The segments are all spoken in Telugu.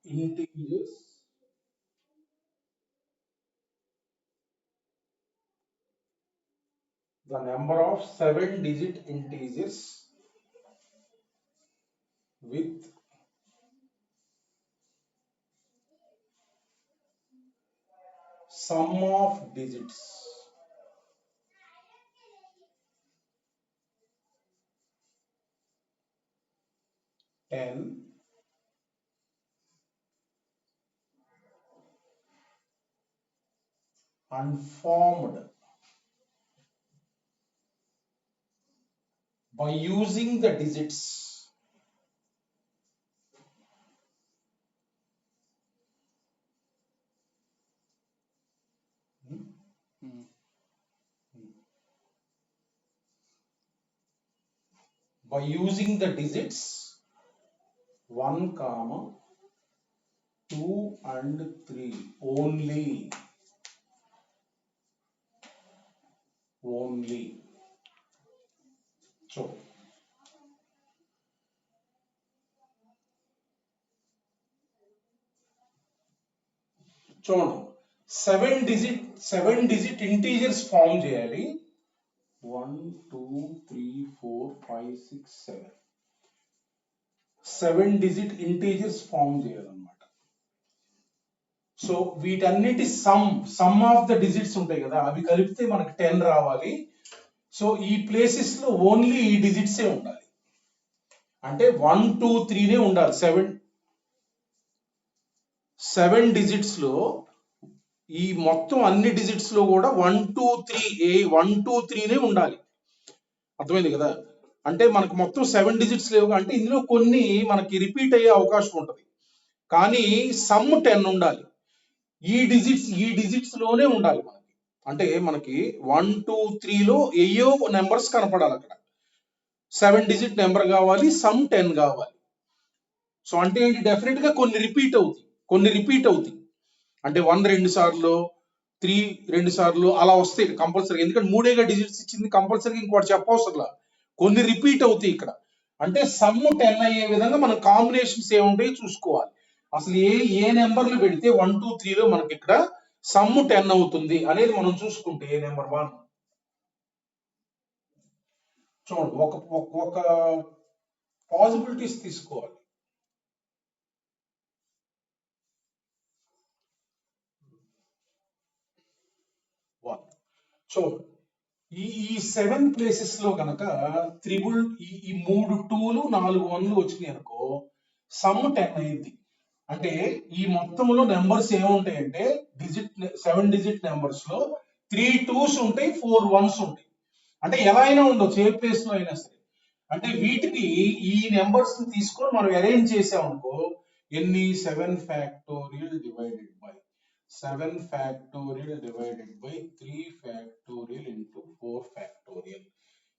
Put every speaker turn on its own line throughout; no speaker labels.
integers the number of 7-digit integers with sum of digits ten unformed by using the digits by using the digits 1, 2 and 3 only. So చూడండి 7 digit integers ఫామ్ చేయాలి 1 2 3 4 5 6 7 7-digit integers ఫామ్ చేయాలన్నమాట. సో వీటన్నిటి సమ్ ఆఫ్ ద డిజిట్స్ ఉంటాయి కదా అవి కలిపితే మనకి 10 రావాలి. సో ఈ ప్లేసెస్ లో ఓన్లీ ఈ డిజిట్సే ఉండాలి, అంటే 1 2 3 ఉండాలి. 7 డిజిట్స్ లో ఈ మొత్తం అన్ని డిజిట్స్ లో కూడా 1 2 3 ఉండాలి. అర్థమైంది కదా? అంటే మనకు మొత్తం 7 డిజిట్స్ లేవు, అంటే ఇందులో కొన్ని మనకి రిపీట్ అయ్యే అవకాశం ఉంటుంది, కానీ సమ్ 10 ఉండాలి. ఈ డిజిట్స్ లోనే ఉండాలి మనకి. అంటే మనకి 1 2 3 లో ఏయో నెంబర్స్ కనపడాలి, అక్కడ 7-digit నెంబర్ కావాలి, సమ్ 10 కావాలి. సో అంటే డెఫినెట్ గా కొన్ని రిపీట్ అవుతాయి, అంటే 1 2 సార్లు 3 2 సార్లు అలా వస్తాయి కంపల్సరీ. ఎందుకంటే 3 డిజిట్స్ ఇచ్చింది, కంపల్సరీ ఇంకోటి చెప్పవసరంలా, కొన్ని రిపీట్ అవుతాయి ఇక్కడ. అంటే సమ్ 10 అయ్యే విధంగా మన కాంబినేషన్స్ ఏముంటాయో చూసుకోవాలి. అసలు ఏ నెంబర్లు పెడితే 1 2 3 లో మనకి ఇక్కడ సమ్ 10 అవుతుంది అనేది మనం చూసుకుంటే నెంబర్ 1 చూడండి, ఒక పాసిబిలిటీస్ తీసుకోవాలి. సో ఈ 7 ప్లేసెస్ లో కనుక త్రిబుల్ ఈ 3 2లు 4 1లు వచ్చినాయి అనుకో, సమ్ 10 అయింది. అంటే ఈ మొత్తంలో నెంబర్స్ ఏముంటాయంటే 7-digit నెంబర్స్ లో 3 2s ఉంటాయి, 4 1s ఉంటాయి. అంటే ఎలా అయినా ఉండొచ్చు, ఏ ప్లేస్ లో అయినా సరే. అంటే వీటిని ఈ నెంబర్స్ తీసుకొని మనం అరేంజ్ చేసామనుకో, ఎన్ని 7 factorial divided by 7 factorial divided by 3 factorial into 4 factorial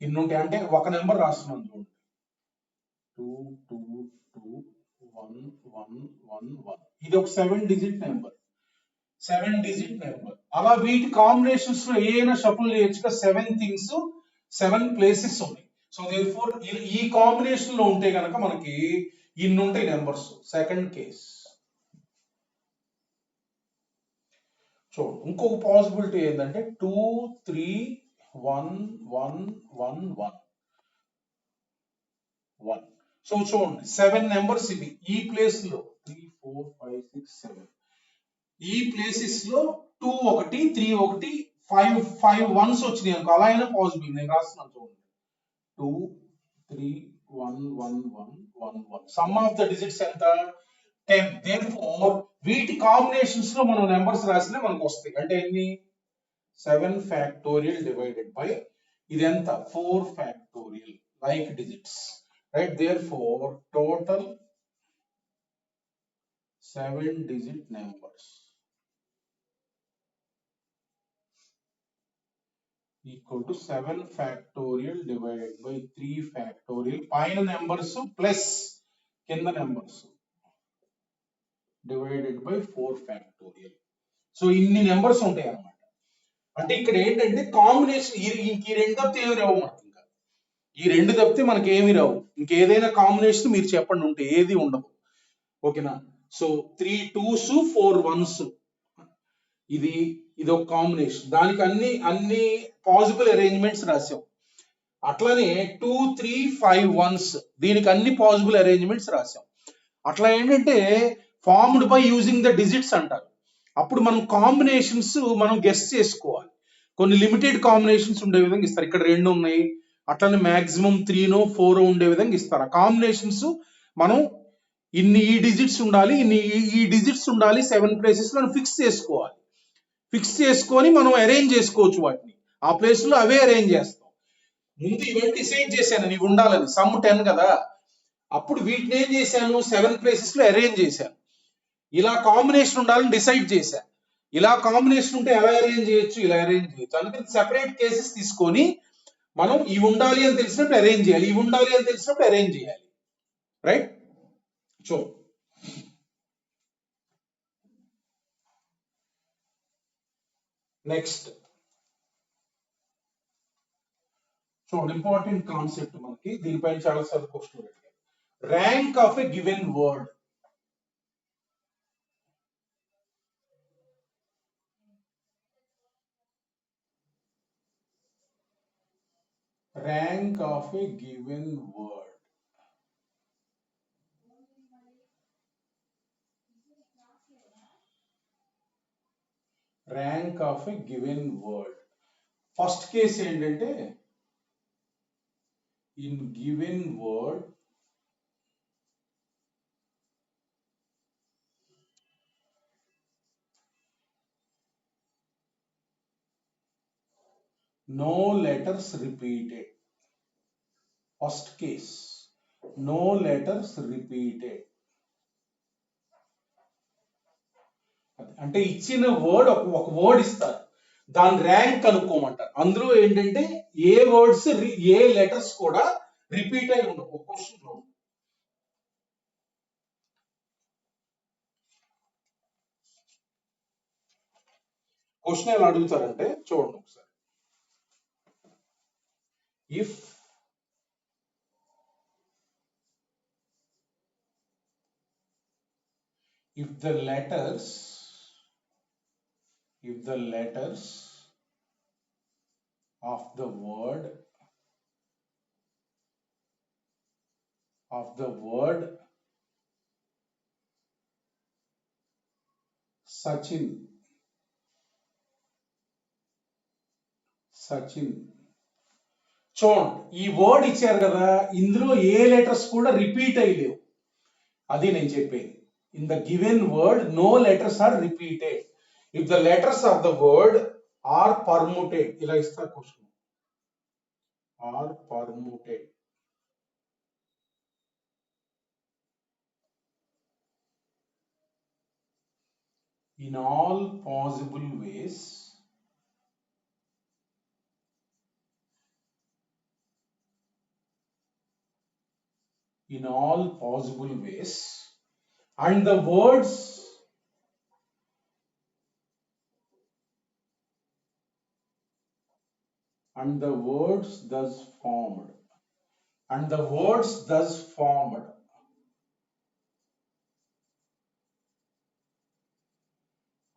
ఇన్ని ఉంటాయి. అంటే ఒక నెంబర్ రాస్తున్నాను చూడండి, 2 2 2 1 1 1 1. ఇది ఒక 7-digit నెంబర్. అలా వీటి కాంబినేషన్స్ లో ఏదైనా షఫుల్ చేయొచ్చుగా. 7 థింగ్స్ 7 ప్లేసెస్ ఉన్నాయి. సో దేర్ఫోర్ ఈ కాంబినేషన్ లో ఉంటే కనుక మనకి ఇన్ని ఉంటాయి నెంబర్స్. Second case. సో ఇంకొక పాసిబిలిటీ ఏంటంటే 2 3 1 1 1 1 1. సో చూడండి 7 నెంబర్స్ ఇవి. ఈ ప్లేస్ లో 3 4 5 6 7 ఈ ప్లేసెస్ లో 2 1 3 1 5 1s వచ్చినాయి అనుకో, అలా అయినా పాసిబుల్. నేను రాస్తున్నాను చూడండి, 2 3 1 1 1 1 1. సమ్ ఆఫ్ ద డిజిట్స్ ఎంత? 10. దేర్ఫోర్ వీటి కాంబినేషన్స్ లో మనం నెంబర్స్ రాసినా మనకు వస్తాయి. అంటే ఎన్ని? 7 ఫ్యాక్టోరియల్ డివైడెడ్ బై ఇది ఎంత? 4 factorial, like digits, right? Therefore total 7-digit numbers equal to 7 factorial divided by 3 factorial, పైన నెంబర్స్ ప్లస్ కింద numbers, divided by 4 factorial. So ఇన్ని నెంబర్స్ ఉంటాయి అన్నమాట. అంటే ఇక్కడ ఏంటంటే కాంబినేషన్ ఈ రెండు తప్పితే ఏమి రావు మనకి. ఇంకా ఈ రెండు తప్పితే మనకి ఏమి రావు. ఇంకేదైనా కాంబినేషన్ మీరు చెప్పండి ఉంటే, ఏది ఉండదు. ఓకేనా? సో 3 2s 4 1s ఇది ఇది ఒక కాంబినేషన్. దానికి అన్ని పాసిబుల్ అరేంజ్మెంట్స్ రాసాం. అట్లానే 2 3 5 1s దీనికి అన్ని పాసిబుల్ అరేంజ్మెంట్స్ రాసాం. అట్లా ఏంటంటే formed by using the digits అంటారు. అప్పుడు మనం కాంబినేషన్స్ మనం గెస్ చేసుకోవాలి. కొన్ని లిమిటెడ్ కాంబినేషన్స్ ఉండే విధంగా ఇస్తారు. ఇక్కడ 2 ఉన్నాయి, అట్లనే మాక్సిమం 3నో 4 ఉండే విధంగా ఇస్తారు. ఆ కాంబినేషన్స్ మనం ఇన్ని ఈ డిజిట్స్ ఉండాలి, ఇన్ని ఈ డిజిట్స్ ఉండాలి 7 ప్లేసెస్ మనం ఫిక్స్ చేసుకోవాలి. ఫిక్స్ చేసుకొని మనం అరేంజ్ చేసుకోవచ్చు వాటిని. ఆ ప్లేస్ లో అవే అరేంజ్ చేస్తాం. ముందు ఇవన్నీ డిసైడ్ చేశాను ఇవి ఉండాలని, సమ్ 10 కదా. అప్పుడు వీటిని ఏం చేశాను, 7 ప్లేసెస్ లో అరేంజ్ చేశాను. ఇలా కాంబినేషన్ ఉండాలని డిసైడ్ చేశాను. ఇలా కాంబినేషన్ ఉంటే ఎలా అరేంజ్ చేయొచ్చు, ఇలా అరేంజ్ చేయొచ్చు. అందుకని సెపరేట్ కేసెస్ తీసుకొని మనం ఇవి ఉండాలి అని తెలిసినప్పుడు అరేంజ్ చేయాలి, ఇవి ఉండాలి అని తెలిసినప్పుడు అరేంజ్ చేయాలి. రైట్. సో నెక్స్ట్ చూడండి, ఇంపార్టెంట్ కాన్సెప్ట్ మనకి, దీనిపైన చాలా సార్లు క్వశ్చన్ అడిగారు. Rank of a given word. Rank of a given word. Rank of a given word. First case ఏంటంటే in given word no letters repeated. First case, no letters repeated. అంటే ఇచ్చిన వర్డ్ ఒక వర్డ్ ఇస్తారు, దాని ర్యాంక్ కనుక్కోమంటారు. అందులో ఏంటంటే ఏ వర్డ్స్ ఏ లెటర్స్ కూడా రిపీట్ అయి ఉండవు. ఒక క్వశ్చన్ లో క్వశ్చన్ ఎలా అడుగుతారంటే చూడండి ఒకసారి. If the letters of the word Sachin చూడండి, ఈ వర్డ్ ఇచ్చారు కదా, ఇందులో ఏ లెటర్స్ కూడా రిపీట్ అయ్యలేవు. అది నేను చెప్పేది. In the given word no letters are repeated. If the letters of the word are permuted, ఇలా ఇస్తారు question, are permuted in all possible ways, and the words thus formed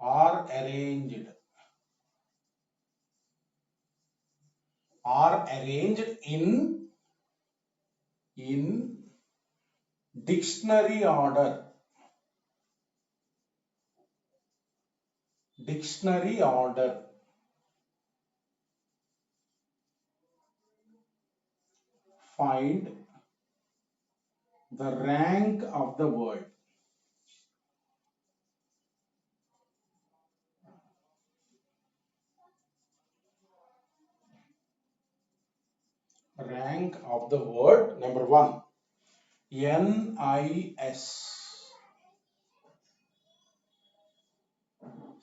are arranged in dictionary order. Find the rank of the word. Rank of the word number 1, NIS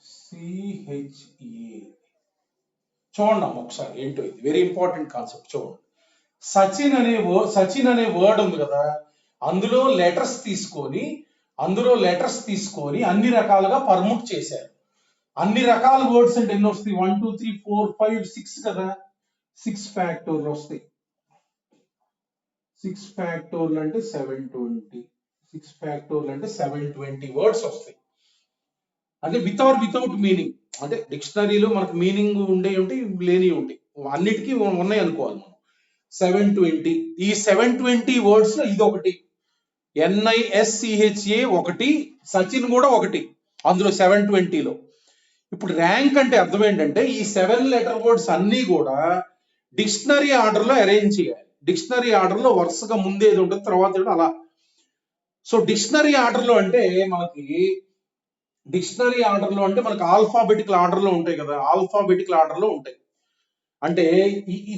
CHA. చూడండి ఒకసారి ఏంటో ఇది, వెరీ ఇంపార్టెంట్ కాన్సెప్ట్. చూడండి, సచిన్ అనే వర్డ్ ఉంది కదా, అందులో లెటర్స్ తీసుకొని అన్ని రకాలుగా పర్ముట్ చేశారు. అన్ని రకాల వర్డ్స్ అంటే ఎన్ని వస్తాయి, 1 2 3 4 5 6 కదా, 6 ఫ్యాక్టోర్లు వస్తాయి. 6 ఫ్యాక్టోర్లు అంటే 720, 6 ఫ్యాక్టోరియల్ అంటే 720 వర్డ్స్ వస్తాయి. అంటే వితౌట్ మీనింగ్, అంటే డిక్షనరీలో మనకు మీనింగ్ ఉండే ఉంటాయి, లేని ఉంటాయి, అన్నిటికీ ఉన్నాయి అనుకోవాలి మనం. 720, ఈ 720 వర్డ్స్ లో ఇది ఒకటి, NISCHA ఒకటి, సచిన్ కూడా ఒకటి అందులో 720లో. ఇప్పుడు ర్యాంక్ అంటే అర్థం ఏంటంటే ఈ 7 లెటర్ వర్డ్స్ అన్ని కూడా డిక్షనరీ ఆర్డర్ లో అరేంజ్ చేయాలి. డిక్షనరీ ఆర్డర్ లో వరుసగా ముందేది ఉంటుంది తర్వాత ఏదో అలా. సో డిక్షనరీ ఆర్డర్ లో అంటే మనకి ఆల్ఫాబెటికల్ ఆర్డర్ లో ఉంటాయి కదా, ఆల్ఫాబెటికల్ ఆర్డర్ లో ఉంటాయి. అంటే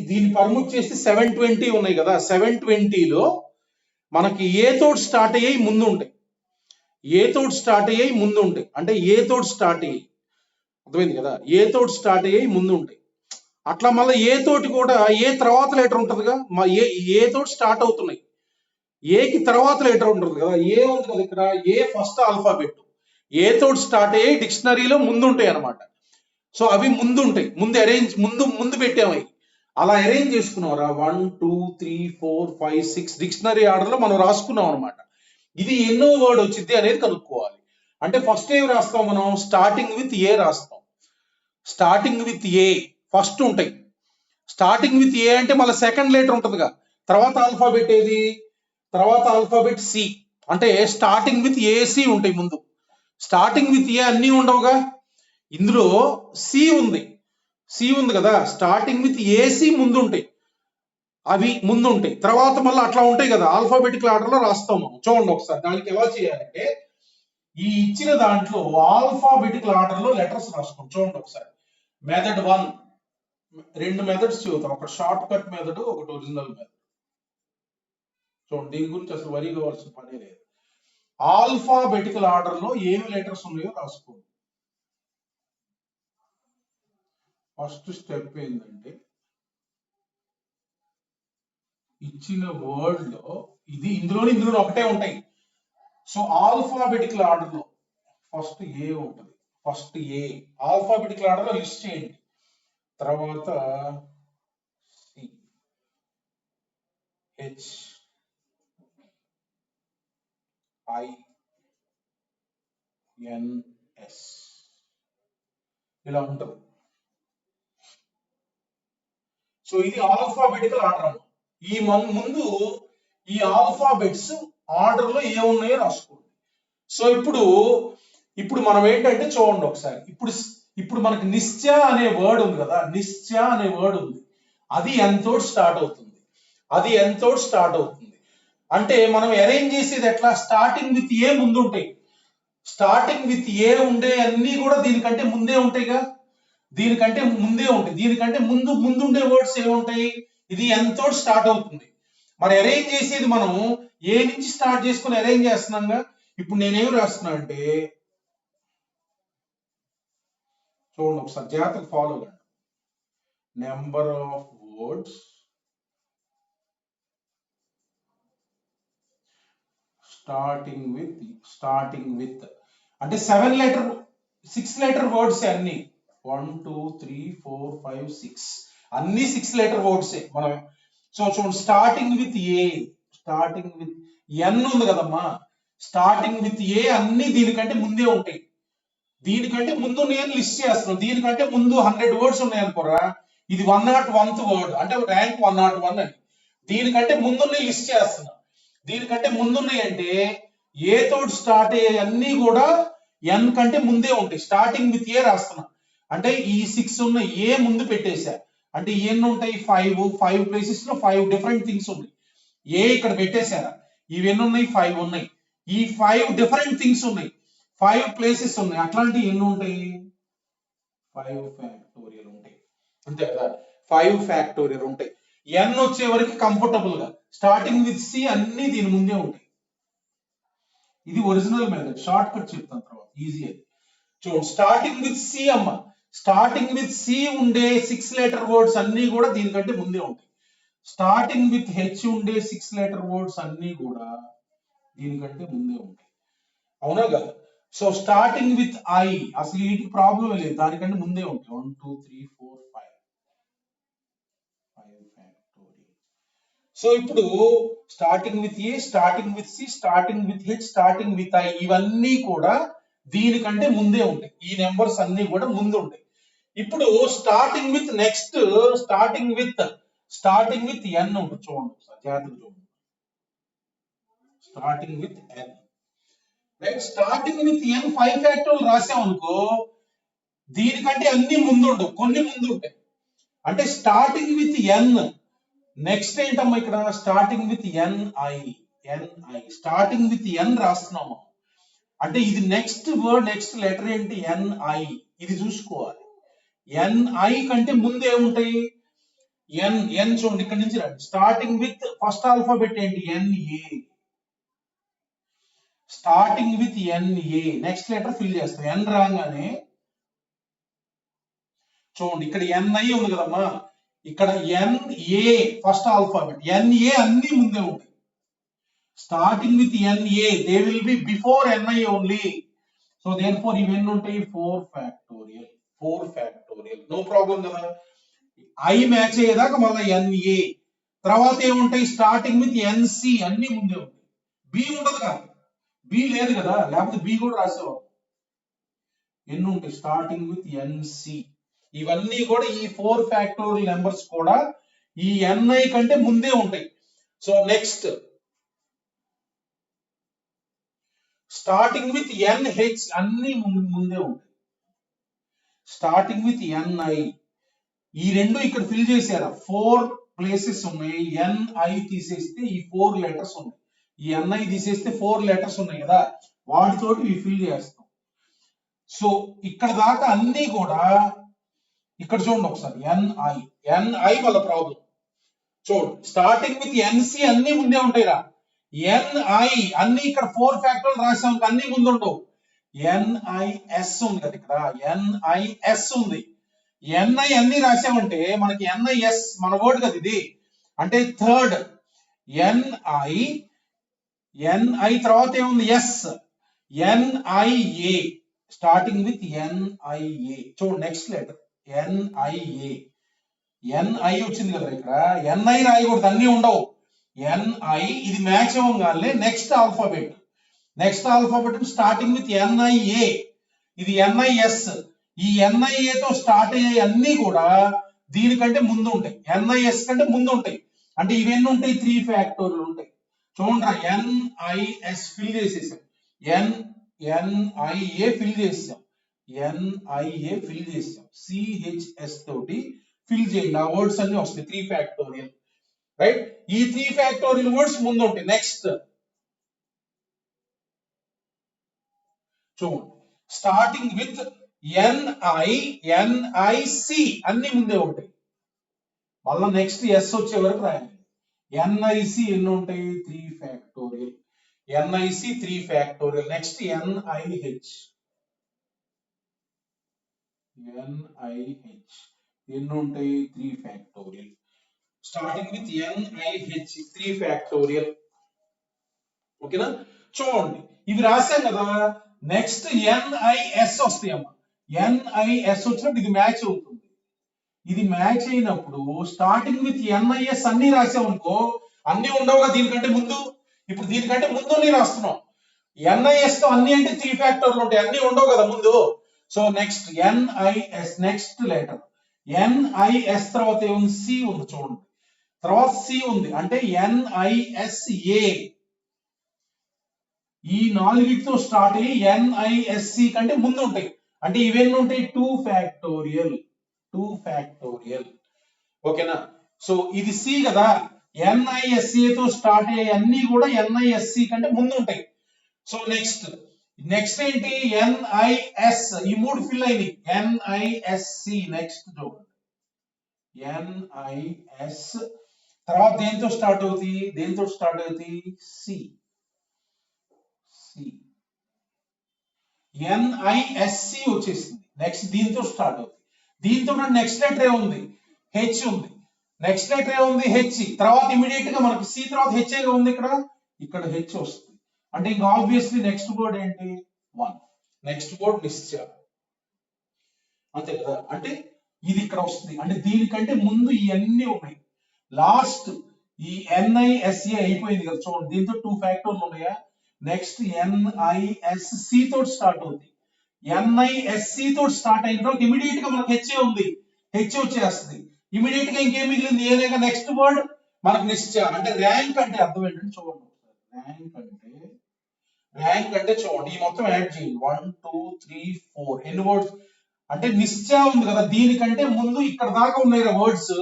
దీన్ని పర్ముట్ చేస్తే 720 ఉన్నాయి కదా, 720లో మనకి ఏ తోటి స్టార్ట్ అయ్యాయి ముందు ఉంటాయి, ఏ తోటి స్టార్ట్ అయ్యాయి ముందు ఉంటాయి, అంటే ఏ తోటి స్టార్ట్ అయ్యాయి, అర్థమైంది కదా, ఏ తోటి స్టార్ట్ అయ్యాయి ముందు ఉంటాయి. అట్లా మళ్ళీ ఏ తోటి కూడా ఏ తర్వాత లెటర్ ఉంటుందిగా, ఏ తోటి స్టార్ట్ అవుతున్నాయి, ఏకి తర్వాత లెటర్ ఉంటుంది కదా, ఏ ఉంది కదా ఇక్కడ, ఏ ఫస్ట్ ఆల్ఫాబెట్, ఏ తోటి స్టార్ట్ అయ్యాయి డిక్షనరీలో ముందు ఉంటాయి అనమాట. సో అవి ముందు ఉంటాయి, ముందు పెట్టాము, అలా అరేంజ్ చేసుకున్నాం. 1 2 3 4 5 6 డిక్షనరీ ఆర్డర్ లో మనం రాసుకున్నాం అనమాట. ఇది ఎన్నో వర్డ్ వచ్చింది అనేది కనుక్కోవాలి. అంటే ఫస్ట్ ఏం రాస్తాం మనం, స్టార్టింగ్ విత్ ఏ రాస్తాం. స్టార్టింగ్ విత్ ఏ ఫస్ట్ ఉంటాయి. స్టార్టింగ్ విత్ ఏ అంటే మళ్ళీ సెకండ్ లెటర్ ఉంటుందిగా, తర్వాత ఆల్ఫాబెట్ ఏది, తర్వాత ఆల్ఫాబెట్ సి, అంటే స్టార్టింగ్ విత్ ఏసి ఉంటాయి ముందు. స్టార్టింగ్ విత్ ఏ అన్నీ ఉండవుగా, ఇందులో సి ఉంది కదా, స్టార్టింగ్ విత్ ఏసి ముందు ఉంటాయి, అవి ముందు ఉంటాయి, తర్వాత మళ్ళీ అట్లా ఉంటాయి కదా, ఆల్ఫాబెటికల్ ఆర్డర్ లో రాస్తాం మనం. చూడండి ఒకసారి దానికి ఎలా చేయాలంటే, ఈ ఇచ్చిన దాంట్లో ఆల్ఫాబెటికల్ ఆర్డర్ లో లెటర్స్ రాసుకోండి. చూడండి ఒకసారి. మెథడ్ 1, 2 మెథడ్స్ చూద్దాం, ఒకటి షార్ట్ కట్ మెథడ్, ఒకటి ఒరిజినల్ మెథడ్. చూడండి, దీని గురించి అసలు వరి కావాల్సిన పని లేదు. ఆల్ఫాబెటికల్ ఆర్డర్ లో ఏమి లెటర్స్ ఉన్నాయో రాసుకోండి. ఫస్ట్ స్టెప్ ఏంటంటే, ఇచ్చిన వర్డ్ లో ఇందులో ఒకటే ఉంటాయి. సో ఆల్ఫాబెటికల్ ఆర్డర్ లో ఫస్ట్ ఏ ఉంటుంది, ఫస్ట్ ఏ ఆల్ఫాబెటికల్ ఆర్డర్ లో లిస్ట్ చేయండి. తర్వాత C, H, I, N, S ఇలా ఉంటుంది. సో ఇది ఆల్ఫాబెటికల్ ఆర్డర్. ఈ ముందు ఈ ఆల్ఫాబెట్స్ ఆర్డర్ లో ఏమున్నాయో రాసుకోండి. సో ఇప్పుడు మనం ఏంటంటే చూడండి ఒకసారి, ఇప్పుడు మనకి నిశ్చయ అనే వర్డ్ ఉంది కదా, నిశ్చయ అనే వర్డ్ ఉంది, అది ఎంతో స్టార్ట్ అవుతుంది. అంటే మనం అరేంజ్ చేసేది ఎట్లా, స్టార్టింగ్ విత్ ఏ ముందు ఉంటాయి, స్టార్టింగ్ విత్ ఏ ఉండే అన్ని కూడా దీనికంటే ముందే ఉంటాయిగా, దీనికంటే ముందుండే వర్డ్స్ ఏముంటాయి, ఇది ఎంతో స్టార్ట్ అవుతుంది. మరి అరేంజ్ చేసేది మనం ఏ నుంచి స్టార్ట్ చేసుకుని అరేంజ్ చేస్తున్నాంగా. ఇప్పుడు నేనేం రాస్తున్నా అంటే, చూడండి ఒకసారి జాగ్రత్తగా ఫాలో అవ్వండి. Number of words starting with అంటే 6 లెటర్ వర్డ్స్ అన్ని, 1 2 3 4 5 6 అన్ని 6 లెటర్ వర్డ్సే మనం. సో చూడండి, స్టార్టింగ్ విత్ ఎన్ ఉంది కదమ్మా, స్టార్టింగ్ విత్ ఏ అన్ని దీనికంటే ముందే ఉంటాయి. దీనికంటే ముందు నేను లిస్ట్ చేస్తున్నాను, దీనికంటే ముందు 100 వర్డ్స్ ఉన్నాయి అనుకోరా, ఇది 101th వర్డ్ అంటే ర్యాంక్ 101 అని. దీనికంటే ముందున్నాయి లిస్ట్ చేస్తున్నా, దీనికంటే ముందున్నాయి అంటే ఏ తోటి స్టార్ట్ అయ్యే అన్ని కూడా ఎన్ కంటే ముందే ఉంటాయి. స్టార్టింగ్ విత్ ఏ రాస్తున్నా అంటే ఈ 6 ఉన్న ఏ ముందు పెట్టేశా, అంటే ఎన్ని ఉంటాయి, 5 ప్లేసెస్ లో 5 డిఫరెంట్ థింగ్స్ ఉన్నాయి. ఏ ఇక్కడ పెట్టేశారా, ఇవి ఎన్ని ఉన్నాయి, 5 ఉన్నాయి. ఈ 5 డిఫరెంట్ థింగ్స్ ఉన్నాయి, 5 ప్లేసెస్ ఉన్నాయి. అట్లాంటి ఎన్ని ఉంటాయి, 5 ఫ్యాక్టోరియల్ ఉంటాయి, అంతే కదా, 5 ఫ్యాక్టోరియల్ ఉంటాయి. ఎన్ వచ్చే వరకు కంఫర్టబుల్ గా స్టార్టింగ్ విత్ సి అన్ని దీని ముందే ఉంటాయి. ఇది ఒరిజినల్ మెథడ్, షార్ట్ కట్ చెప్తాను తర్వాత, ఈజీ అది. చూడండి, స్టార్టింగ్ విత్ సి అమ్మ, స్టార్టింగ్ విత్ సి ఉండే 6 లెటర్ వర్డ్స్ అన్ని కూడా దీనికంటే ముందే ఉంటాయి. స్టార్టింగ్ విత్ హెచ్ ఉండే 6 లెటర్ వర్డ్స్ అన్ని కూడా దీనికంటే ముందే ఉంటాయి, అవునా కదా. సో స్టార్టింగ్ విత్ ఐ అసలు వీటికి ప్రాబ్లం లేదు, దానికంటే ముందే ఉంటాయి. 1 2 3 4 5 ఫ్యాక్టోరియల్. సో ఇప్పుడు starting with A, starting with C, starting with H, starting with I, ఇవన్నీ కూడా దీనికంటే ముందే ఉంటాయి. ఈ నెంబర్స్ అన్ని కూడా ముందు ఉంటాయి. ఇప్పుడు starting with next starting with N ఉంటుంది. చూడండి జాగ్రత్తగా చూడండి. Starting with N, right? Starting with N 5 factorial రాసామనుకో, దీనికంటే అన్ని ముందు ఉండవు, కొన్ని ముందు ఉంటాయి. అంటే స్టార్టింగ్ విత్ ఎన్, నెక్స్ట్ ఏంటమ్మా ఇక్కడ starting with NI, starting with N రాస్తున్నాము అంటే ఇది నెక్స్ట్ వర్డ్, నెక్స్ట్ లెటర్ ఏంటి? ఎన్ఐ. ఇది చూసుకోవాలి. ఎన్ఐ కంటే ముందు ఏముంటాయి? ఎన్ చూడండి ఇక్కడ నుంచి రండి. స్టార్టింగ్ విత్ ఫస్ట్ ఆల్ఫాబెట్ ఏంటి? NA. Starting with NA, next letter fill చేస్తాం. ఎన్ రాగానే చూడండి ఇక్కడ ఎన్ఐ ఉంది కదమ్మా, ఇక్కడ ఎన్ఏ ఫస్ట్ ఆల్ఫాబెట్. ఎన్ఏ అన్ని ముందే ఉంటాయి. Starting with NA, they will be before NI only. So therefore ఇవన్నీ ఉంటాయి 4 ఫ్యాక్టోరియల్. నో ప్రాబ్లం కదా. ఐ మ్యాచ్ అయ్యేదాకా మళ్ళీ ఎన్ఏ, తర్వాత ఏముంటాయి? స్టార్టింగ్ విత్ ఎన్సి, అన్ని ముందే ఉంటాయి. బి ఉండదు కదా, బి లేదు కదా, లేకపోతే బి కూడా రాసేవాళ్ళు. ఎన్ని ఉంటాయి? స్టార్టింగ్ విత్ ఎన్సి. ఇవన్నీ కూడా ఈ 4 ఫ్యాక్టోరియల్ నెంబర్స్ కూడా ఈ ఎన్ఐ కంటే ముందే ఉంటాయి. So next starting with NH, అన్ని ముందే ఉంటాయి. స్టార్టింగ్ విత్ ఎన్ఐ, ఈ రెండు ఇక్కడ ఫిల్ చేశారా? 4 ప్లేసెస్ ఉన్నాయి. ఎన్ఐ తీసేస్తే ఈ 4 లెటర్స్ ఉన్నాయి. ఈ ఎన్ఐ తీసేస్తే 4 లెటర్స్ ఉన్నాయి కదా, వాటితోటి ఇవి ఫిల్ చేస్తాం. సో ఇక్కడ దాకా అన్ని కూడా ఇక్కడ చూడండి ఒకసారి. ఎన్ఐ వల్ల ప్రాబ్లం చూడు. స్టార్టింగ్ విత్ ఎన్సి అన్ని ముందే ఉంటాయిరా. ఎన్ఐ అన్ని ఇక్కడ 4 ఫ్యాక్టోరియల్ రాసాం, అన్ని ముందు ఉండవు. ఎన్ఐఎస్ ఉంది కదా ఇక్కడ, ఎన్ఐఎస్ ఉంది. ఎన్ఐ అన్ని రాసామంటే మనకి ఎన్ఐఎస్ మన వర్డ్ కదా ఇది, అంటే థర్డ్. ఎన్ఐ తర్వాత ఏముంది? S. NIA, starting with NIA. చూడు నెక్స్ట్ లెటర్ ఎన్ఐఏ. ఎన్ఐ వచ్చింది కదా ఇక్కడ, ఎన్ఐ రాయకూడదు, అన్ని ఉండవు. ఎన్ఐ ఇది మ్యాచ్ అవ్వగానే next alphabet starting with NIA. ఇది ఎన్ఐఎస్. ఈ ఎన్ఐఏతో స్టార్ట్ అయ్యే అన్ని కూడా దీనికంటే ముందు ఉంటాయి, ఎన్ఐఎస్ కంటే ముందు ఉంటాయి. అంటే ఇవన్నీ ఉంటాయి 3 ఫ్యాక్టోరియల్ ఉంటాయి. చూడండి ఎన్ఐఎస్ ఫిల్ చేసేసాం, ఎన్ఐఏ ఫిల్ చేసాం, సిహెచ్ఎస్ తోటి ఫిల్ చేయండి. ఆ వర్డ్స్ అన్ని వస్తాయి 3 ఫ్యాక్టోరియల్, రైట్? ఈ 3 ఫ్యాక్టోరియల్ వర్డ్స్ ముందు ఉంటాయి. నెక్స్ట్ చూడండి స్టార్టింగ్ విత్ ఎన్ఐసి, అన్ని ముందే ఉంటాయి. మళ్ళీ నెక్స్ట్ ఎస్ వచ్చే వరకు రాయాలి. ఎన్ఐసి ఎన్ని ఉంటాయి? 3 factorial. NIC 3 factorial. Next NIH ఎన్ని ఉంటాయి? 3 factorial. Starting with NIH 3 factorial. ఓకేనా? చూడండి ఇవి రాసాం కదా. Next NIS వస్తాయమ్మా. ఎన్ఐఎస్ వచ్చినప్పుడు ఇది మ్యాచ్ అవుతుంది. ఇది మ్యాచ్ అయినప్పుడు స్టార్టింగ్ విత్ ఎన్ఐఎస్ అన్ని రాసామనుకో, అన్ని ఉండవుగా దీనికంటే ముందు. ఇప్పుడు దీనికంటే ముందు అన్ని రాస్తున్నాం. ఎన్ఐఎస్ తో అన్ని అంటే 3 ఫ్యాక్టోరియల్ ఉంటాయి, అన్ని ఉండవు కదా ముందు. So next NIS, next letter NIS తర్వాత ఏముంది? సి ఉంది. చూడండి తర్వాత సి ఉంది, అంటే ఎన్ఐఎస్ఏ. ఈ 4తో స్టార్ట్ అయ్యి ఎన్ఐఎస్సి కంటే ముందు ఉంటాయి. అంటే ఇవన్నీ ఉంటాయి 2 ఫ్యాక్టోరియల్. ఓకేనా? సో ఇది సి కదా, ఎన్ఐఎస్సి తో స్టార్ట్ అయ్యే అన్ని కూడా ఎన్ఐఎస్సి కంటే ముందు ఉంటాయి. సో నెక్స్ట్ ఏంటి? ఎన్ఐఎస్. ఈ 3 ఫిల్ అయినాయి. ఎన్ఐఎస్సి నెక్స్ట్ చూడండి. ఎన్ఐఎస్ తర్వాత దేంతో స్టార్ట్ అవుతుంది? సి. ఎన్ఐఎస్సి వచ్చేసింది. నెక్స్ట్ దీంతో స్టార్ట్ అవుతుంది. దీంతో నెక్స్ట్ లెటర్ ఏముంది? హెచ్ ఉంది. నెక్స్ట్ లెటర్ ఏముంది? హెచ్. తర్వాత ఇమీడియట్ గా మనకి సి తర్వాత హెచ్ఏ ఉంది. ఇక్కడ హెచ్ వస్తుంది. అంటే ఇంకా ఆబ్వియస్లీ నెక్స్ట్ వర్డ్ ఏంటి? 1. నెక్స్ట్ వర్డ్ నిశ్చయం, అంతే కదా. అంటే ఇది ఇక్కడ వస్తుంది. అంటే దీనికంటే ముందు ఇవన్నీ ఉన్నాయి. లాస్ట్ ఈ NISA అయిపోయింది కదా చూడండి, దీంతో 2 ఫ్యాక్టర్లు ఉన్నాయా. నెక్స్ట్ NISC తోటి స్టార్ట్ అవుతుంది. NISC తోటి స్టార్ట్ అయిన తర్వాత ఇమీడియట్ గా మనకు హెచ్ ఉంది, హెచ్ వచ్చేస్తుంది. ఇమీడియట్ గా ఇంకేం మిగిలింది, ఏదేగా నెక్స్ట్ వర్డ్ మనకు నిశ్చయం. అంటే ర్యాంక్ అంటే అర్థం ఏంటంటే చూడండి, ర్యాంక్ అంటే చూడండి ఈ మొత్తం యాడ్ చేయండి 1 2 3 4 ఎన్ని వర్డ్స్ అంటే నిశ్చయ ఉంది కదా, దీనికంటే ముందు ఇక్కడ దాకా ఉన్నాయి వర్డ్స్,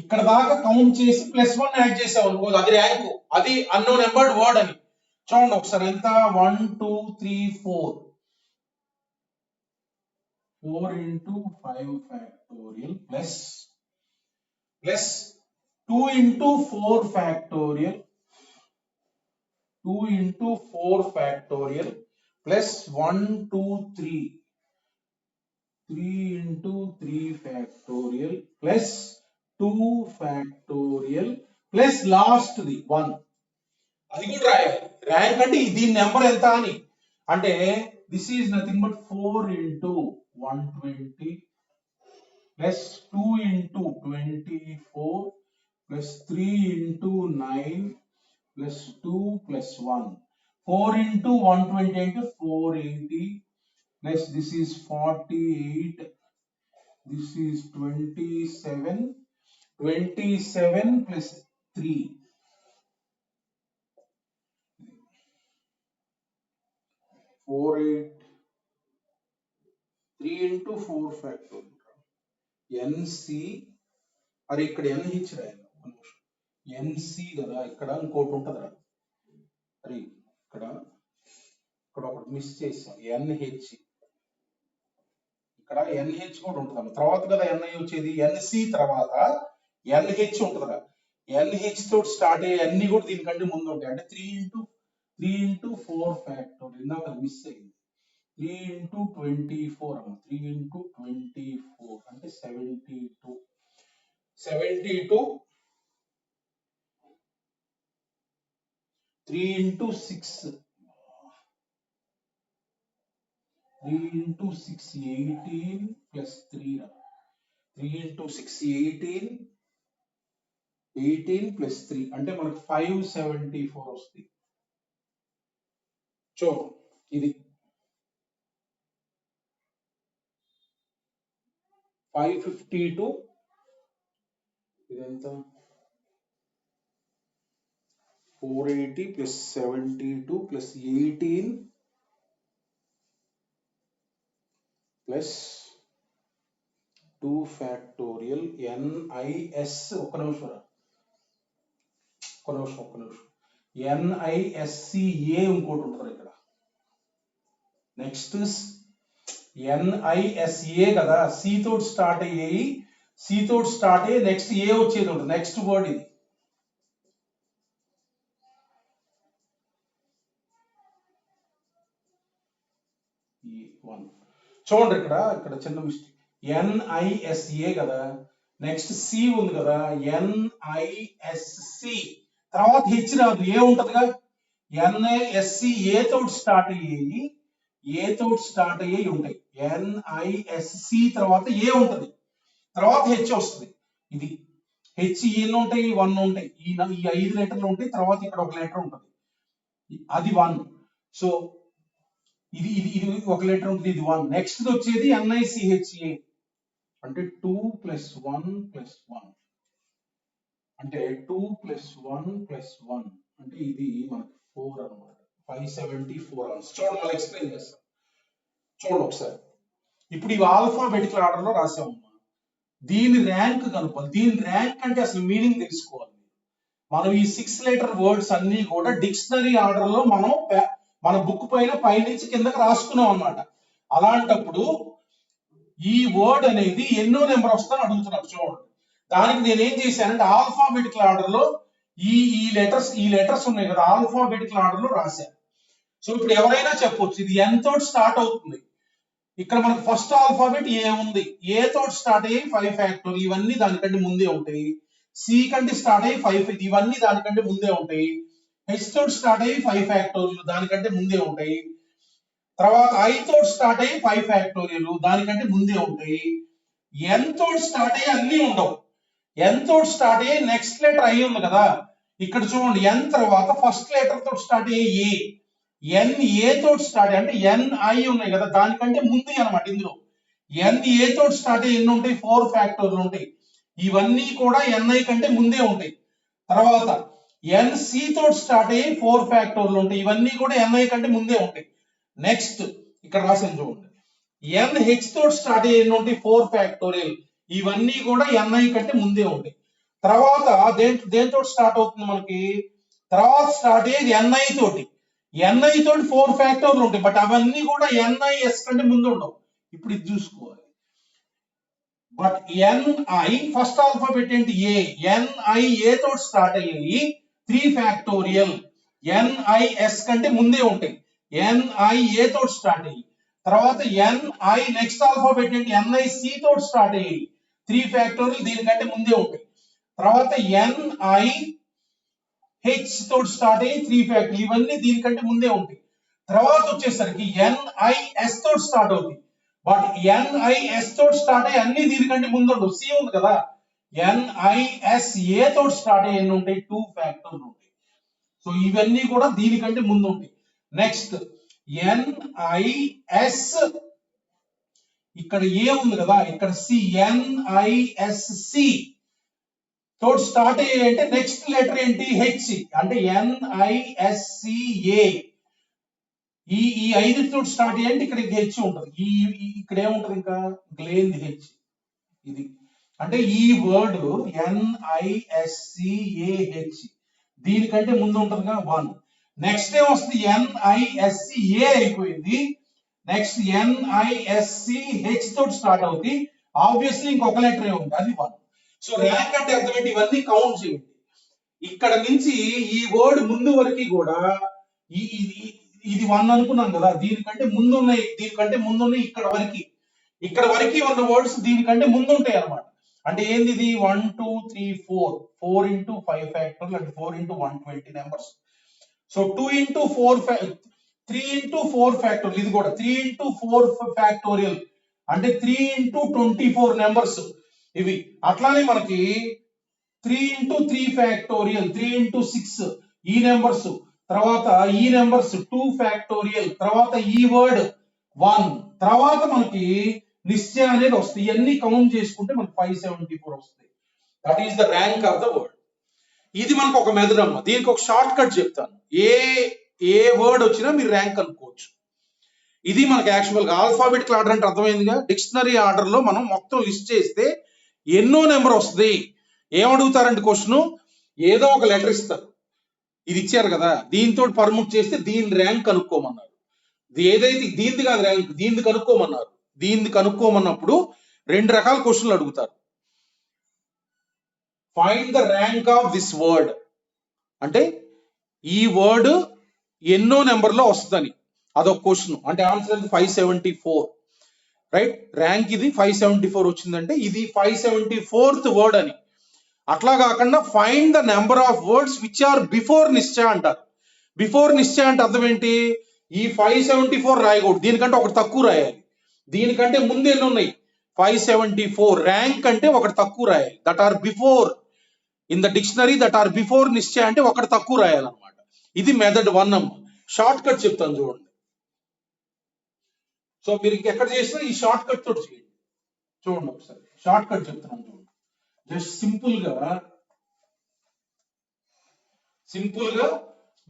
ఇక్కడ దాకా కౌంట్ చేసి +1 యాడ్ చేసావు అనుకో, అది ర్యాంక్, అది అన్నోన్ నెంబర్డ్ వర్డ్ అని. చూడండి ఒకసారి ఎంత, 1 2 3 4 4 into 5 factorial plus 2 into 4 factorial 2 into 4 factorial plus 1 2 3 3 into 3 factorial plus 2 factorial plus last the 1. అది కూడా రాయాలి. ర్యాంక్ అంటే దీని నెంబర్ ఎంత అని, అంటే this is nothing but 4 into 120 plus 2 into 24 plus 3 into 9 plus 2 plus 1. 4 into 120 అంటే 480 plus this is 48, this is 27 plus 3 48 3 into 4 factorial NC, అరే ఇక్కడ NH రాయాలి, NC కదా, ఇక్కడ ఇంకోటి ఉంటుందిరా, అరే ఇక్కడ ఒకటి మిస్ చేసాం, NH, ఇక్కడ NH కూడా ఉంటుంది తర్వాత కదా NI వచ్చేది, NC తర్వాత NH ఉంటుందిరా. NH తోటి స్టార్ట్ అయ్యే అన్ని కూడా దీనికంటే ముందు ఉంటాయి. అంటే 3 into 4 ఫ్యాక్టోరియల్, ఇందాక మిస్ అయింది, 3 into 24 అమ్మ, 3 into 24 అంటే 72 3 into 6 3 into 6 18 plus 3 3 into 6 18 plus 3 అంటే మనకు 574 వస్తుంది. చో ఇది 552, ఇదంతా 480 plus 72 plus 18 plus 2 factorial NIS, ఒక్క నిమిషం NISCA ఇంకోటి ఉంటుంది ఇక్కడ. నెక్స్ట్ NISA కదా, C తోటి స్టార్ట్ అయ్యాయి, C తోటి స్టార్ట్ అయ్యి నెక్స్ట్ ఏ వచ్చేది ఉంటుంది, నెక్స్ట్ వర్డ్ ఇది. చూడండి ఇక్కడ చిన్న మిస్టేక్, NISA కదా, నెక్స్ట్ C ఉంది కదా, NISC తర్వాత హెచ్ రాదు, ఏ ఉంటదిగా. NISC ఏ తోటి స్టార్ట్ అయ్యేయి ఉంటాయి. NISC తర్వాత ఏ ఉంటది, తర్వాత హెచ్ వస్తుంది. ఇది హెచ్ ఎన్ని ఉంటాయి, 1 ఉంటాయి, ఈ 5 లెటర్లు ఉంటాయి, తర్వాత ఇక్కడ ఒక లెటర్ ఉంటుంది, అది 1. సో ఇది ఒక లెటర్ ఉంటుంది, ఇది 1. నెక్స్ట్ వచ్చేది NICHA అంటే 2 + 1 + 1 అంటే 2 + 1 + 1 అంటే ఇది మనకి 4 అన్నమాట, 574 ఆన్సర్. చూడండి మళ్ళీ ఎక్స్ప్లెయిన్ చేస్తాం, చూడండి ఒకసారి. ఇప్పుడు ఇవి ఆల్ఫాబెటికల్ ఆర్డర్ లో రాసాము, దీని ర్యాంక్ కనుక్కోవాలి. దీని ర్యాంక్ అంటే అసలు మీనింగ్ తెలుసుకోవాలి. మనం ఈ 6 లెటర్ వర్డ్స్ అన్ని కూడా డిక్షనరీ ఆర్డర్ లో మనం మన బుక్ పైనుంచి కిందకి రాసుకున్నాం అన్నమాట. అలాంటప్పుడు ఈ వర్డ్ అనేది ఎన్నో నెంబర్ వస్తుందని అడుగుతున్నారు. చూడండి, దానికి నేను ఏం చేశానంటే ఆల్ఫాబెటికల్ ఆర్డర్ లో ఈ లెటర్స్ ఉన్నాయి కదా, ఆల్ఫాబెటికల్ ఆర్డర్ లో రాశాను. సో ఇప్పుడు ఎవరైనా చెప్పొచ్చు ఇది n తోటి స్టార్ట్ అవుతుంది. ఇక్కడ మనకు ఫస్ట్ ఆల్ఫాబెట్ ఏ ఉంది, ఏ తోటి స్టార్ట్ అయ్యి 5 ఫ్యాక్టోరియల్, ఇవన్నీ దానికంటే ముందే ఉంటాయి. సి కంటే స్టార్ట్ అయ్యి 5, ఇవన్నీ దానికంటే ముందే ఉంటాయి. హెచ్ తోటి స్టార్ట్ అయ్యి 5 ఫ్యాక్టోరియల్, దానికంటే ముందే ఉంటాయి. తర్వాత ఐ తోటి స్టార్ట్ అయ్యి 5 ఫ్యాక్టోరియల్, దానికంటే ముందే ఉంటాయి. ఎన్ తోటి స్టార్ట్ అయ్యి అన్ని ఉండవు. ఎన్ తోటి స్టార్ట్ అయ్యే నెక్స్ట్ లెటర్ ఐ ఉంది కదా, ఇక్కడ చూడండి ఎన్ తర్వాత ఫస్ట్ లెటర్ తోటి స్టార్ట్ అయ్యే ఏ, ఎన్ ఏ తోటి స్టార్ట్ అంటే ఎన్ ఐ ఉన్నాయి కదా, దానికంటే ముందు అనమాట. ఇందులో ఎన్ ఏ తోటి స్టార్ట్ అయ్యి ఎన్ని ఉంటాయి, 4 ఫ్యాక్టోర్లు ఉంటాయి. ఇవన్నీ కూడా ఎన్ఐ కంటే ముందే ఉంటాయి. తర్వాత ఎన్ సి తోటి స్టార్ట్ అయ్యి 4 ఫ్యాక్టోర్లు ఉంటాయి. ఇవన్నీ కూడా ఎన్ఐ కంటే ముందే ఉంటాయి. నెక్స్ట్ ఇక్కడ రాసాను చూడండి, ఎన్ హెచ్ తోటి స్టార్ట్ అయ్యి ఎన్ని ఉంటాయి, 4 ఫ్యాక్టోరియల్. ఇవన్నీ కూడా ఎన్ఐ కంటే ముందే ఉంటాయి. తర్వాత దేంతో స్టార్ట్ అవుతుంది మనకి, తర్వాత స్టార్ట్ అయ్యేది ఎన్ఐ తోటి. ఎన్ఐ తోటి 4 ఫ్యాక్టోర్లు ఉంటాయి, బట్ అవన్నీ కూడా ఎన్ఐఎస్ కంటే ముందు ఉండవు. ఇప్పుడు ఇది చూసుకోవాలి. బట్ ఎన్ఐ ఫస్ట్ ఆల్ఫాబెట్ ఏంటి, ఏ. ఎన్ఐ ఏ తోటి స్టార్ట్ అయ్యి 3 ఫ్యాక్టోరియల్. ఎన్ఐఎస్ కంటే ముందే ఉంటాయి. ఎన్ఐ ఏ తోటి స్టార్ట్ అయ్యి, తర్వాత ఎన్ఐ నెక్స్ట్ ఆల్ఫాబెట్ ఏంటి, ఎన్ఐసి తోటి స్టార్ట్ అయ్యి 3 ఫ్యాక్టోరియల్, దీనికంటే ముందే ఉంటాయి. తర్వాత ఎన్ఐ హెచ్ తోటి స్టార్ట్ అయ్యి 3 ఫ్యాక్టోరియల్, ఇవన్నీ దీనికంటే ముందే ఉంటాయి. తర్వాత వచ్చేసరికి ఎన్ఐఎస్ తోటి స్టార్ట్ అవుతుంది, బట్ ఎన్ఐఎస్ తోటి స్టార్ట్ అయ్యి అన్ని దీనికంటే ముందు ఉండవు. సి ఉంది కదా, ఎన్ఐఎస్ ఏ తోటి స్టార్ట్ అయ్యి ఎన్ని ఉంటాయి, 2 ఫ్యాక్టోరియల్ ఉంటాయి. సో ఇవన్నీ కూడా దీనికంటే ముందు ఉంటాయి. నెక్స్ట్ ఎన్ఐఎస్, ఇక్కడ ఏ ఉంది కదా, ఇక్కడ సి, ఎన్ఐఎస్సి తోటి స్టార్ట్ అయ్యే అంటే నెక్స్ట్ లెటర్ ఏంటి, హెచ్. అంటే ఎన్ఐఎస్సిఏ. ఈ 5 తోటి స్టార్ట్ అయ్యంటే ఇక్కడ హెచ్ ఉంటుంది. ఇక్కడ ఏముంటది, ఇంకా గ్లేన్ హెచ్. ఇది అంటే ఈ వర్డ్ ఎన్ఐఎస్సిఏహెచ్ దీనికంటే ముందు ఉంటుందిగా 1. నెక్స్ట్ ఏమొస్తుంది, ఎన్ఐఎస్సిఏ అయిపోయింది. నెక్స్ట్ ఎన్ఐఎస్సిహెచ్ తోటి స్టార్ట్ అవుతుంది. ఆబ్వియస్లీ ఇంకొక లెటర్ ఏముంది, అది 1. సో ర్యాంక్ అంటే అర్థం ఏంటి, ఇవన్నీ కౌంట్ చేయండి. ఇక్కడ నుంచి ఈ వర్డ్ ముందు వరకు కూడా ఇది 1 అనుకున్నాం కదా, దీనికంటే ముందున్నాయి ఇక్కడ వరకు ఉన్న వర్డ్స్ దీనికంటే ముందు ఉంటాయి అనమాట. అంటే ఏంది ఇది, 1 2 3 4 into 5 ఫ్యాక్టోరియల్ అంటే 4 into 120 numbers. So 2 into 4 3 into 4 factorial, ఇది కూడా 3 into 4 ఫ్యాక్టోరియల్ అంటే 3 into 24 నెంబర్స్ ఇవి. అట్లానే మనకి 3 into 3 ఫ్యాక్టోరియల్, 3 into 6 ఈ నెంబర్స్, తర్వాత ఈ నెంబర్స్ 2 ఫ్యాక్టోరియల్, తర్వాత ఈ వర్డ్ 1, తర్వాత మనకి నిశ్చయ అనేది వస్తుంది. ఇవన్నీ కౌంట్ చేసుకుంటే మనకి 574 వస్తుంది. That is the rank of the word. ఇది మనకు ఒక మెథడ్ అమ్మ. దీనికి ఒక షార్ట్ కట్ చెప్తాను. ఏ వర్డ్ వచ్చినా మీరు ర్యాంక్ అనుకోవచ్చు. ఇది మనకి యాక్చువల్గా ఆల్ఫాబెటికల్ ఆర్డర్ అంటే అర్థమైందిగా. డిక్షనరీ ఆర్డర్ లో మనం మొత్తం లిస్ట్ చేస్తే ఎన్నో నెంబర్ వస్తుంది. ఏమడుగుతారంటే క్వశ్చన్, ఏదో ఒక లెటర్ ఇస్తారు, ఇది ఇచ్చారు కదా, దీంతో పర్ముట్ చేస్తే దీని ర్యాంక్ కనుక్కోమన్నారు. ఏదైతే దీనిది కాదు ర్యాంక్, దీనిది కనుక్కోమన్నారు. దీన్ని కనుక్కోమన్నప్పుడు 2 రకాల క్వశ్చన్లు అడుగుతారు. Find the rank of this word అంటే ఈ వర్డ్ ఎన్నో నెంబర్ లో వస్తుందని అదొక క్వశ్చన్. అంటే ఆన్సర్ 574, రైట్. ర్యాంక్ ఇది 574 వచ్చిందంటే ఇది 574th వర్డ్ అని. అట్లా కాకుండా find the number of words which are before Nischaya అంటారు. బిఫోర్ నిశ్చయ అంటే అర్థం ఏంటి, ఈ 574 రాయకూడదు, దీనికంటే ఒకటి తక్కువ రాయాలి. దీనికంటే ముందు ఎన్ని ఉన్నాయి, 574. ర్యాంక్ అంటే ఒకటి తక్కువ రాయాలి. That are before in the dictionary, that are before Nischaya అంటే ఒకటి తక్కువ రాయాలన్నమాట. ఇది మెథడ్ 1 అమ్మ. షార్ట్ కట్ చెప్తాను చూడండి. సో మీరు ఇంకెక్కడ చేసినా ఈ షార్ట్ కట్ తోటి చేయండి. చూడండి ఒకసారి షార్ట్ కట్ చెప్తున్నాను చూడండి. జస్ట్ సింపుల్ గా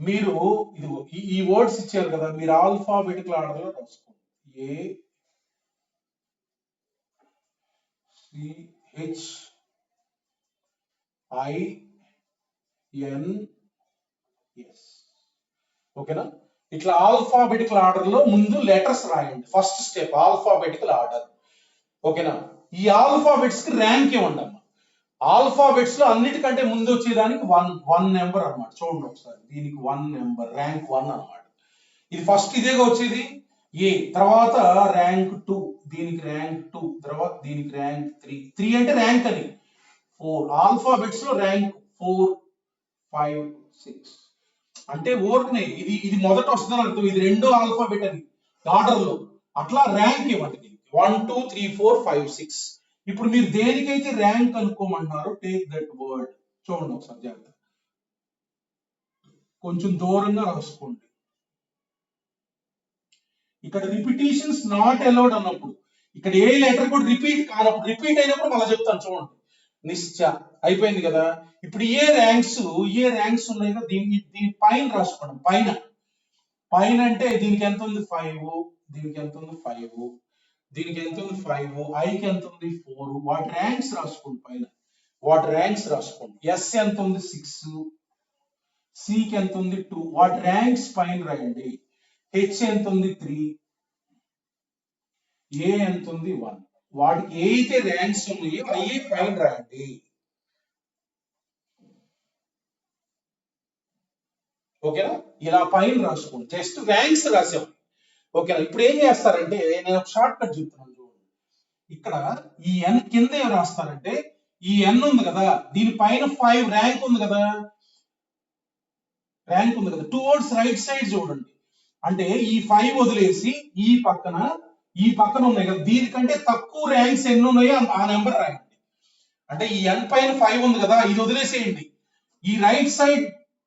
మీరు ఇదిగో ఈ వర్డ్స్ ఇచ్చారు కదా, మీరు ఆల్ఫాబెటికల్ ఆర్డర్ లో రాసుకోండి. ACHINS. ఓకేనా? ఇట్లా ఆల్ఫాబెటికల్ ఆర్డర్ లో ముందు లెటర్స్ రాయండి. First step alphabetical order. ఓకేనా? ఈ ఆల్ఫాబెట్స్ కి ర్యాంక్ ఇవ్వండి అమ్మా. ఆల్ఫాబెట్స్ లో అన్నిటికంటే ముందు వచ్చేదానికి 1 నెంబర్ అన్నమాట. చూడండి ఒకసారి, దీనికి 1 నెంబర్, ర్యాంక్ 1 అన్నమాట. ఇది ఫస్ట్ ఇదేగా వచ్చేది ఏ, తర్వాత ర్యాంక్ 2, దీనికి ర్యాంక్ 2, తర్వాత దీనికి ర్యాంక్ 3 అంటే ర్యాంక్ అని 4. ఆల్ఫాబెట్స్ లో ర్యాంక్ 4 5 6 అంటే ఓర్నే ఇది మొదట వస్తుందని అర్థం. ఇది రెండో ఆల్ఫాబెట్ అని ఆర్డర్ లో. అట్లా ర్యాంక్ ఇవ్వండి దీనికి 1 2 3 4 5 6. ఇప్పుడు మీరు దేనికైతే ర్యాంక్ అనుకోమంటున్నారో టేక్ దట్ వర్డ్. చూడండి ఒకసారి జాగ్రత్త, కొంచెం దూరంగా రాసుకోండి. ఇక్కడ రిపిటేషన్స్ నాట్ అలౌడ్ అన్నప్పుడు, ఇక్కడ ఏ లెటర్ కూడా రిపీట్ కానప్పుడు, రిపీట్ అయినప్పుడు మళ్ళీ చెప్తాను చూడండి. నిశ్చయ అయిపోయింది కదా. ఇప్పుడు ఏ ర్యాంక్స్ ఉన్నాయి కదా, దీని పైన రాసుకోండి. పైన అంటే దీనికి ఎంత ఉంది 5, దీనికి ఎంత ఉంది 5, దీనికి ఎంత ఉంది 5, ఐకి ఎంత ఉంది 4. వాటి ర్యాంక్స్ రాసుకోండి పైన, వాటి ర్యాంక్స్ రాసుకోండి. ఎస్ ఎంత ఉంది 6, సికి ఎంత ఉంది 2, వాటి ర్యాంక్స్ పైన రాయండి. హెచ్ ఎంత ఉంది 3, ఏ ఎంత ఉంది 1. వాటికి ఏ అయితే ర్యాంక్స్ ఉన్నాయో అయ్యే పైన రాయండి. ఓకేనా, ఇలా పైన రాసుకోండి, జస్ట్ ర్యాంక్స్ రాసాం. ఓకేనా, ఇప్పుడు ఏం చేస్తారంటే నేను ఒక షార్ట్ కట్ చెప్తున్నాను చూడండి. ఇక్కడ ఈ ఎన్ కింద ఏం రాస్తారంటే, ఈ ఎన్ ఉంది కదా, దీని పైన 5 ర్యాంక్ ఉంది కదా, టువర్డ్స్ రైట్ సైడ్ చూడండి. అంటే ఈ 5 వదిలేసి ఈ పక్కన ఉన్నాయి కదా, దీనికంటే తక్కువ ర్యాంక్స్ ఎన్ని ఉన్నాయో ఆ నెంబర్ రాయండి. అంటే ఈ ఎన్ పైన 5 ఉంది కదా, ఇది వదిలేసేయండి. ఈ రైట్ సైడ్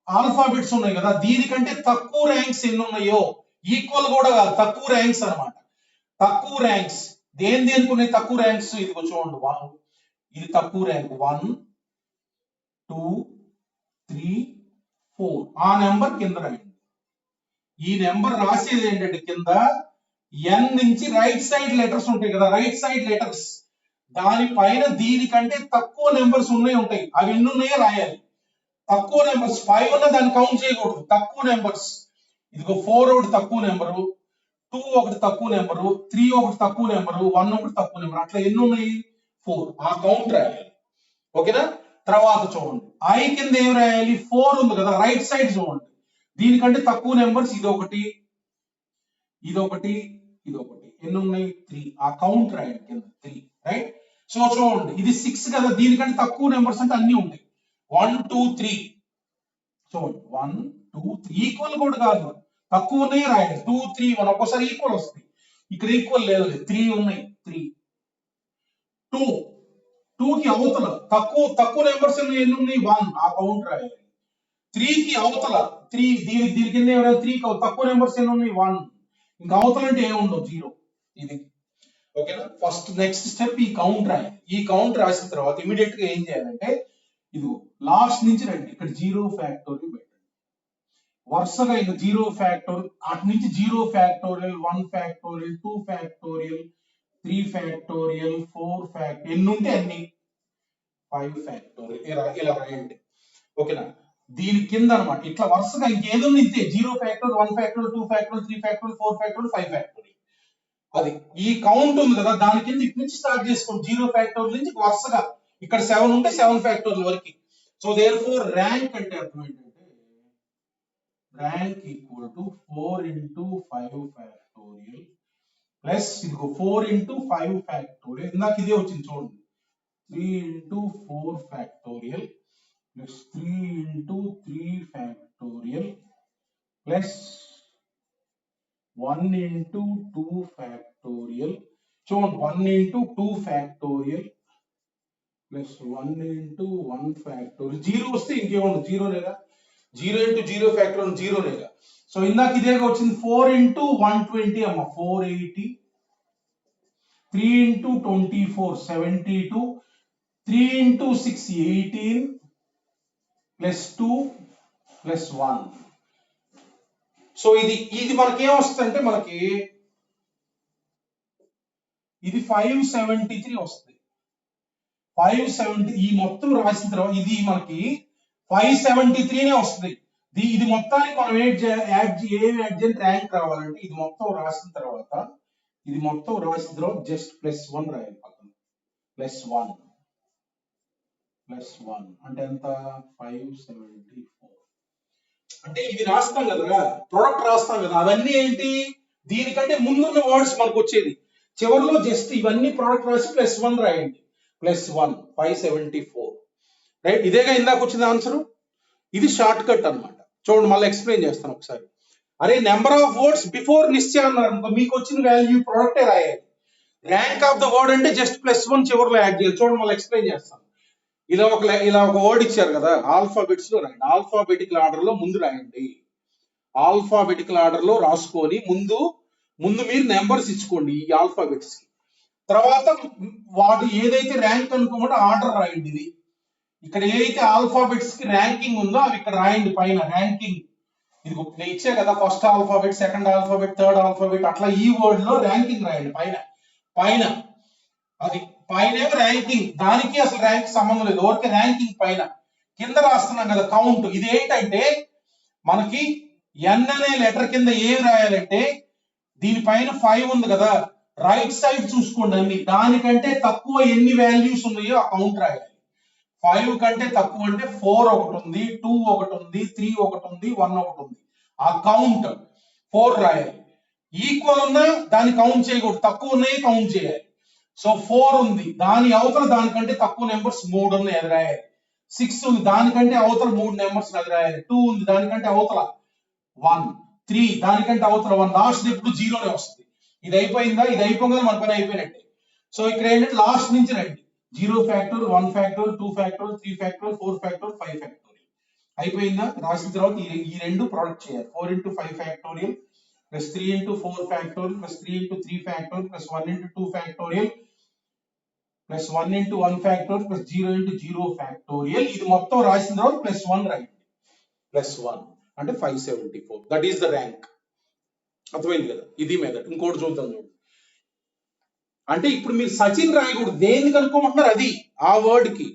ఆల్ఫాబెట్స్ ఉన్నాయి కదా, దీనికంటే తక్కువ ర్యాంక్స్ ఎన్ని ఉన్నాయో, ఈక్వల్ కూడా కాదు, తక్కువ ర్యాంక్స్ అన్నమాట. తక్కువ ర్యాంక్స్ దేనికి ఉన్నాయి తక్కువ ర్యాంక్స్? ఇది చూడండి, 1 ఇది తక్కువ ర్యాంక్, 1 2 3 4 ఆ నెంబర్ కింద రాయండి. ఈ నెంబర్ రాసేది ఏంటంటే కింద ఎన్ నుంచి రైట్ సైడ్ లెటర్స్ ఉంటాయి కదా, రైట్ సైడ్ లెటర్స్, దానిపైన దీనికంటే తక్కువ నెంబర్స్ ఉంటాయి. అవి ఎన్ని ఉన్నాయో రాయాలి. తక్కువ నెంబర్స్ 5 ఉన్న దాన్ని కౌంట్ చేయకూడదు. తక్కువ నెంబర్స్, ఇదిగో 4 ఒకటి తక్కువ నెంబరు, 2 ఒకటి తక్కువ నెంబరు, 3 ఒకటి తక్కువ నెంబరు, 1 ఒకటి తక్కువ నెంబర్, అట్లా ఎన్ని ఉన్నాయి 4. ఆ కౌంట్ రాయాలి. ఓకేనా, తర్వాత చూడండి ఐ కింద ఏం రాయాలి, 4 ఉంది కదా, రైట్ సైడ్ చూడండి, దీనికంటే తక్కువ నెంబర్స్ ఇదొకటి, ఎన్ని ఉన్నాయి 3. ఆ కౌంట్ రాయండి కింద 3. రైట్, సో చూడండి ఇది 6 కదా, దీనికంటే తక్కువ నెంబర్స్ అంటే అన్ని ఉంటాయి. 1 2 3 చూడండి, 1 2 3 ఈక్వల్ కూడా కాదు, తక్కువ ఉన్నాయి రాయండి. 2 3 1 ఒక్కోసారి ఈక్వల్ వస్తుంది, ఇక్కడ ఈక్వల్ లేదు, 3 ఉన్నాయి. 3 2 కి అవతల తక్కువ నెంబర్స్ ఎన్ని ఉన్నాయి 1, ఆ కౌంట్ రాయాలి. 3 కి అవతల 3, దీని కింద ఏమైనా 3 తక్కువ నెంబర్స్ ఎన్ని ఉన్నాయి 1, ఇంకా అవతల అంటే ఏముండవు 0. ఇది ఓకేనా. ఫస్ట్ నెక్స్ట్ స్టెప్ ఈ కౌంట్ రాయాలి. ఈ కౌంట్ రాసిన తర్వాత ఇమీడియట్ గా ఏం చేయాలంటే, ఇది లాస్ట్ నుంచి రండి, ఇక్కడ 0 ఫ్యాక్టోరియల్ పెట్టండి. వరుసగా ఇంకా 0 ఫ్యాక్టోరియల్, అటు నుంచి 0 factorial, 1 factorial, 2 factorial, 3 factorial, 4 factorial, ఎన్ని ఉంటే అన్ని, 5 ఫ్యాక్టోరియల్, ఇలా రాయండి. ఓకేనా, దీని కింద అనమాట ఇట్లా వరుసగా ఇంకేదో ఇంతే, 0 factorial, 1 factorial, 2 factorial, 3 factorial, 4 factorial, 5 factorial. అది ఈ కౌంట్ ఉంది కదా, దాని కింద ఇటు నుంచి స్టార్ట్ చేసుకోండి. 0 ఫ్యాక్టోరియల్ నుంచి వరుసగా ఇక్కడ 7 ఉంటే 7 ఫ్యాక్టోరియల్ వరకు. సో దేర్ఫోర్ ర్యాంక్ అంటే అర్థం ఏంటంటే, rank equal to 4 into 5 factorial plus ఇదిగో 4 into 5 ఫ్యాక్టోరియల్, ఇందాక ఇదే వచ్చింది చూడండి, 3 into 4 factorial plus 3 into 3 factorial plus 1 into 2 factorial. చూడండి 1 into 2 factorial plus 1 into 1 factorial. 0 వస్తే ఇంకేముంది, 0 లేదా, 0 into 0 ఫ్యాక్టోరియల్ 0 లేదా. సో ఇందాక ఇదేగా వచ్చింది 4 into 120 అమ్మ 480, 3 into 24 72, 3 into 6 18 plus 2 plus 1. So ఇది మనకి ఏమొస్తుంది అంటే, మనకి ఇది 573 వస్తుంది. 570 ఈ మొత్తం రాసిన తర్వాత ఇది మనకి 573నే వస్తుంది. ఇది మొత్తానికి మనం ఏం యాడ్ ర్యాంక్ రావాలంటే, ఇది మొత్తం రాసిన తర్వాత జస్ట్ +1 రాయాలి పక్కన, +1 అంటే ఎంత 574. అంటే ఇది రాస్తాం కదా, ప్రొడక్ట్ రాస్తాం కదా, అవన్నీ ఏంటి, దీనికంటే ముందున్న వర్డ్స్ మనకు వచ్చేది. చివరిలో జస్ట్ ఇవన్నీ ప్రొడక్ట్ రాసి +1 రాయండి, +1 574. రైట్, ఇదేగా ఇందాక వచ్చింది ఆన్సర్. ఇది షార్ట్ కట్ అన్నమాట. చూడండి మళ్ళీ ఎక్స్ప్లెయిన్ చేస్తాను ఒకసారి. అరే నెంబర్ ఆఫ్ వర్డ్స్ బిఫోర్ నిశ్చయ అన్నారు, మీకు వచ్చిన వాల్యూ ప్రొడక్టే రాయాలి. ర్యాంక్ ఆఫ్ ద వర్డ్ అంటే జస్ట్ +1 చివరిలో యాడ్ చేయాలి. చూడండి మళ్ళీ ఎక్స్ప్లెయిన్ చేస్తాను. ఇలా ఒక వర్డ్ ఇచ్చారు కదా, ఆల్ఫాబెట్స్ లో రాయండి. ఆల్ఫాబెటికల్ ఆర్డర్ లో ముందు రాయండి. ఆల్ఫాబెటికల్ ఆర్డర్ లో రాసుకొని ముందు మీరు నెంబర్స్ ఇచ్చుకోండి ఈ ఆల్ఫాబెట్స్ కి. తర్వాత వాటి ఏదైతే ర్యాంక్ అనుకోమంటే ఆర్డర్ రాయండి. ఇది ఇక్కడ ఏదైతే ఆల్ఫాబెట్స్ కి ర్యాంకింగ్ ఉందో అవి ఇక్కడ రాయండి పైన ర్యాంకింగ్. ఇది నేను ఇచ్చే కదా, first alphabet, second alphabet, third alphabet, అట్లా ఈ వర్డ్ లో ర్యాంకింగ్ రాయండి పైన అది పైన ర్యాంకింగ్. దానికి అసలు ర్యాంక్ సంబంధం లేదు, ఓకే ర్యాంకింగ్ పైన. కింద రాస్తున్నాం కదా కౌంట్. ఇది ఏంటంటే మనకి ఎన్ అనే లెటర్ కింద ఏం రాయాలంటే దీనిపైన 5 ఉంది కదా, రైట్ సైడ్ చూసుకోండి అన్ని. దానికంటే తక్కువ ఎన్ని వాల్యూస్ ఉన్నాయో ఆ కౌంట్ రాయాలి. 5 కంటే తక్కువ అంటే 4 ఒకటి ఉంది, 2 ఒకటి ఉంది, 3 ఒకటి ఉంది, 1 ఒకటి ఉంది. ఆ కౌంట్ 4 రాయాలి. ఈక్వల్ ఉన్నా దాన్ని కౌంట్ చేయకూడదు, తక్కువ ఉన్నాయి కౌంట్ చేయాలి. సో 4 ఉంది, దాని అవతల దానికంటే తక్కువ నెంబర్స్ 3 ఉన్నాయి, అది రాయాలి. 6 ఉంది, దానికంటే అవతల 3 నెంబర్స్ అది రాయాలి. 2 ఉంది, దానికంటే అవతల 1. 3 దానికంటే అవతల 1. లాస్ట్ ఎప్పుడు 0నే వస్తుంది. ఇది అయిపోయిందా? ఇది అయిపోగానే మన పని అయిపోయినట్టే. సో ఇక్కడ ఏంటంటే లాస్ట్ నుంచి రండి. 0 factor, 1 factor, 2 factor, 3 factor, 4 factor, 5 factorial. అయిపోయిందా? రాసిన తర్వాత ఈ రెండు ప్రొడక్ట్ చేయాలి. 4 into 5 factorial plus 3 into 4 factorial plus 3 into 3 factorial plus 1 into 2 factorial plus 1 into 1 factorial plus 0 into 0 factorial. ఇది మొత్తం రాసిన తర్వాత +1 రాయండి. +1 అంటే 574. That is the rank. అర్థమైంది కదా? ఇది మెథడ్. ఇంకోటి చూద్దాం చూడండి. అంటే ఇప్పుడు మీరు సచిన్ రాయకూడదు, దేనికి అనుకోమంటున్నారు అది ఆ వర్డ్ కి.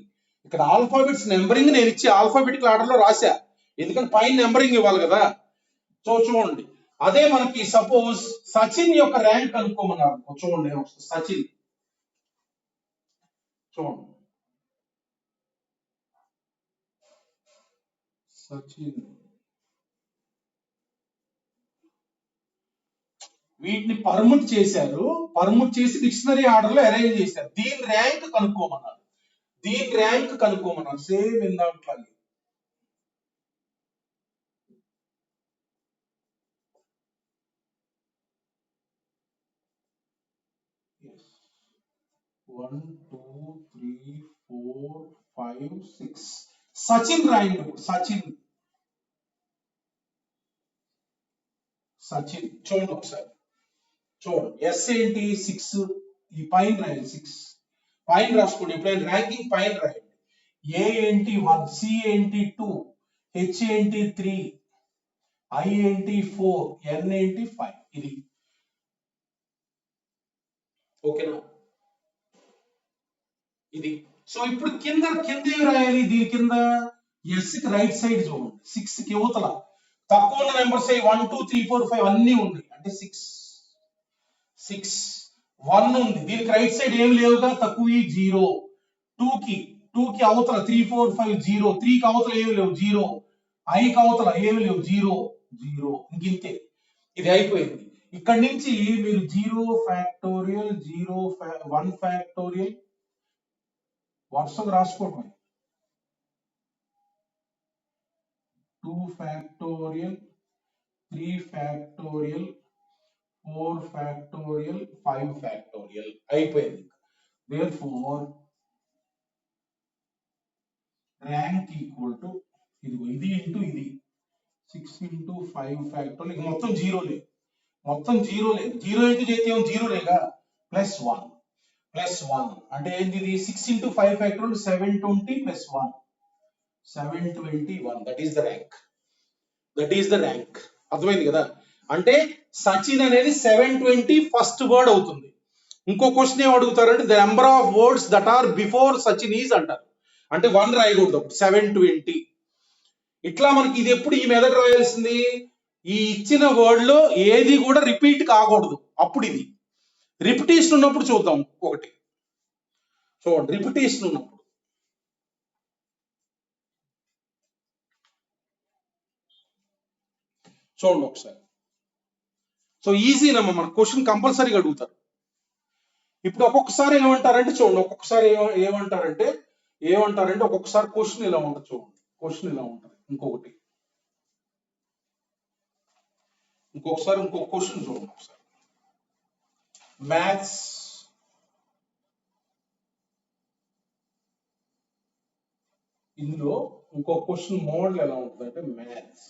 ఇక్కడ ఆల్ఫాబెట్స్ నెంబరింగ్ నేను ఇచ్చి ఆల్ఫాబెటికల్ ఆర్డర్ లో రాశా, ఎందుకంటే పైన నెంబరింగ్ ఇవ్వాలి కదా. సో చూడండి, అదే మనకి సపోజ్ సచిన్ యొక్క ర్యాంక్ అనుకోమన్నారు. చూడండి సచిన్, చూడండి సచిన్, వీటిని పర్ముట్ చేశారు, పర్ముట్ చేసి డిక్షనరీ ఆర్డర్ లో అరేంజ్ చేశారు. దీని ర్యాంక్ కనుక్కోమన్నారు, సేమ్ ఇందాట్లాగే. Yes. 1 2 3 4 5 6 సచిన్ రాయండి. సచిన్ చూడండి ఒకసారి, చూడండి. ఎస్ ఏంటి? 6. ఈ పైన రాయండి, 6 పైన రాసుకోండి. ఎప్పుడైనా ర్యాంకింగ్ పైన రాయండి. ఏ ఏంటి 1, సి ఏంటి 2, హెచ్ ఏంటి 3, ఐ ఏంటి 4, ఎన్ ఏంటి 5. ఇది ఓకేనా? ఇది. సో ఇప్పుడు కింద ఏం రాయాలి? దీని కింద ఎస్ కి రైట్ సైడ్ చూడండి, 6 కి యువతల తక్కువ ఉన్న నెంబర్స్ 1 2 3 4 5 అన్ని ఉన్నాయి. అంటే 6 1 ఉంది, దీనికి రైట్ సైడ్ ఏమి లేవుగా, తక్కువ 0. 2 కి అవతల 3 4 5 0. 3 కి అవతల ఏమి లేవు, 0. ఐ కి అవతల ఏమి లేవు, 0. ఇంతే. ఇది అయిపోయింది. ఇక్కడ నుంచి మీరు 0 ఫ్యాక్టోరియల్, 1 ఫ్యాక్టోరియల్ వరుసగా రాసుకోవటం. 2 ఫ్యాక్టోరియల్, 3 ఫ్యాక్టోరియల్, 4 ఫ్యాక్టోరియల్, 5 ఫ్యాక్టోరియల్. అయిపోయింది. therefore ర్యాంక్ ఈక్వల్ టు ఇది ఇంటూ ఇది 6 into 5 ఫ్యాక్టోరియల్. ఇక మొత్తం 0 లేదు, 0 ఇంటూ చేస్తే 0 లేగా, +1 అంటే ఏంది? 6 into 5 factorial 720 + 1 721. That is the rank. అర్థమైంది కదా? అంటే సచిన్ అనేది 720 ఫస్ట్ వర్డ్ అవుతుంది. ఇంకో క్వశ్చన్ ఏం అడుగుతారంటే the number of words that are before Sachin is అంటారు. అంటే 1 రాయకూడదు, 720. ఇట్లా మనకి ఇది ఎప్పుడు ఈ మెథడ్ రాయాల్సింది, ఈ ఇచ్చిన వర్డ్ లో ఏది కూడా రిపీట్ కాకూడదు. అప్పుడు ఇది రిపిటేషన్ ఉన్నప్పుడు చూద్దాం. ఒకటి చూడండి, రిపిటేషన్ ఉన్నప్పుడు చూడండి ఒకసారి. సో ఈజీనమ్మా, మన క్వశ్చన్ కంపల్సరీగా అడుగుతారు. ఇప్పుడు ఒక్కొక్కసారి ఏమంటారంటే చూడండి, ఏమంటారంటే ఒక్కొక్కసారి క్వశ్చన్ ఇలా ఉంటుంది. చూడండి, క్వశ్చన్ ఇలా ఉంటుంది. ఇంకొకసారి ఇంకో క్వశ్చన్ చూడండి ఒకసారి. మ్యాథ్స్ ఇందులో ఇంకో క్వశ్చన్ మోడల్ ఎలా ఉంటుందంటే maths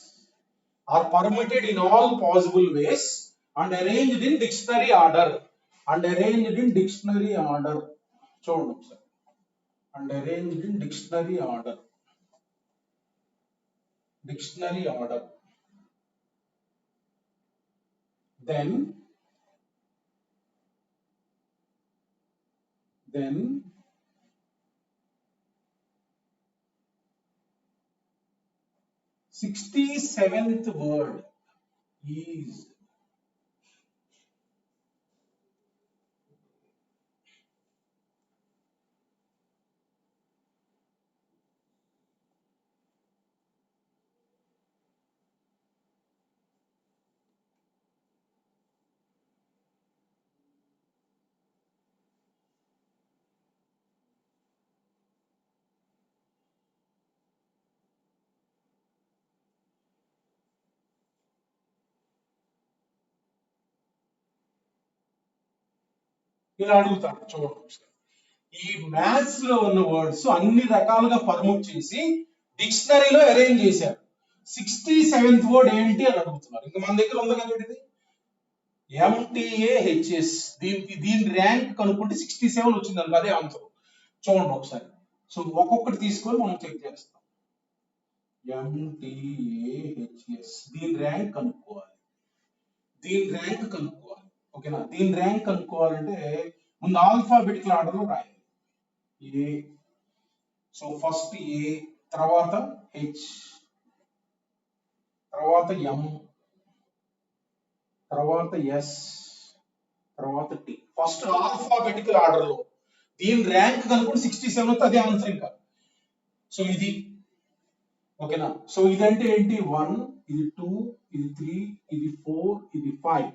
are permitted in all possible ways and arranged in dictionary order చూడండి ఒకసారి and arranged in dictionary order then 67th word is ఇలా అడుగుతాడు చూడండి ఈ మ్యాథ్స్ లో ఉన్న వర్డ్స్ అన్ని రకాలుగా పర్ముట్ చేసి డిక్షనరీలో అరేంజ్ చేశారు 67th వర్డ్ ఏంటి అని అడుగుతున్నారు ఇంకా మన దగ్గర ఉంది కదా ఇది MTAHS దీని ర్యాంక్ కనుక్కుంటే 67 వచ్చింది అనుకో అదే ఆన్సర్ చూడండి ఒకసారి సో ఒక్కొక్కటి తీసుకొని మనం చెక్ చేస్తాం MTAHS దీని ర్యాంక్ కనుక్కోవాలి ఓకేనా దీని ర్యాంక్ కనుక్కోవాలంటే ముందు ఆల్ఫాబెటికల్ ఆర్డర్ లో రాయాలి ఏ సో ఫస్ట్ ఏ తర్వాత హెచ్ తర్వాత ఎం తర్వాత ఎస్ తర్వాత టి ఫస్ట్ ఆల్ఫాబెటికల్ ఆర్డర్ లో దీని ర్యాంక్ కనుక్కుంటే 67 వస్తే అదే ఆన్సర్ ఇంకా సో ఇది ఓకేనా సో ఇదంటే ఏంటి 1 ఇది 2 ఇది 3 ఇది 4 ఇది 5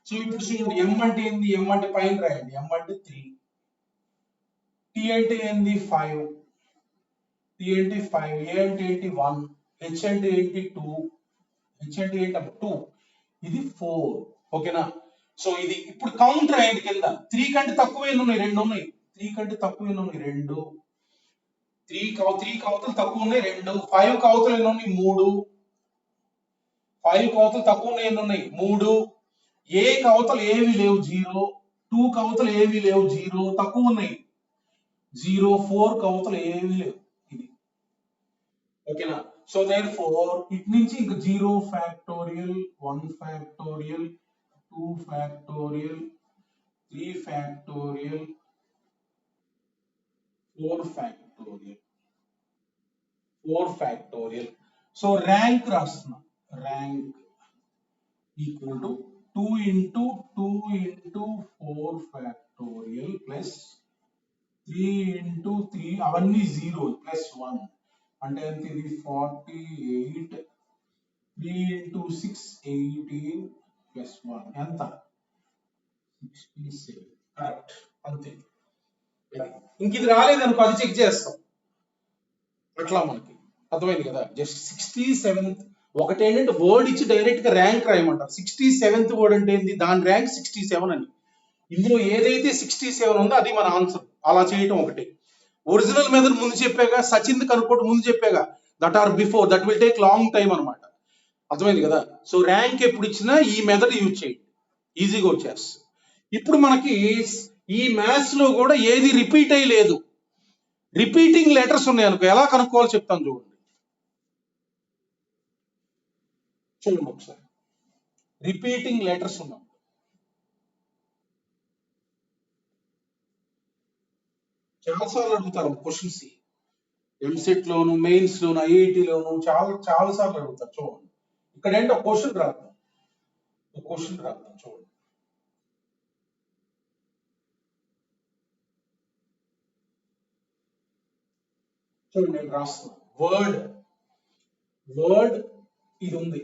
సో ఇప్పుడు చూడండి ఎం అంటే ఏంది ఎం అంటే పైన రాయండి ఎం అంటే 3 టి అంటే ఏంది 5 టి అంటే 5 ఏ అంటే ఏంటి 1 హెచ్ అంటే ఏంటి 2 హెచ్ అంటే ఏంటి 2 ఇది 4 ఓకేనా సో ఇది ఇప్పుడు కౌంట్ రాయండి కింద 3 కంటే తక్కువ ఎన్ని ఉన్నాయి 2 ఉన్నాయి 3 కంటే తక్కువ ఎన్ని ఉన్నాయి 2 3 కవతలు తక్కువ ఉన్నాయి 2 5 కవతలు ఎన్ని ఉన్నాయి 3 5 కవతలు తక్కువ ఉన్నాయి ఎన్ని ఉన్నాయి 3 ఏ కవతలు ఏవి లేవు 0 2 కవతలు ఏవి లేవు 0 తక్కువ ఉన్నాయి 0 4 కవతలు ఏవి లేవు ఇది ఓకేనా సో therefore ఇట్ నుంచి ఇంకా 0 factorial 1 factorial 2 factorial 3 factorial 4 factorial so rank రాస్తున్నా rank equal to 2 into 4 factorial plus 3 into 3 అవన్నీ 0 ప్లస్ 1 అంటే ఎంత ఇది 48 3 into 6 18 ప్లస్ 1 ఎంత 67 కరెక్ట్ అంతే ఇంక ఇది రాలేదనుకో అది చెక్ చేస్తాం అట్లా మనకి అర్థమైంది కదా జస్ట్ 67th ఒకటి ఏంటంటే వర్డ్ ఇచ్చి డైరెక్ట్ గా ర్యాంక్ రాయమంటారు 67th వర్డ్ అంటే ఏంది దాని ర్యాంక్ 67 అని ఇందులో ఏదైతే 67 ఉందో అది మన ఆన్సర్ అలా చేయటం ఒకటి ఒరిజినల్ మెథడ్ ముందు చెప్పాగా సచిన్ కనుక్కోవడం ముందు చెప్పాగా that are before that will take long time అనమాట అర్థమైంది కదా సో ర్యాంక్ ఎప్పుడు ఇచ్చినా ఈ మెథడ్ యూజ్ చేయండి ఈజీగా వచ్చేస్తుంది ఇప్పుడు మనకి ఈ మ్యాథ్స్ లో కూడా ఏది రిపీట్ అయ్యి లేదు రిపీటింగ్ లెటర్స్ ఉన్నాయి అనుకో ఎలా కనుక్కోవాలో చెప్తాను చూడండి ఒకసారి రిపీటింగ్ లెటర్స్ ఉన్నాం చాలాసార్లు అడుగుతారు క్వశ్చన్స్ ఎంసెట్ లోను మెయిన్స్ లోను ఐఐటి లోను చాలా సార్లు అడుగుతారు చూడండి ఇక్కడ ఏంటో క్వశ్చన్ రాద్దాం చూడండి నేను రాస్తున్నాను వర్డ్ ఇది ఉంది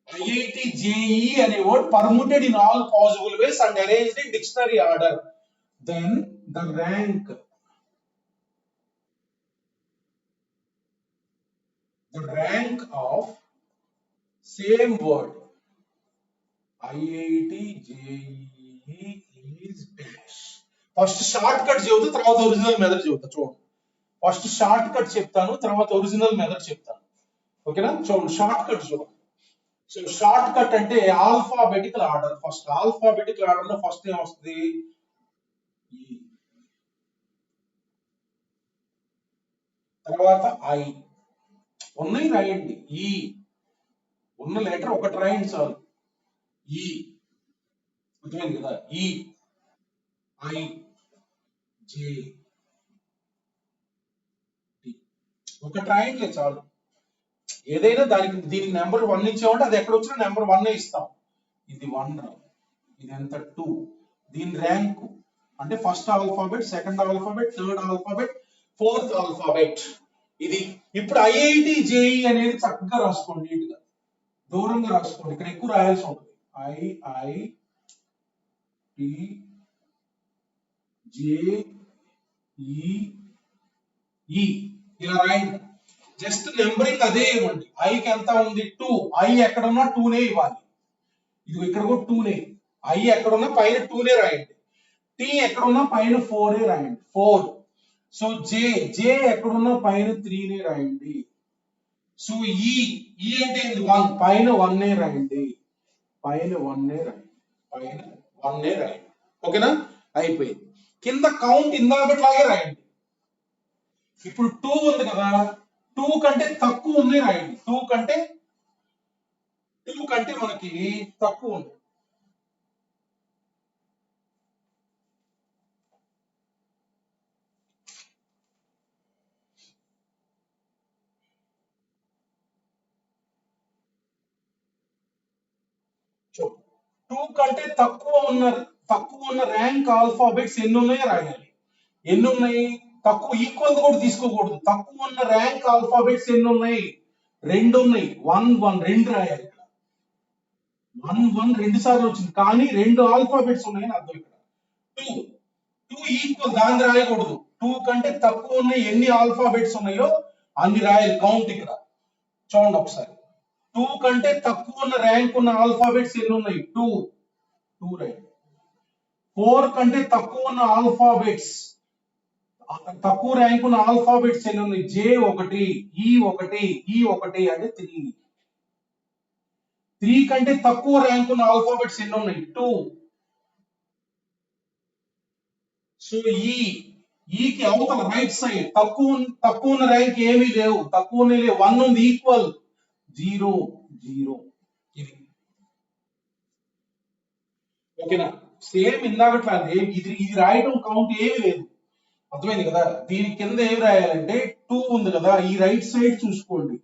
ఐఐటి జేఈఈ అనే word permuted in all possible ways and arranged in dictionary order then the rank of same word IIT JEE is dash. First shortcut చెబుతూ తర్వాత ఒరిజినల్ మెథడ్ చెబుతా చూడండి. ఫస్ట్ షార్ట్ కట్ చెప్తాను, తర్వాత ఒరిజినల్ మెథడ్ చెప్తాను. ఓకేనా? చూడండి షార్ట్ కట్ చూడండి. సో షార్ట్ కట్ అంటే alphabetical order. First alphabetical order లో ఫస్ట్ ఏం వస్తుంది? E. తర్వాత I. ఉన్నాయి రాయండి. ఈ ఉన్న లెటర్ ఒకటి రాయండి చాలు. ఈ అర్థమైంది కదా? ఈ I J T ఒకటి రాయండి చాలు. ఏదైనా దీనికి నెంబర్ 1 ఇచ్చామంటే అది ఎక్కడ వచ్చినా నెంబర్ 1 ఇస్తాం. ఇది 1, ఇది ఎంత 2. దీని ర్యాంక్ అంటే first alphabet, second alphabet, third alphabet, fourth alphabet. ఇది ఇప్పుడు IIT JEE అనేది చక్కగా రాసుకోండి, నీట్గా దూరంగా రాసుకోండి. ఇక్కడ ఎక్కువ రాయాల్సి ఉంటుంది. IIT JEE ఇలా రాయండి. జస్ట్ నెంబరింగ్ అదే ఇవ్వండి. ఐకి ఎంత ఉంది? 2. ఐ ఎక్కడున్నా 2నే ఇవ్వాలి. ఇది ఇక్కడ కూడా 2నే. ఐ ఎక్కడున్నా పైన 2నే రాయండి. టీ ఎక్కడున్నా పైన 4 రాయండి. 4. సో జే ఎక్కడున్నా పైన 3నే రాయండి. సో ఈ అంటే 1, పైన 1నే రాయండి. పైన 1నే రాయండి. పైన 1నే రాయండి. ఓకేనా? అయిపోయింది. కింద కౌంట్ ఇందాకట్లాగే రాయండి. ఇప్పుడు 2 ఉంది కదా, 2 కంటే తక్కువ ఉంది రాయండి. 2 కంటే మనకి తక్కువ ఉంది. సో 2 కంటే తక్కువ ఉన్న ర్యాంక్ ఆల్ఫాబెట్స్ ఎన్ని ఉన్నాయో రాయాలి. ఎన్ని ఉన్నాయి? తక్కువ ఈక్వల్ కూడా తీసుకోకూడదు. తక్కువ ఉన్న ర్యాంక్ ఆల్ఫాబెట్స్ ఎన్ని ఉన్నాయి? 2 ఉన్నాయి. 1 1 2 రాయాలి. 1 1 2 సార్లు వచ్చింది, కానీ 2 ఆల్ఫాబెట్స్ ఉన్నాయని అర్థం. ఇక్కడ 2 ఈక్వల్ దాన్ని రాయకూడదు. 2 కంటే తక్కువ ఉన్న ఎన్ని ఆల్ఫాబెట్స్ ఉన్నాయో అన్ని రాయాలి. కౌంట్ ఇక్కడ చూడండి ఒకసారి. 2 కంటే తక్కువ ఉన్న ర్యాంక్ ఉన్న ఆల్ఫాబెట్స్ ఎన్ని ఉన్నాయి? 2 రాయండి. 4 కంటే తక్కువ ఉన్న ఆల్ఫాబెట్స్, తక్కువ ర్యాంక్ ఉన్న ఆల్ఫాబెట్స్ ఎన్ని ఉన్నాయి? J1 E1 అంటే 3. 3 కంటే తక్కువ ర్యాంక్ ఉన్న ఆల్ఫాబెట్స్ ఎన్ని ఉన్నాయి? 2. సో ఈకి అవతల రైట్ సైడ్ తక్కువ ఉన్న ర్యాంక్ ఏమీ లేవు. తక్కువ 1 ఉంది. ఈక్వల్ 0 0. ఇది ఓకేనా? సేమ్ ఇందాకట్లానే ఇది రాయటం కౌంట్ ఏమీ లేదు. అర్థమైంది కదా? దీని కింద ఏమి రాయాలంటే 2 ఉంది కదా, ఈ రైట్ సైడ్ చూసుకోండి.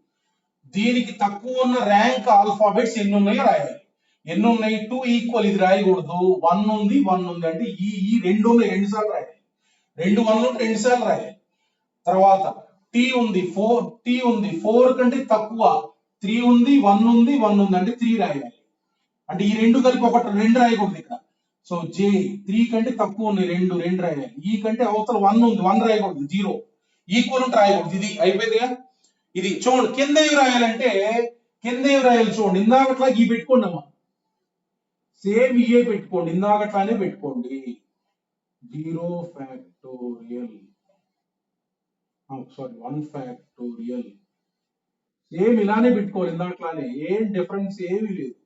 దీనికి తక్కువ ఉన్న ర్యాంక్ ఆల్ఫాబెట్స్ ఎన్ని ఉన్నాయో రాయాలి. ఎన్ని ఉన్నాయి? 2 ఈక్వల్ ఇది రాయకూడదు. 1 ఉంది అంటే ఈ 2 ఉన్నాయి, 2 సార్లు రాయాలి. 2 1 ఉంటే 2 సార్లు రాయాలి. తర్వాత టీ ఉంది 4 కంటే తక్కువ. 3 ఉంది 1 ఉంది అంటే 3 రాయాలి. అంటే ఈ 2 కలిపి 2 రాయకూడదు ఇక్కడ. సో J 3 కంటే తక్కువ ఉన్నాయి, 2 రాయాలి. ఈ కంటే అవతల 1 ఉంది, 1 రాయకూడదు. 0 ఈక్వల్ ఉంటే రాయకూడదు. ఇది అయిపోయిందిగా. ఇది చూడండి. కింద ఏం రాయాలంటే చూడండి. ఇందాకట్లా ఈ పెట్టుకోండి అమ్మా. సేమ్ ఇయే పెట్టుకోండి, ఇందాకట్లానే పెట్టుకోండి. 0 ఫ్యాక్టోరియల్, సారీ 1 ఫ్యాక్టోరియల్. సేమ్ ఇలానే పెట్టుకోవాలి, ఇందాకట్లానే. ఏం డిఫరెన్స్ ఏమీ లేదు.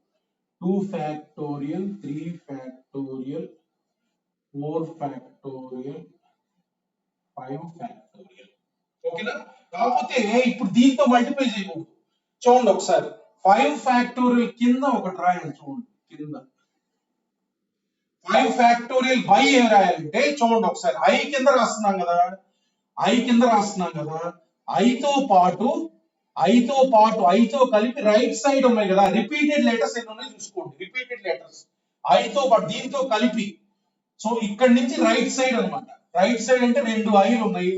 2 ఫ్యాక్టోరియల్, 3 ఫ్యాక్టోరియల్, 4 ఫ్యాక్టోరియల్, 5 ఫ్యాక్టోరియల్. ఓకేనా? కాకపోతే ఇప్పుడు దీంతో మల్టిప్లై చేయకూడదు. చూడండి ఒకసారి. 5 ఫ్యాక్టోరియల్ కింద ఒకటి రాయాలి. చూడండి కింద 5 ఫ్యాక్టోరియల్ బై ఏం రాయాలంటే చూడండి ఒకసారి. ఐ కింద రాస్తున్నాం కదా, ఐతో కలిపి రైట్ సైడ్ ఉన్నాయి కదా, రిపీటెడ్ లెటర్స్ ఎన్ని ఉన్నాయి చూసుకోండి. రిపీటెడ్ లెటర్స్ ఐతో పాటు దీంతో కలిపి. సో ఇక్కడ నుంచి రైట్ సైడ్ అన్నమాట. రైట్ సైడ్ అంటే 2 ఐలు ఉన్నాయి,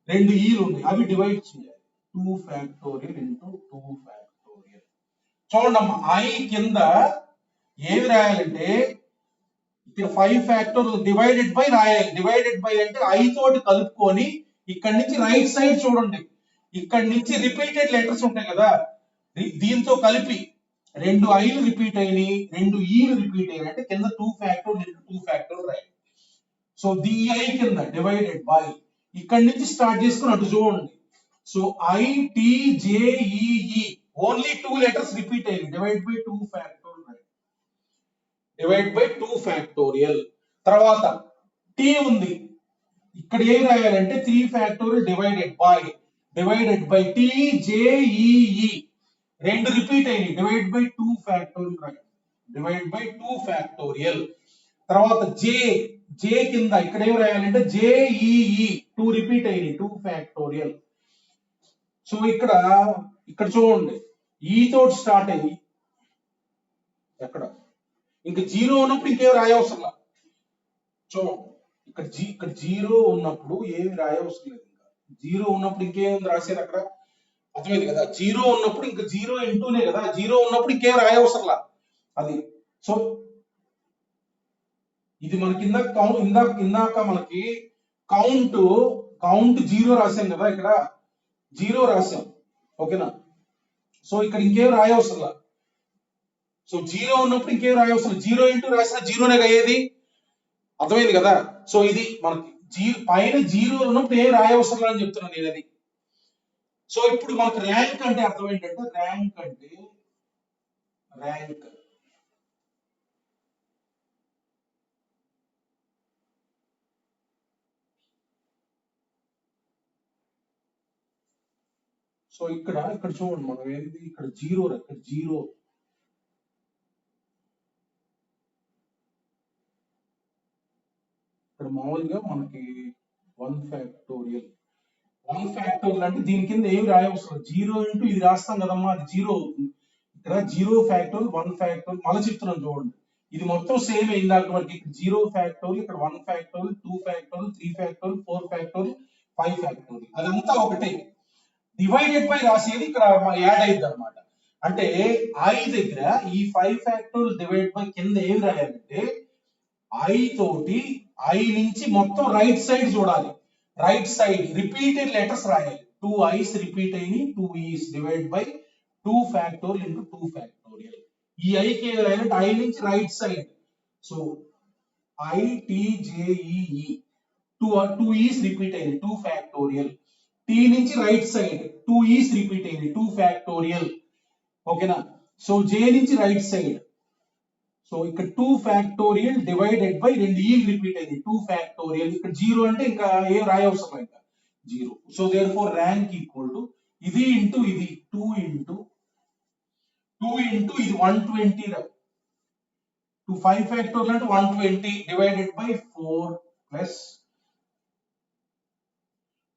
2 ఈలు ఉన్నాయి. అవి డివైడ్ చేయాలి. 2 ఫ్యాక్టోరియల్ ఇంటూ 2 ఫ్యాక్టోరియల్. చూడండి అమ్మా, ఐ కింద ఏమి రాయాలంటే ఇక్కడ 5 ఫ్యాక్టోరియల్ డివైడెడ్ బై రాయాలి. డివైడెడ్ బై అంటే ఐ తోటి కలుపుకొని ఇక్కడ నుంచి రైట్ సైడ్ చూడండి. ఇక్కడ నుంచి రిపీటెడ్ లెటర్స్ ఉంటాయి కదా, దీంతో కలిపి రెండు ఐలు రిపీట్ అయినాయి, రెండు ఈలు రిపీట్ అయినాయి అంటే కింద 2 ఫ్యాక్టోరియల్ ఇంటూ 2 ఫ్యాక్టోరియల్ రాయాలి. సో డిఐ కింద డివైడెడ్ బై ఇక్కడి నుంచి స్టార్ట్ చేసుకుని అటు చూడండి. So ITJEE only 2 letters repeat అయ్యింది. Divide by 2 factorial, divide by 2 factorial. తర్వాత టీ ఉంది, ఇక్కడ ఏం రాయాలంటే 3 ఫ్యాక్టోరియల్ డివైడెడ్ బై TJEE రెండు రిపీట్ అయ్యింది. డివైడ్ బై 2 ఫ్యాక్టోరియల్ రాయాలి. Divide by 2 factorial. తర్వాత జే కింద ఇక్కడ ఏం రాయాలంటే JEE 2 రిపీట్ అయ్యింది. 2 ఫ్యాక్టోరియల్. సో ఇక్కడ చూడండి, ఈ తోటి స్టార్ట్ అయ్యి ఎక్కడ ఇంకా జీరో ఉన్నప్పుడు ఇంకేం రాయవసరం లేదు. చూడండి ఇక్కడ జీరో ఉన్నప్పుడు ఏమి రాయవసరం లేదు. ఇంకా జీరో ఉన్నప్పుడు ఇంకేం రాసేది అక్కడ అర్థమైంది కదా. జీరో ఉన్నప్పుడు ఇంకా జీరో ఇంటూనే కదా, జీరో ఉన్నప్పుడు ఇంకేం రాయవసరం లేదు అది. సో ఇది మనకి ఇందాక మనకి కౌంట్ జీరో రాశాం కదా, ఇక్కడ జీరో రాశాం. ఓకేనా. సో ఇక్కడ ఇంకేం రాయవసరం. సో జీరో ఉన్నప్పుడు ఇంకేం రాయవసరం, జీరో ఇంటూ రాసిన జీరోనే అయ్యేది. అర్థమైంది కదా. సో ఇది మనకి పైన జీరో ఉన్నప్పుడు ఏం రాయవసరం అని చెప్తున్నాను నేను అది. సో ఇప్పుడు మనకు ర్యాంక్ అంటే అర్థం ఏంటంటే, ర్యాంక్ సో ఇక్కడ చూడండి, మనం ఏంటి ఇక్కడ జీరో ఇక్కడ మామూలుగా మనకి 1 ఫ్యాక్టోరియల్ అంటే దీని కింద ఏమి రాయవసరం, జీరో ఇంటూ ఇది రాస్తాం కదమ్మా, అది జీరో అవుతుంది. ఇక్కడ 0 ఫ్యాక్టోరియల్ 1 ఫ్యాక్టోరియల్ మళ్ళీ చెప్తున్నాను చూడండి, ఇది మొత్తం సేమ్ ఇందాక మనకి ఇక్కడ 0 ఫ్యాక్టోరియల్, ఇక్కడ 1 factorial, 2 factorial, 3 factorial, 4 factorial, 5 factorial, అదంతా ఒకటే. డివైడెడ్ బై రాసేది ఇక్కడ యాడ్ అయింది అనమాట. అంటే ఐ దగ్గర ఈ 5 ఫ్యాక్టోరియల్ డివైడ్ బై కింద ఏమి రాయాలంటే, ఐ తోటి ఐ నుంచి మొత్తం రైట్ సైడ్ చూడాలి. రైట్ సైడ్ రిపీటెడ్ లెటర్స్ రాయాలి. 2 ఐస్ రిపీట్ అయినాయి, 2 is divide by 2 factorial into 2 factorial. ఈ ఐకి ఏం రాయాలంటే ఐ నుంచి right side. So ITJEE 2 is repeat అయింది, 2 ఫ్యాక్టోరియల్. టీ నుంచి రైట్ సైడ్ 2 ఈస్ రిపీట్ అయింది, 2 ఫ్యాక్టోరియల్. ఓకేనా. సో జే నుంచి రైట్ సైడ్, సో ఇక్కడ 2 ఫ్యాక్టోరియల్ డివైడెడ్ బై రెండు ఈ రిపీట్ అయింది, 2 ఫ్యాక్టోరియల్. ఇక్కడ జీరో అంటే ఇంకా ఏం రాయవసరం, ఇంకా zero. So therefore rank equal to ఇది ఇంటూ ఇది 2 ఇంటూ ఇది 120 5 ఫ్యాక్టోరియల్ అంటే 120 divided by 4 plus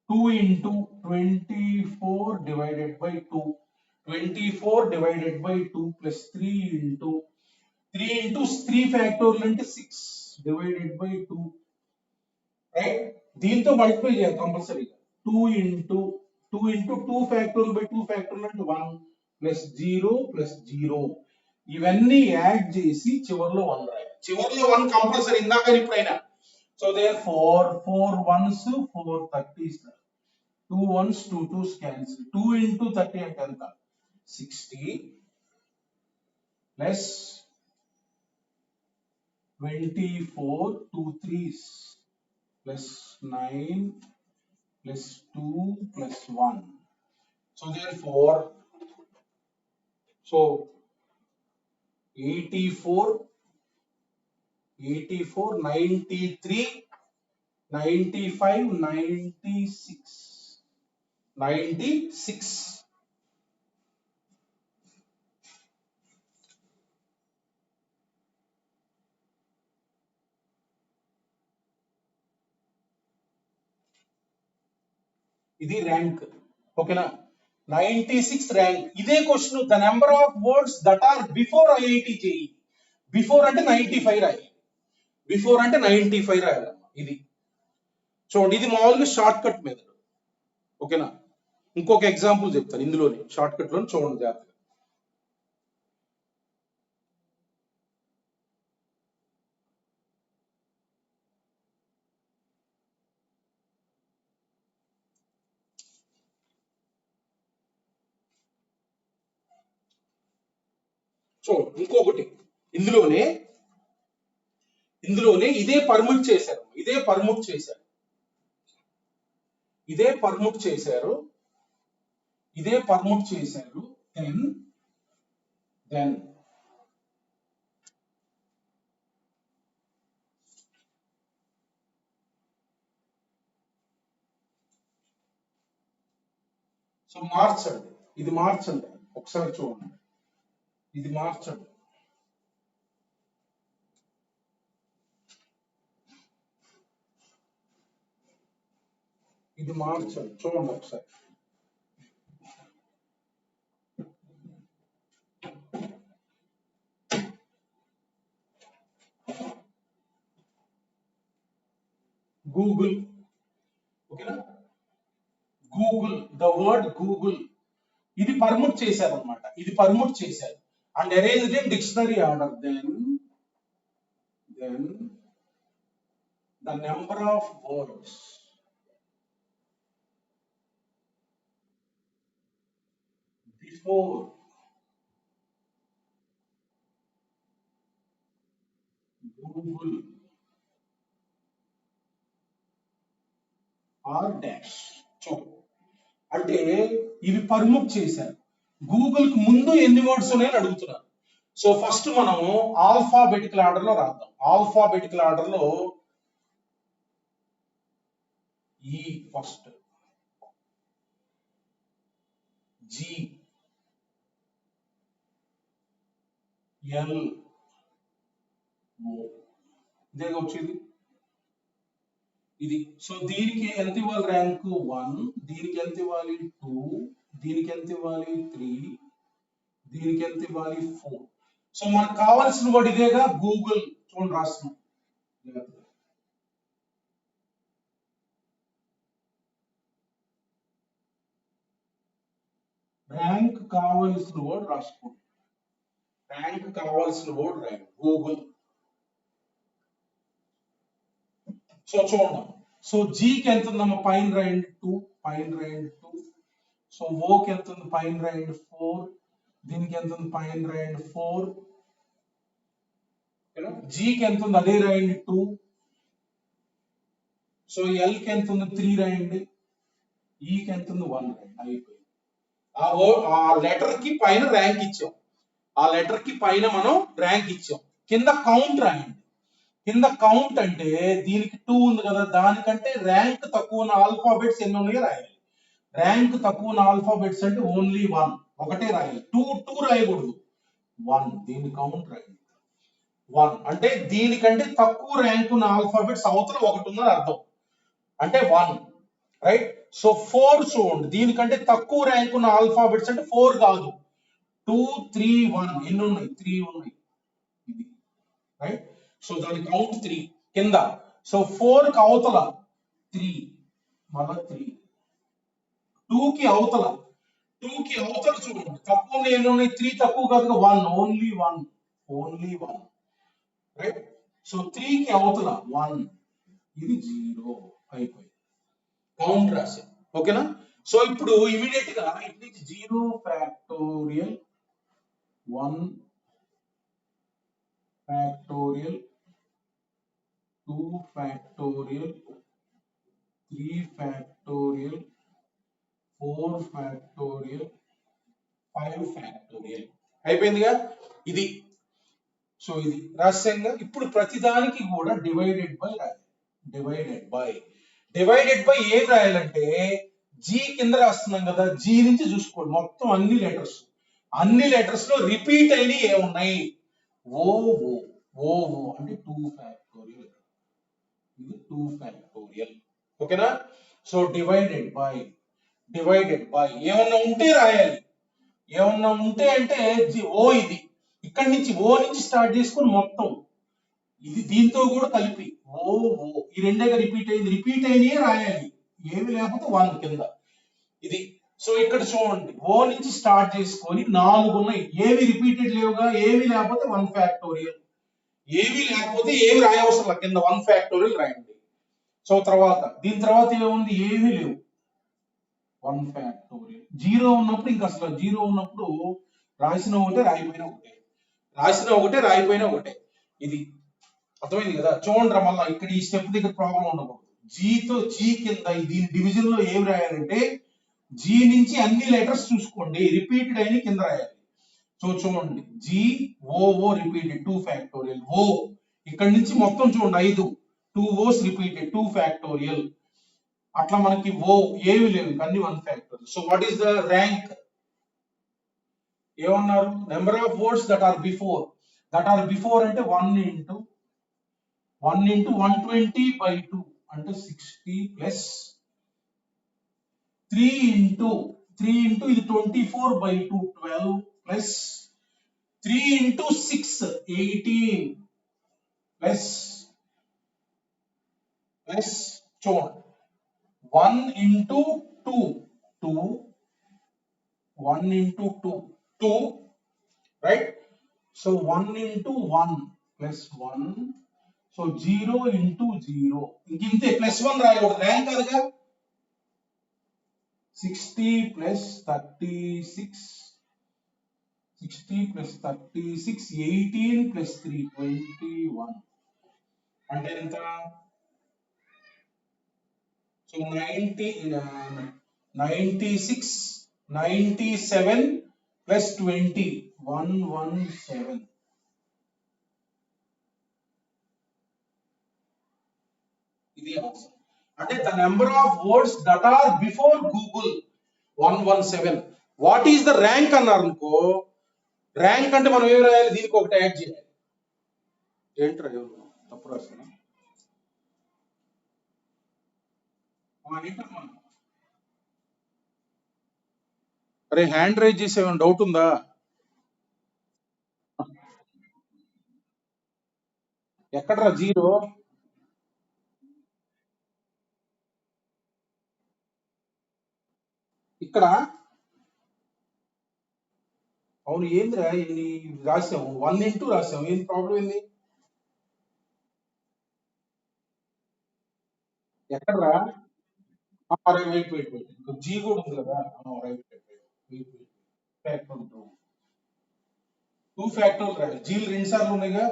2 into 24 divided by 2, 24 divided by 2 plus 3 into 3 factorial అంటే 6 డివైడెడ్ బై 2, రైట్. దీంతో మల్టిప్లై చేయాలి కంపల్సరీగా. 2 ఇంటూ 2 ఫ్యాక్టోరియల్ బై 2 ఫ్యాక్టోరియల్ అంటే 1 ప్లస్ 0 ప్లస్ 0. ఇవన్నీ యాడ్ చేసి చివర్లో 1 రాయాలి. చివర్లో 1 కంపల్సరీ, ఇందాక ఇప్పుడైనా. So there 4 1s 4 30s, 2 1s 2 2s cancel. 2 into 30 అంటే ఎంత, 60 plus 24 2 3s plus 9 plus 2 plus 1. So therefore, 84 93 95 96. ఇది ర్యాంక్. ఓకేనా. 96 ర్యాంక్. ఇదే question, the number of words that are before IIT JEE. Before అంటే 95 రాయాలి, బిఫోర్ అంటే 95 రాయాలమ్మా. ఇది చూడండి, ఇది మామూలుగా షార్ట్ కట్ మెథడ్. ఓకేనా. ఇంకొక ఎగ్జాంపుల్ చెప్తాను ఇందులోనే, షార్ట్ కట్ లో చూడండి జాగ్రత్తగా. సో ఇంకొకటి ఇందులోనే ఇదే పర్మిట్ చేశారు దెన్ సో మార్చండి, ఇది మార్చండి, ఒకసారి చూడండి, ఇది మార్చండి. చూడండి ఒకసారి. గూగుల్, ఓకేనా, ద వర్డ్ గూగుల్ ఇది పర్మిట్ చేశారు అనమాట, and arranged in dictionary order. Then the number of words before Google are dash. అంటే ఇవి పర్మిట్ చేశారు. గూగుల్ కి ముందు ఎన్ని వర్డ్స్ ఉన్నాయని అడుగుతున్నారు. సో ఫస్ట్ మనము ఆల్ఫాబెటికల్ ఆర్డర్ లో రాద్దాం. ఆల్ఫాబెటికల్ ఆర్డర్ లో ఈ ఫస్ట్, జి, ఎల్, ఓ, ఇదేగా వచ్చేది ఇది. సో దీనికి ఎంత ఇవ్వాలి ర్యాంక్ 1, దీనికి ఎంత ఇవ్వాలి 2, దీనికి ఎంత ఇవ్వాలి 3, దీనికి ఎంత ఇవ్వాలి 4. సో మనకు కావాల్సిన వర్డ్ ఇదేగా గూగుల్. చూడండి రాస్తున్నాం, ర్యాంక్ కావాల్సిన వర్డ్ రాసుకోండి, రాయండి గూగుల్. సో చూడండి, సో జీకి ఎంత ఉందమ్మా పైన రాయండి 2, సో ఓకి ఎంత ఉంది పైన రాయండి 4, దీనికి ఎంత ఉంది పైన రాయండి 4, జీకి ఎంత ఉంది అదే రాయండి 2, సో ఎల్కి ఎంత ఉంది 3 రాయండి, ఈకి ఎంత ఉంది 1 రాయండి. అయిపోయింది. ఆ లెటర్ కి పైన ర్యాంక్ ఇచ్చాం, మనం ర్యాంక్ ఇచ్చాం. కింద కౌంట్ రాయండి. కింద కౌంట్ అంటే దీనికి 2 ఉంది కదా, దానికంటే ర్యాంక్ తక్కువ ఉన్న ఆల్ఫాబెట్స్ ఎన్ని ఉన్నాయో రాయాలి. ర్యాంక్ తక్కువ ఉన్న ఆల్ఫాబెట్స్ అంటే ఓన్లీ 1, ఒకటే రాయాలి. 2 రాయకూడదు, 1. దీని కౌంట్ రాయండి 1 అంటే దీనికంటే తక్కువ ర్యాంక్ ఉన్న ఆల్ఫాబెట్స్ అవతల ఒకటి ఉందని అర్థం, అంటే 1, రైట్. సో 4 చూడండి, దీనికంటే తక్కువ ర్యాంక్ ఉన్న ఆల్ఫాబెట్స్ అంటే 4 కాదు, 2, 3, 1. ఎన్ని ఉన్నాయి? 3 ఉన్నాయి, ఇది రైట్. సో దాని కౌంట్ 3 కింద. సో 4 కి అవతల 3, మళ్ళా 3. 2 కి అవతల చూడండి, తక్కువ ఎన్ని ఉన్నాయి? 3 తక్కువ కాదు, 1, ఓన్లీ 1, రైట్. సో 3 కి అవతల 1, ఇది 0. అయిపోయింది, కౌంట్ రాసి, ఓకేనా. సో ఇప్పుడు ఇమీడియట్ గా ఇట్ నుంచి 0 factorial, 1 factorial, 2 factorial, 3 factorial, 4 factorial, 5 factorial. అయిపోయిందిగా ఇది. సో ఇది రహస్యంగా. ఇప్పుడు ప్రతిదానికి కూడా డివైడెడ్ బై రాయాలి. డివైడెడ్ బై ఏం రాయాలంటే జీ కింద రాస్తున్నాం కదా, జీ నుంచి చూసుకోండి మొత్తం అన్ని లెటర్స్ లో రిపీట్ అయినవి ఏమున్నాయి? ఓ అంటే 2 ఫ్యాక్టోరియల్, ఇది 2 ఫ్యాక్టోరియల్, ఓకేనా. సో డివైడెడ్ బై ఏమన్నా ఉంటే రాయాలి. ఏమన్నా ఉంటే అంటే ఓ, ఇది ఇక్కడి నుంచి ఓ నుంచి స్టార్ట్ చేసుకొని మొత్తం ఇది దీంతో కూడా కలిపి ఓ ఈ రెండేగా రిపీట్ అయినవి రాయాలి. ఏమి లేకపోతే 1 కింద ఇది. సో ఇక్కడ చూడండి, ఓ నుంచి స్టార్ట్ చేసుకొని 4 ఉన్నాయి, ఏవి రిపీటెడ్ లేవుగా, ఏవి లేకపోతే 1 ఫ్యాక్టోరియల్, ఏవి లేకపోతే ఏవి రాయవసరం కింద 1 ఫ్యాక్టోరియల్ రాయండి. సో తర్వాత దీని తర్వాత ఏముంది? ఏమీ లేవు, 1 ఫ్యాక్టోరియల్. 0 ఉన్నప్పుడు ఇంకా అసలు 0 ఉన్నప్పుడు రాసిన ఒకటే, రాయిపోయిన ఒకటే. రాసినా ఒకటే, రాయిపోయినా ఒకటే. ఇది అర్థమైంది కదా. చూడండి రా, మళ్ళీ ఇక్కడ ఈ స్టెప్ దగ్గర ప్రాబ్లం ఉండకూడదు. జీ కింద దీని డివిజన్ లో ఏం రాయాలంటే, జీ నుంచి అన్ని లెటర్స్ చూసుకోండి, రిపీటెడ్ అయిన కింద రాయాలి. సో చూడండి, జీ ఓ రిపీటెడ్ 2 ఫ్యాక్టోరియల్. ఓ ఇక్కడ నుంచి మొత్తం చూడండి 5, 2 ఓస్ రిపీటెడ్ 2 ఫ్యాక్టోరియల్. అట్లా మనకి ఓ ఏవి లేవు, అన్ని 1 factorial. So what is the rank? ఏమన్నారు? Number of words that are before. అంటే 1 ఇంటూ 120/2 అంటే 60 ప్లస్ 3 ఇంటూ ఇది 24/2 12 ప్లస్ 3 ఇంటూ 6 18 ప్లస్ చూడండి 1 into 2 2 1 into 2 2 right. So 1 into 1 plus 1. So 0 into 0 ఇంతే, ప్లస్ 1 రాయకూడదు, ర్యాంక్ కాదుగా. 60 ప్లస్ 36 18 ప్లస్ 3 21 అంటే ఎంత? So 97 plus 20 117. ఇది ఆన్సర్. అంటే the number of words that are before Google 117. What is the rank అన్నారు అనుకో, ర్యాంక్ అంటే మనం ఏం రాయాలి, దీనికి ఒకటి యాడ్ చేయాలి. ఏంట్రా తప్పు రాస్తున్నా? అరే హ్యాండ్ రైజ్ చేసే డౌట్ ఉందా? ఎక్కడరా జీరో? ఇక్కడ. అవును, ఏందిరా ఇన్ని రాసాము, 1 ఇంటూ రాసాము, ఏం ప్రాబ్లం ఏంది? ఎక్కడరా? వెయిట్ జీ కూడా ఉంది కదా. రైట్ వెయిట్ 2 ఫ్యాక్టోరియల్ రాయాలి. జీలు 2 సార్లు ఉన్నాయిగా,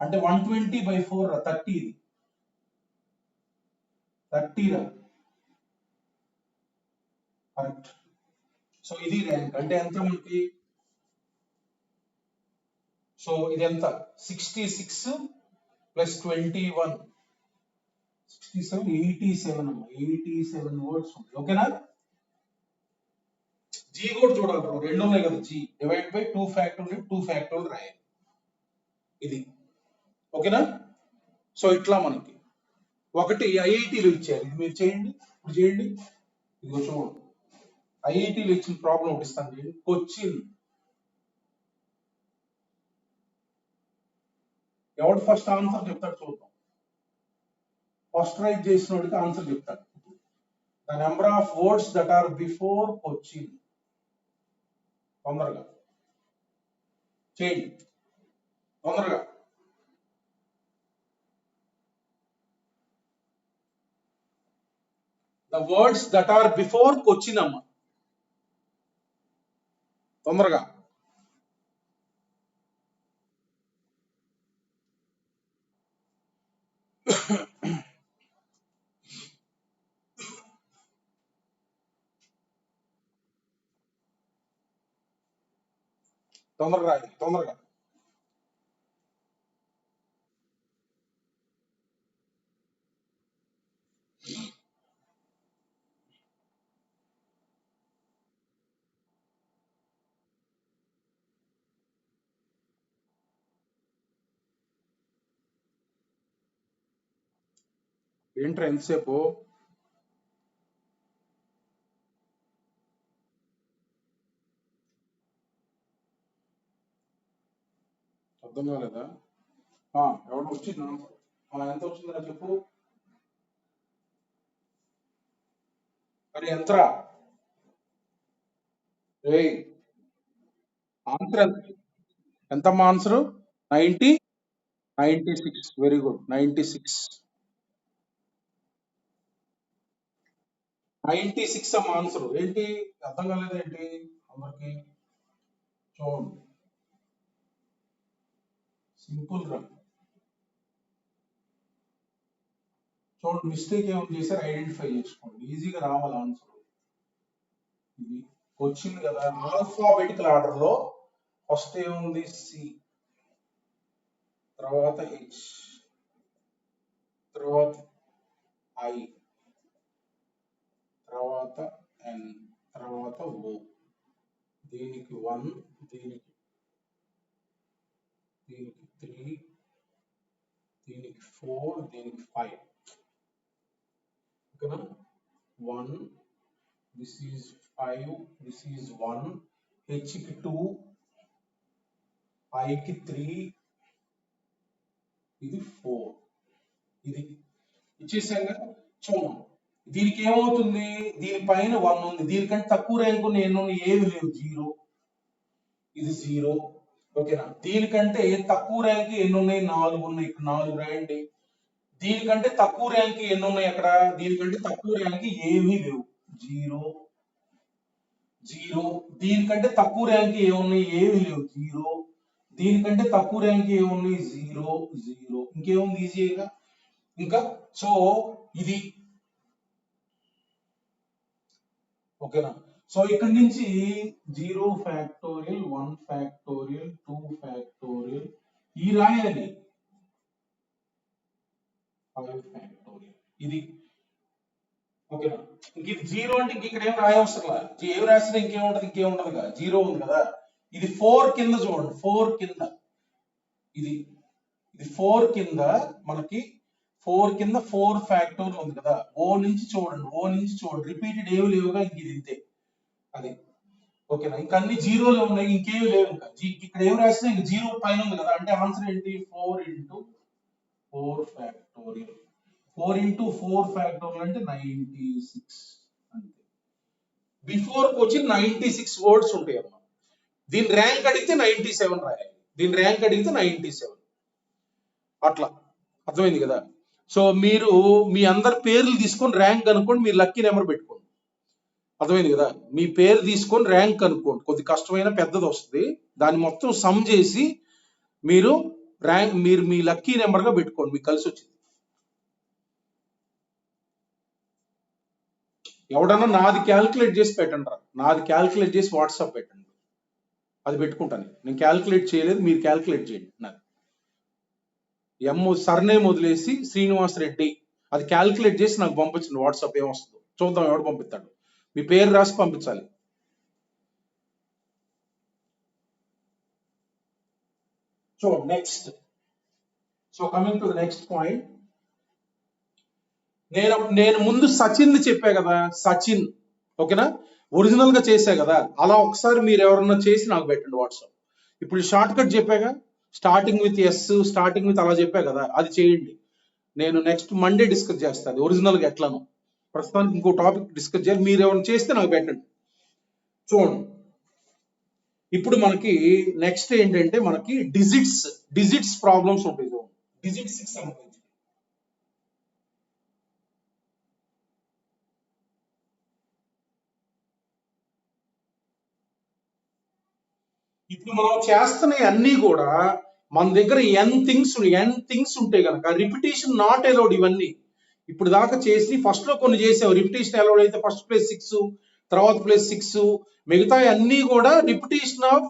అంటే 120/4 రా, 30. ఇది 30 రా, కరెక్ట్. సో ఇది ర్యాంక్ అంటే ఎంత మనకి? సో ఇది ఎంత? 66 ప్లస్ 21 67 87 అమ్మా, 87 వర్డ్స్ ఉంటాయి. ఓకేనా? జీ కూడా చూడాలి బ్రో, 2 ఉన్నాయి కదా. జీ డివైడ్ బై 2 ఫ్యాక్టోరియల్ రాయాలి. ఇది ఓకేనా? సో ఇట్లా మనకి ఒకటి ఐఐటీలో ఇచ్చారు, ఇది మీరు చేయండి, ఇప్పుడు చేయండి. ఇదిగో చూడండి, ఐఐటీలో ఇచ్చిన ప్రాబ్లం ఒకటి ఇస్తాను. కొచ్చిన్. ఎవడు ఫస్ట్ ఆన్సర్ చెప్తాడు చూద్దాం. ఫస్ట్ రైట్ చేసిన వాడికి ఆన్సర్ చెప్తాడు. The number of words that are before Cochin. తొందరగా చేయండి, తొందరగా. The words that are before Cochin అమ్మ, తొందరగా. తొందరగా రాయండి, తొందరగా. ఏంట్రా ఎంతసేపు? అర్థం కాలేదా? ఎవరు వచ్చింది? ఎంత వచ్చిందా చెప్పు. మరి ఎంతరా? ఆన్సర్ ఎంతమ్మా? ఆన్సర్ 90 96. Very good, 96. 96 అమ్మ ఆన్సర్. ఏంటి అర్థం కాలేదు ఏంటి అందరికి? చూడండి, సింపుల్ గా చూడండి, మిస్టేక్ ఏమైనా చేశారు ఐడెంటిఫై చేసుకోండి, ఈజీగా రావాలి ఆన్సర్. ఇది వచ్చింది కదా, ఆల్ఫాబెటికల్ ఆర్డర్ లో ఫస్ట్ ఏముంది సి, తర్వాత హెచ్, తర్వాత ఐ, తర్వాత ఎన్, తర్వాత ఓ. దీనికి 1, దీనికి 3, దీనికి 4, దీనికి 5. ఓకేనా? 1, this is 5, this is 1, H కి 2, ఐ కి 3, ఇది 4. ఇది ఇచ్చేసాక చూడండి, దీనికి ఏమవుతుంది, దీనిపైన 1 ఉంది, దీనికంటే తక్కువ ర్యాంక్ ఉన్న ఎన్ని ఉన్నాయి, ఏవి లేవు, 0, ఇది 0. ఓకేనా? దీనికంటే తక్కువ ర్యాంక్ ఎన్ని ఉన్నాయి, 4 ఉన్నాయి, ఇక్కడ 4 రాయండి. దీనికంటే తక్కువ ర్యాంక్ ఎన్ని ఉన్నాయి అక్కడ, దీనికంటే తక్కువ ర్యాంక్ ఏమీ లేవు, 0, 0. దీనికంటే తక్కువ ర్యాంక్ ఏమున్నాయి, ఏమి లేవు, 0. దీనికంటే తక్కువ ర్యాంక్ ఏమున్నాయి, 0, 0. ఇంకేముంది ఈజీగా ఇంకా. సో ఇది ఓకేనా? సో ఇక్కడ నుంచి 0 ఫ్యాక్టోరియల్, 1 ఫ్యాక్టోరియల్, 2 ఫ్యాక్టోరియల్ ఈ రాయాలి, 5 ఫ్యాక్టోరియల్ ఇది. ఓకేనా? ఇంక ఇది 0 అంటే ఇంక ఇక్కడ ఏం రాయవసరం, ఏం రాసినా ఇంకేముంటది, ఇంకేముంటది కదా, 0 ఉంది కదా. ఇది 4 కింద చూడండి, 4 కింద ఇది, ఇది 4 కింద మనకి 4 కింద 4 ఫ్యాక్టోరియల్ ఉంది కదా. ఓ నుంచి చూడండి, ఓ నుంచి చూడండి, రిపీటెడ్ ఏమి లేవుగా, ఇంక ఇది ఇంతే అది. ఓకేనా? ఇంకా అన్ని జీరోలు ఉన్నాయి, ఇంకేమి లేవు. ఇంకా ఇక్కడ ఏం రాసినా ఇంక 0 పైన ఉంది కదా, అంటే ఆన్సర్ ఏంటి, 4 ఇంటూ 4 ఫ్యాక్టోరియల్. 4 ఇంటూ 4 ఫ్యాక్టోరియల్ అంటే 96 అంతే. బిఫోర్ వచ్చి 96 వర్డ్స్ ఉంటాయి అమ్మా. దీని ర్యాంక్ అడిగితే 97 రాయాలి, దీని ర్యాంక్ అడిగితే 97. అట్లా అర్థమైంది కదా. సో మీరు మీ అందరి పేర్లు తీసుకొని ర్యాంక్ కనుక్కోండి, మీరు లక్కీ నెంబర్ పెట్టుకోండి. అర్థమైంది కదా. మీ పేరు తీసుకొని ర్యాంక్ కనుక్కోండి, కొద్ది కష్టమైన పెద్దది వస్తుంది, దాన్ని మొత్తం సమ్ చేసి మీరు ర్యాంక్, మీరు మీ లక్కీ నెంబర్ గా పెట్టుకోండి, మీకు కలిసి వచ్చింది. ఎవడన్నా నాది క్యాల్కులేట్ చేసి పెట్టండి రా, నాది క్యాల్కులేట్ చేసి వాట్సాప్ పెట్టండి, అది పెట్టుకుంటాను. నేను క్యాల్కులేట్ చేయలేదు, మీరు క్యాల్కులేట్ చేయండి. నాది సర్నేమ్ వదిలేసి శ్రీనివాస్ రెడ్డి, అది క్యాల్కులేట్ చేసి నాకు పంపించండి వాట్సాప్, ఏమొస్తుందో చూద్దాం, ఎవడు పంపిస్తాడు. మీ పేరు రాసి పంపించాలి. So next, so coming to the next point, నేను ముందు సచిన్ చెప్పా కదా, సచిన్ ఓకేనా, ఒరిజినల్ గా చేసా కదా, అలా ఒకసారి మీరు ఎవరన్నా చేసి నాకు పెట్టండి వాట్సాప్. ఇప్పుడు షార్ట్ కట్ చెప్పాగా, starting with S, starting with అలా చెప్పా కదా, అది చేయండి. నేను నెక్స్ట్ మండే డిస్కస్ చేస్తాను ఒరిజినల్ గా ఎట్లాను. ప్రస్తుతానికి ఇంకో టాపిక్ డిస్కస్ చేయాలి, మీరు ఎవరైనా చేస్తే నాకు పెట్టండి. చూడండి, ఇప్పుడు మనకి నెక్స్ట్ ఏంటంటే మనకి డిజిట్స్ ప్రాబ్లమ్స్ ఉంటాయి. డిజిట్స్ కి సంబంధించి ఇప్పుడు మనం చేస్తున్న అన్ని కూడా మన దగ్గర ఎన్ థింగ్స్ ఉంటాయి కనుక రిపిటేషన్ నాట్ అలౌడ్. ఇవన్నీ ఇప్పుడు దాకా చేసి ఫస్ట్ లో కొన్ని చేసాం, రిపిటేషన్ అలౌడ్ అయితే ఫస్ట్ ప్లేస్ 6, తర్వాత ప్లేస్ 6, మిగతా అన్ని కూడా రిపిటేషన్ ఆఫ్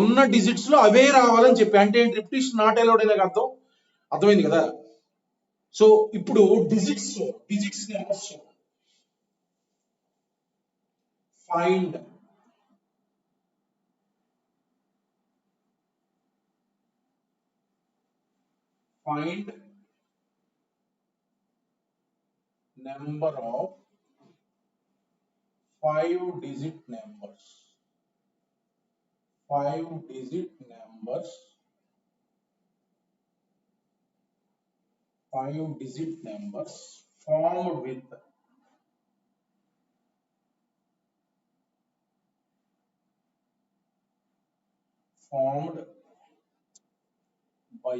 ఉన్న డిజిట్స్ లో అవే రావాలని చెప్పి, అంటే రిపిటేషన్ నాట్ అలౌడ్ అనే అర్థం. అర్థమైంది కదా. సో ఇప్పుడు digits numbers find number of 5-digit numbers. 5-digit numbers. 5-digit numbers formed by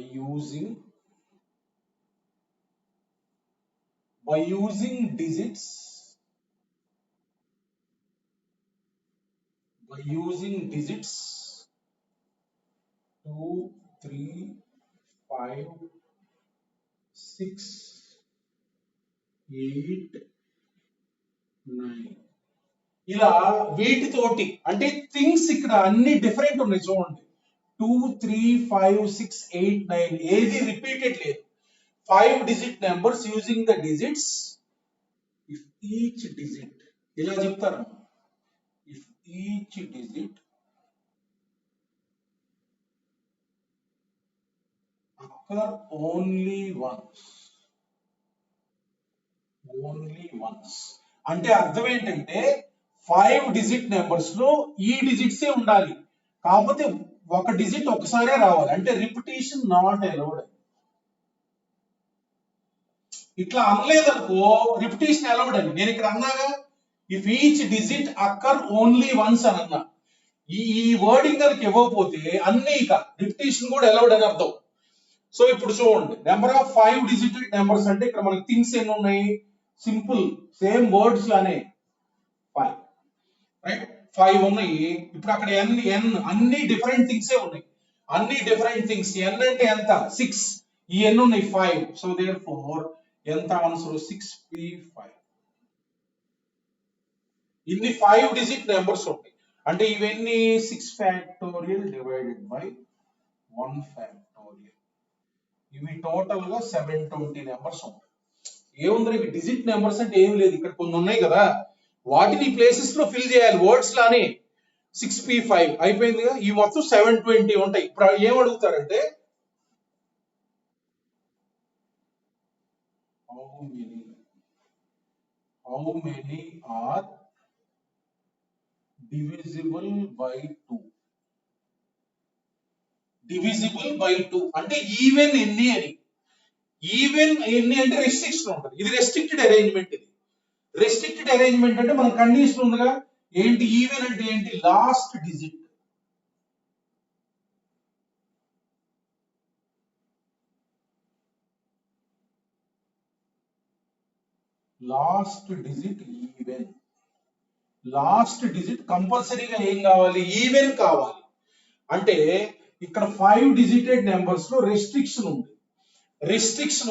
using digits, by using digits 2, 3, 5 6 8 9 ఇలా వీటితోటి అంటే థింగ్స్ ఇక్కడ అన్ని డిఫరెంట్ ఉన్నాయి చూడండి. 2 3 5 6 8 9 ఏది రిపీటెడ్ లేదు. 5 digit numbers using the digits if each digit ఇలా చెప్తారు. If each digit occur only once. అంటే అర్థం ఏంటంటే 5 డిజిట్ నెంబర్స్ లో ఈ డిజిట్సే ఉండాలి, కాకపోతే ఒక డిజిట్ ఒకసారే రావాలి. అంటే రిపిటేషన్ నాట్ అలౌడ్. ఇట్లా అనలేదనుకో రిపిటేషన్ అలౌడ్ అని. నేను ఇక్కడ అన్నాగా if each digit occur only once అని అన్నా. ఈ వర్డింగ్ కనుక ఇవ్వకపోతే అన్ని ఇక రిపిటేషన్ కూడా అలౌడ్ అని అర్థం. సో ఇప్పుడు చూడండి, నెంబర్ ఆఫ్ 5 డిజిటెడ్ నెంబర్స్ అంటే ఇక్కడ మనకి థింగ్స్ ఎన్ని ఉన్నాయి, సింపుల్ సేమ్ వర్డ్స్ లానే 5 రైట్ 5 ఉన్నాయి. ఇప్పుడు అక్కడ అన్ని డిఫరెంట్ థింగ్సే ఉన్నాయి, అన్ని డిఫరెంట్ థింగ్స్. ఎన్ అంటే ఎంత 6, ఈ ఎన్ని ఉన్నాయి 5. సో దేర్ ఫోర్ ఎంత ఆన్సర్ 6p5. ఇన్ని 5 డిజిట్ నెంబర్స్ ఉంటాయి. అంటే ఇవన్నీ 6 ఫ్యాక్టోరియల్ డివైడెడ్ బై 1 ఫ్యాక్టోరియల్. ఇవి టోటల్ గా 720 నెంబర్స్ ఉంటాయి. ఏముంది ఇవి డిజిట్ నెంబర్స్ అంటే ఏం లేదు, ఇక్కడ కొన్ని ఉన్నాయి కదా వాటిని ప్లేసెస్ లో ఫిల్ చేయాలి వర్డ్స్ లానే. 6p5 అయిపోయిందిగా. ఈ మొత్తం 720 ఉంటాయి. ఇప్పుడు ఏం అడుగుతారంటే how many are divisible by 2. Divisible by 2 అంటే ఈవెన్ ఎన్ని అని. ఈవెన్ ఎన్ని అంటే రెస్ట్రిక్షన్ ఉంటుంది. ఇది రెస్ట్రిక్టెడ్ అరేంజ్మెంట్. ఇది రెస్ట్రిక్టెడ్ అరేంజ్మెంట్ అంటే మన కండిషన్ ఉందిగా ఏంటి, ఈవెన్ అంటే ఏంటి, last digit. Last digit even. Last digit కంపల్సరీగా ఏం కావాలి, ఈవెన్ కావాలి. అంటే ఇక్కడ 5 డిజిటెడ్ నెంబర్స్ లో రెస్ట్రిక్షన్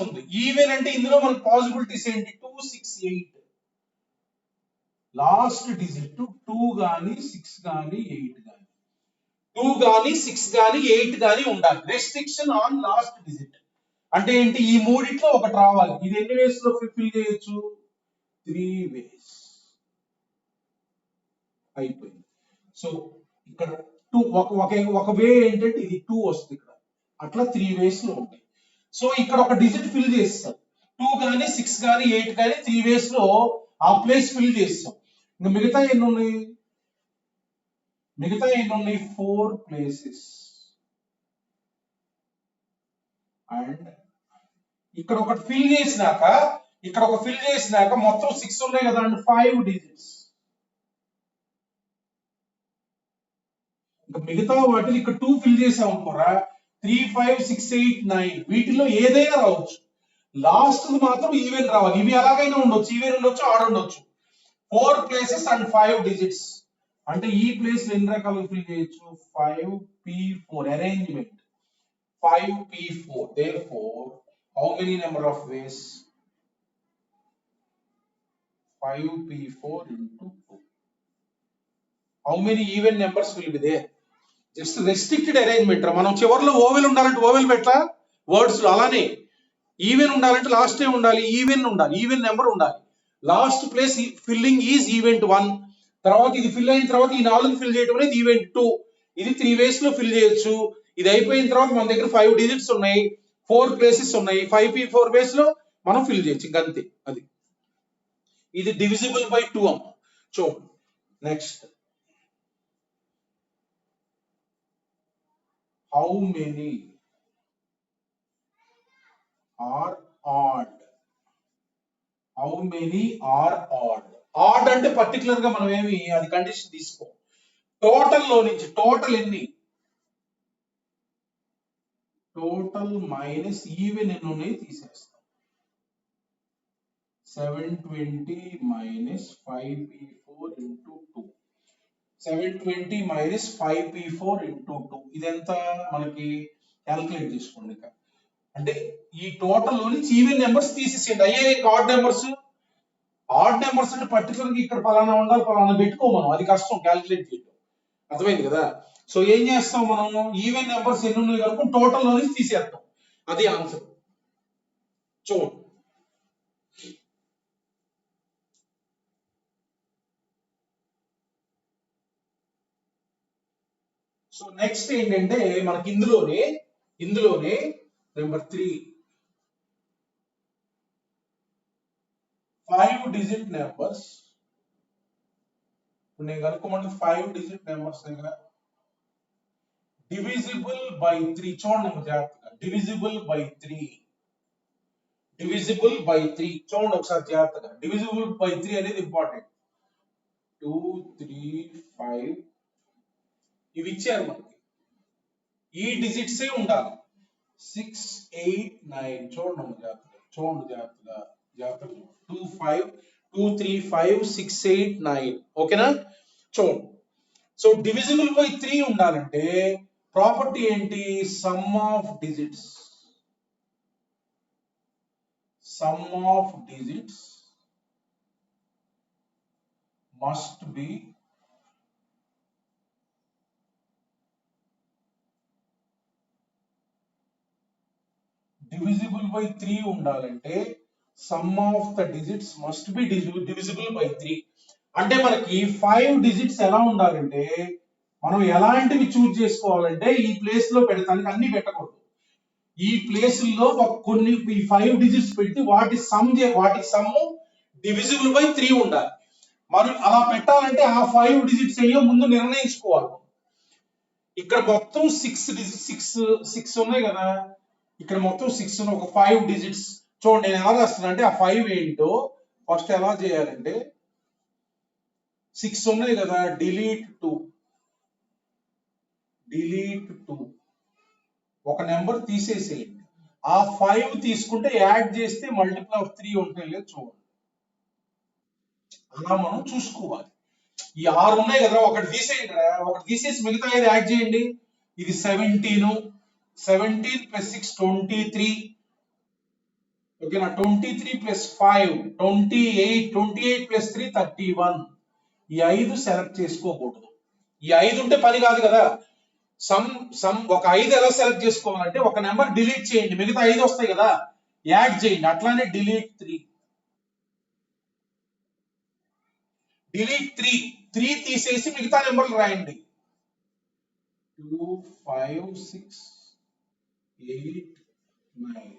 ఉంది. ఈవెన్ అంటే ఇందులో మన పాసిబిలిటీస్ ఏంటి, 2 6 8. లాస్ట్ డిజిట్ 2 గాని 6 గాని 8 గాని 2 గాని 6 గాని 8 గాని ఉండాలి. రెస్ట్రిక్షన్ ఆన్ లాస్ట్ డిజిట్ అంటే ఏంటి, ఈ మూడిట్లో ఒకటి రావాలి. ఇది ఎన్ని వేస్ లో ఫిల్ చేయొచ్చు, 3 వేస్. అయిపోయింది. సో ఇక్కడ 2 ఒక వే ఏంటంటే ఇది 2 వస్తుంది ఇక్కడ, అట్లా 3 వేస్ లో ఉంటాయి. సో ఇక్కడ ఒక డిజిట్ ఫిల్ చేస్తాం, 2 గాని 6 గాని 8 గాని 3 వేస్ లో ఆ ప్లేస్ ఫిల్ చేస్తాం. ఇంకా మిగతా ఎన్ని ఉన్నాయి, 4 ప్లేసెస్. అండ్ ఇక్కడ ఒకటి ఫిల్ చేసినాక మొత్తం 6 ఉన్నాయి కదా అండ్ 5 డిజిట్స్. ఇంకా మిగతా వాటిని ఇక్కడ 2 ఫిల్ చేసాం అనుకోరా, 3 5 6 8 9 వీటిలో ఏదైనా రావచ్చు. లాస్ట్ మాత్రం ఈవెన్ రావాలి. ఇవి ఎలాగైనా ఉండొచ్చు, ఈవెన్ ఉండొచ్చు, ఆడ్ ఉండొచ్చు. 4 ప్లేసెస్ అండ్ 5 డిజిట్స్. అంటే ఈ ప్లేస్ ఎన్ని రకాలుగా ఫిల్ చేయొచ్చు, 5p4 arrangement 5p4. therefore how many number of ways, 5p4 into 2. how many even numbers will be there. Just restricted arrangement. మనం చివరిలో ఓవెల్ ఉండాలంటే ఓవెల్ పెట్టా వర్డ్స్ లో, అలానే ఈవెన్ ఉండాలంటే లాస్ట్ ఏ ఉండాలి, ఈవెన్ నెంబర్ ఉండాలి. Last place filling is event 1. తర్వాత ఇది ఫిల్ అయిన తర్వాత ఈ 4 ఫిల్ చేయడం అనేది ఈవెంట్ 2. ఇది 3 వేస్ లో ఫిల్ చేయొచ్చు. ఇది అయిపోయిన తర్వాత మన దగ్గర 5 డిజిట్స్ ఉన్నాయి, 4 ప్లేసెస్ ఉన్నాయి, 5p4 వేస్ లో మనం ఫిల్ చేయొచ్చు. ఇంకంతే. అది ఇది డివిజిబుల్ బై 2 అమ్మ. చూడండి next, how many are odd. Odd అంటే పర్టికులర్ గా మనం ఏమి అది కండిషన్ తీసుకో. టోటల్ లో నుంచి టోటల్ ఎన్ని, టోటల్ మైనస్ ఈవెన్ ఎన్ని ఉన్నాయి తీసేస్తాం. 720 minus 5p4 into 2. 720 minus 5p4 into 2 ఇదెంత మనకి క్యాల్కులేట్ చేసుకోండి. ఇక అంటే ఈ టోటల్ లో నుంచి ఈవెన్ నెంబర్స్ తీసేసేయండి. అయ్యే ఆడ్ నెంబర్స్. ఆడ్ నెంబర్స్ అంటే పర్టికులర్ గా ఇక్కడ ఫలానా ఉండాలి ఫలానా పెట్టుకో మనం, అది కష్టం క్యాలిక్యులేట్ చేయడం. అర్థమైంది కదా? సో ఏం చేస్తాం మనం, ఈవెన్ నెంబర్స్ ఎన్ని ఉన్నాయి కనుక టోటల్ లో నుంచి తీసేస్తాం. అది ఆన్సర్. చూడండి. సో నెక్స్ట్ ఏంటంటే మనకి ఇందులోనే నెంబర్ 3 5 డిజిట్ నెంబర్స్. ఇప్పుడు నేను కనుక్కోమంటే 5 డిజిట్ నెంబర్స్ దగ్గర డివిజిబుల్ బై 3. చూడండి జాగ్రత్తగా, డివిజిబుల్ బై 3, డివిజిబుల్ బై 3. చూడండి ఒకసారి జాగ్రత్తగా, డివిజిబుల్ బై 3 అనేది ఇంపార్టెంట్. 2 3 5 ఇవి ఇచ్చారు మనకి, ఈ డిజిట్స్ ఉండాలి. 6 8 9. చూడండి జాగ్రత్తగా 2 5 2 3 5 6 8 9. ఓకేనా? చూడండి. సో డివిజిబుల్ బై 3 ఉండాలంటే ప్రాపర్టీ ఏంటి, some of digits must be divisible by 3 ఉండాలంటే some of the digits must be divisible by 3. అంటే మనకి 5 డిజిట్స్ ఎలా ఉండాలంటే మనం ఎలాంటివి చూజ్ చేసుకోవాలంటే ఈ ప్లేస్ లో పెడతానికి అన్ని పెట్టకూడదు. ఈ ప్లేసుల్లో కొన్ని 5 డిజిట్స్ పెట్టి వాటి సమ్ డివిజిబుల్ బై 3 ఉండాలి. మరి అలా పెట్టాలంటే ఆ 5 డిజిట్స్ అయ్యో ముందు నిర్ణయించుకోవాలి. ఇక్కడ మొత్తం 6 ఉన్నాయి కదా, ఇక్కడ మొత్తం 6 ఉన్నాయి. ఒక 5 డిజిట్స్ చూడండి, నేను ఎలా రాస్తున్నా అంటే ఆ 5 ఏంటో ఫస్ట్ ఎలా చేయాలంటే 6 ఉన్నాయి కదా, డిలీట్ 2 ఒక నెంబర్ తీసేసేయండి. ఆ 5 తీసుకుంటే యాడ్ చేస్తే మల్టిపుల్ ఆఫ్ 3 ఉంటాయి లేదు చూడండి. అలా మనం చూసుకోవాలి. ఈ 6 ఉన్నాయి కదా, ఒకటి తీసేయండి, ఒకటి తీసేసి మిగతా ఏది యాడ్ చేయండి. ఇది 17 ప్లస్ 6 23. ఓకేనా? 23 ప్లస్ 5 28 ప్లస్ 3 31. ఈ 5 సెలెక్ట్ చేసుకోకూడదు. ఈ 5 ఉంటే పని కాదు కదా. ఒక 5 ఎలా సెలెక్ట్ చేసుకోవాలంటే ఒక నెంబర్ డిలీట్ చేయండి, మిగతా 5 వస్తాయి కదా, యాడ్ చేయండి. అట్లానే డిలీట్ 3 తీసేసి మిగతా నెంబర్లు రాయండి. 2 5 6 8 9.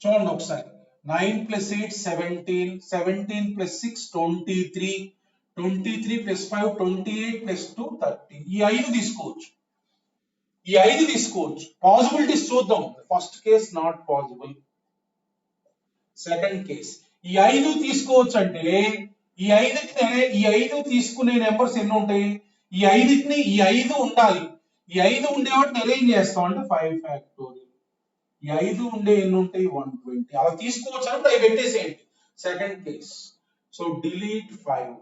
చూడండి ఒకసారి, 9 ప్లస్ 8 17 ప్లస్ 6 23 ప్లస్ 5 28 ప్లస్ 2 30. ఈ 5 తీసుకోవచ్చు. పాసిబిలిటీస్ చూద్దాం. First case not possible. Second case ఈ 5 తీసుకోవచ్చు అంటే ఈ 5 తీసుకునే నెంబర్స్ ఎన్ని ఉంటాయి, ఈ 5 ఉండాలి. ఈ 5 ఉండే వాటిని అరేంజ్ చేస్తాం అంటే 5 ఫ్యాక్టోరియల్. ఈ 5 ఉండే ఎన్ని ఉంటాయి 120. అలా తీసుకోవచ్చు అంటే అవి పెట్టేసేయండి. Second case. So delete 5.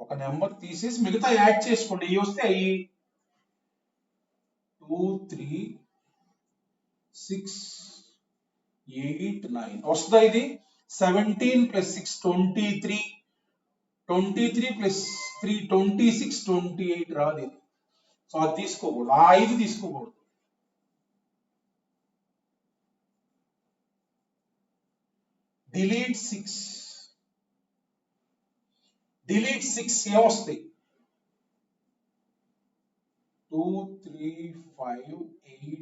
ఒక నెంబర్ తీసేసి మిగతా యాడ్ చేసుకోండి. ఇవి వస్తే అయ్యి 2 3 6 8 9 వస్తుందా? ఇది 17 ప్లస్ 6 23 ప్లస్ 3 26 28 రాదు ఇది. సో అది తీసుకోకూడదు, ఆ 5 తీసుకోకూడదు. డిలీట్ 6 ఏమొస్తాయి 2 3 5 8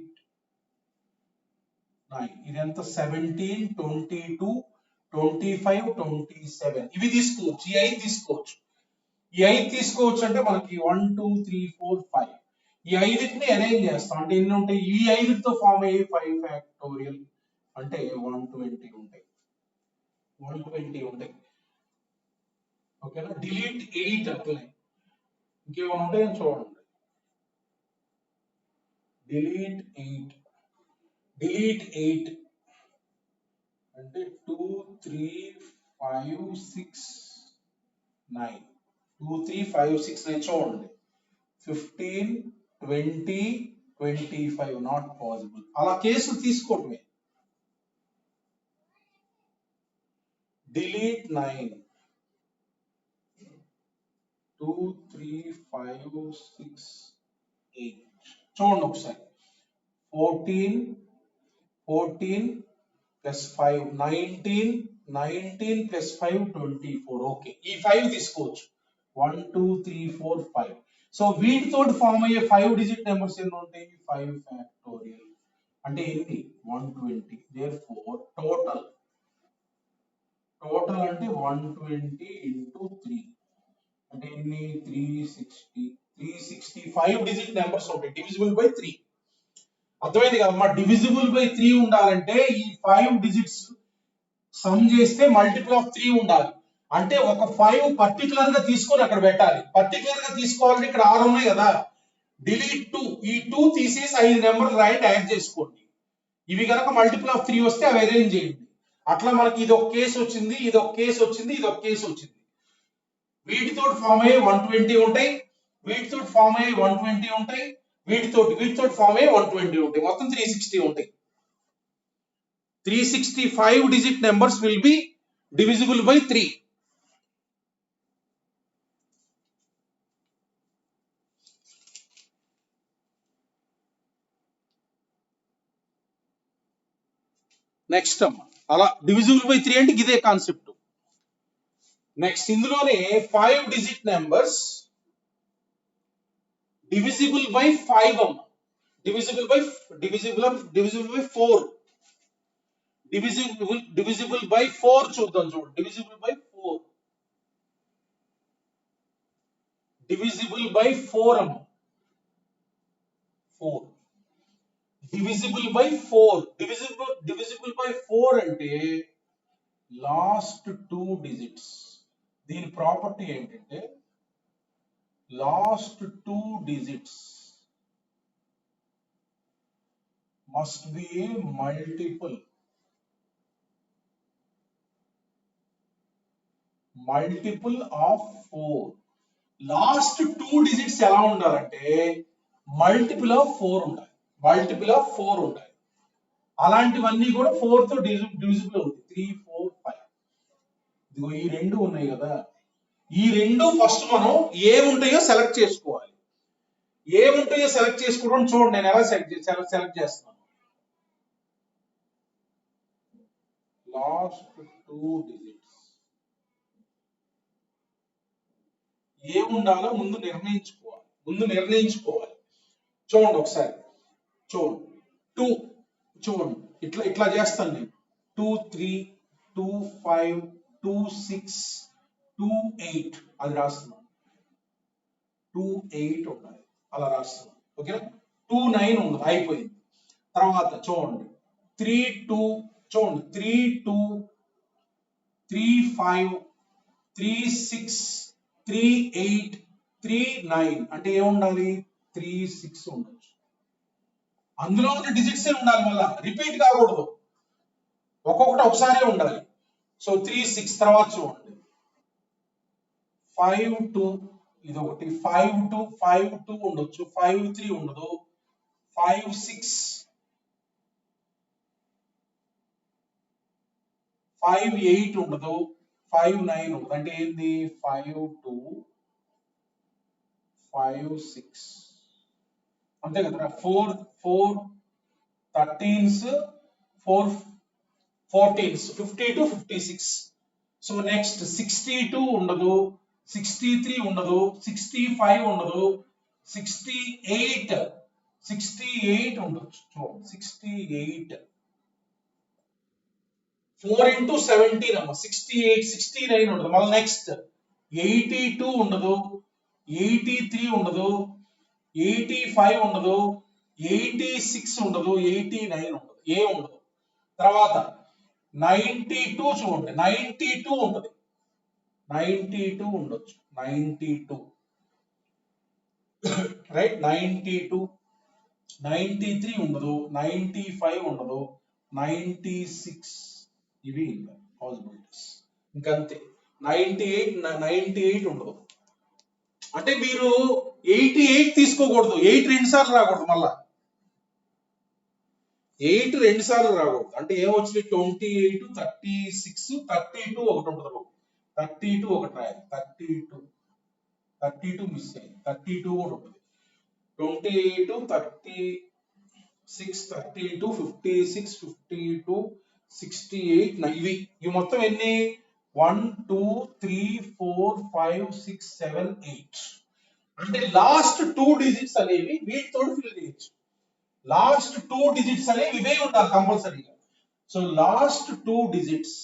9. ఇదంతా 17 22 25 27. ఇవి తీసుకోవచ్చు. ఈ 5 తీసుకోవచ్చు అంటే మనకి 1 2 3 4 5. ఈ 5ని అరేంజ్ చేస్తాం అంటే ఎన్ని ఉంటాయి, ఈ 5తో ఫామ్ అయ్యే 5 ఫ్యాక్టోరియల్ అంటే 120 ఉంటాయి. ఓకేనా? డిలీట్ 8 అట్లనే. ఇంకేమైనా ఉంటాయో చూడండి. డిలీట్ 8 అంటే 2 3 5 6 9. 2 3 5 6 9 చూడండి. 15, 20, 25 నాట్ పాసిబుల్. అలా కేసులు తీసుకోవటమే. డిలీట్ 9, 2, 3, 5, 6, 8. చూడండి ఒకసారి. 14 plus 5 19, 19 plus 5 24. ఓకే, ఈ 5 తీసుకోవచ్చు. 1, 2, 3, 4, 5. సో వీటితో ఫామ్ అయ్యే 5 డిజిట్ నెంబర్స్ ఎన్ని ఉంటాయి? 5 ఫ్యాక్టోరియల్ అంటే ఎన్ని? 120. therefore టోటల్ అంటే 120 into 3 అంటే ఎన్ని? 365 డిజిట్ నెంబర్స్ ఉంటాయి డివిజిబుల్ బై 3. అర్థమైంది కదమ్మా? డివిజిబుల్ బై 3 ఉండాలంటే ఈ 5 డిజిట్స్ సమ్ చేస్తే మల్టిపుల్ ఆఫ్ 3 ఉండాలి. అంటే ఒక 5 పర్టికులర్ గా తీసుకొని అక్కడ పెట్టాలి. పర్టికులర్ గా తీసుకోవాలంటే ఇక్కడ 6 ఉన్నాయి కదా, డిలీట్ 2. ఈ 2 తీసేసి 5 నెంబర్లు రాయండి, యాడ్ చేసుకోండి. ఇవి కనుక మల్టిపుల్ ఆఫ్ 3 వస్తే అవి అరేంజ్ చేయండి. అట్లా మనకి ఇది ఒక కేసు వచ్చింది, ఇది ఒక కేసు వచ్చింది, ఇది ఒక కేసు వచ్చింది. వీటితో ఫామ్ అయ్యే 120 ఉంటాయి, వీటితో ఫామ్ అయ్యే 120 ఉంటాయి, వీటితో ఫామ్ అయ్యే 120 ఉంటాయి. మొత్తం 360 ఉంటాయి. 365 digit numbers will be divisible by 3. Next అలా డివిజిబుల్ బై 3 అంటే ఇదే కాన్సెప్ట్. నెక్స్ట్ ఇందులోనే 5 digit numbers divisible by 5 divisible by 4. divisible by 4 చూద్దాం. చూడండి, divisible by 4. divisible by 4 4. divisible by 4. divisible by 4 అంటే లాస్ట్ 2 డిజిట్స్. దీని ప్రాపర్టీ ఏంటంటే last 2 digits must be A multiple of 4. Last 2 digits ఎలా ఉండాలంటే మల్టిపుల్ ఆఫ్ 4 ఉండాలి. అలాంటివన్నీ కూడా 4 తో డివిజిబుల్ అవుతాయి. 3, 4, 5. ఇదిగో ఈ రెండు ఉన్నాయి కదా, ఈ రెండు ఫస్ట్ మనం ఏముంటాయో సెలెక్ట్ చేసుకోవాలి. ఏముంటాయో సెలెక్ట్ చేసుకోవడం చూడండి, నేను ఎలా సెలెక్ట్ చేస్తున్నాను. లాస్ట్ 2 డిజిట్స్ ఏముండాలో ముందు నిర్ణయించుకోవాలి. చూడండి ఒకసారి, చూడండి 2. చూడండి ఇట్లా చేస్తాను నేను. 2, 3, 2, 5, 2, 6, 2, 8 అది రాస్తున్నాను. 2, 8 ఉండాలి, అలా రాస్తున్నాను. ఓకేనా? 2, 9 ఉండదు, అయిపోయింది. తర్వాత చూడండి 3, 2. చూడండి 3, 2, 3, 5, 3, 6, 3, 8, 3, 9 అంటే ఏముండాలి? 3, 6 ఉండొచ్చు. అందులో ఉన్న డిజిట్స్ ఉండాలి, మళ్ళా రిపీట్ కాకూడదు. ఒక్కొక్కటి ఒకసారి ఉండాలి. సో 3, 6. తర్వాత చూడండి 5, 2 ఇది ఒకటి. 5, 2, 5, 2 ఉండొచ్చు. 5, 3 ఉండదు. 5, 6, 5, 8 ఉండదు. 5, 9 ఉండదు. అంటే ఏంది? 5, 2, 5, 6 అంతే కదా. 4 13s, 4 14s, 52, 56. సో నెక్స్ట్ 62 ఉండదు, 63 ఉండదు, 65 ఉండదు, 68 ఉండొచ్చు. చూడండి 68. 4 into 17 అమ్మ 68, 69 ఉండదు. మళ్ళీ నెక్స్ట్ 82 ఉండదు, 83 ఉండదు, 85 ఉండదు, 86 ఉండదు, 89 ఉండదు, ఏ ఉండదు. తర్వాత 92 చూడండి, 92 ఉంటుంది, 92 ఉండొచ్చు, 92 రైట్. 92, 93 ఉండదు, 95 ఉండదు, 96 ఇవి పాసిబిలిటీస్. ఇంకంతే. 98 ఉండదు. అంటే మీరు 88 తీసుకోకూడదు, 8 రెండు సార్లు రాకూడదు, మళ్ళా 8 రెండు సార్లు రాకూడదు. అంటే ఏమొచ్చింది, 28, 36, 32 ఒకటి ఉంటుంది, 32 ఒకటి రాయాలి, 32 మిస్ అయింది, 32 కూడా ఉంటుంది, 28, 36, 32, 56, 52, 68, ఇవి మొత్తం ఎన్ని, 1, 2, 3, 4, 5, 6, 7, 8. అంటే లాస్ట్ 2 డిజిట్స్ అనేవి వీటితో ఫిల్ చేయొచ్చు. లాస్ట్ 2 డిజిట్స్ అనేవి ఇవే ఉండాలి కంపల్సరీగా. సో లాస్ట్ 2 డిజిట్స్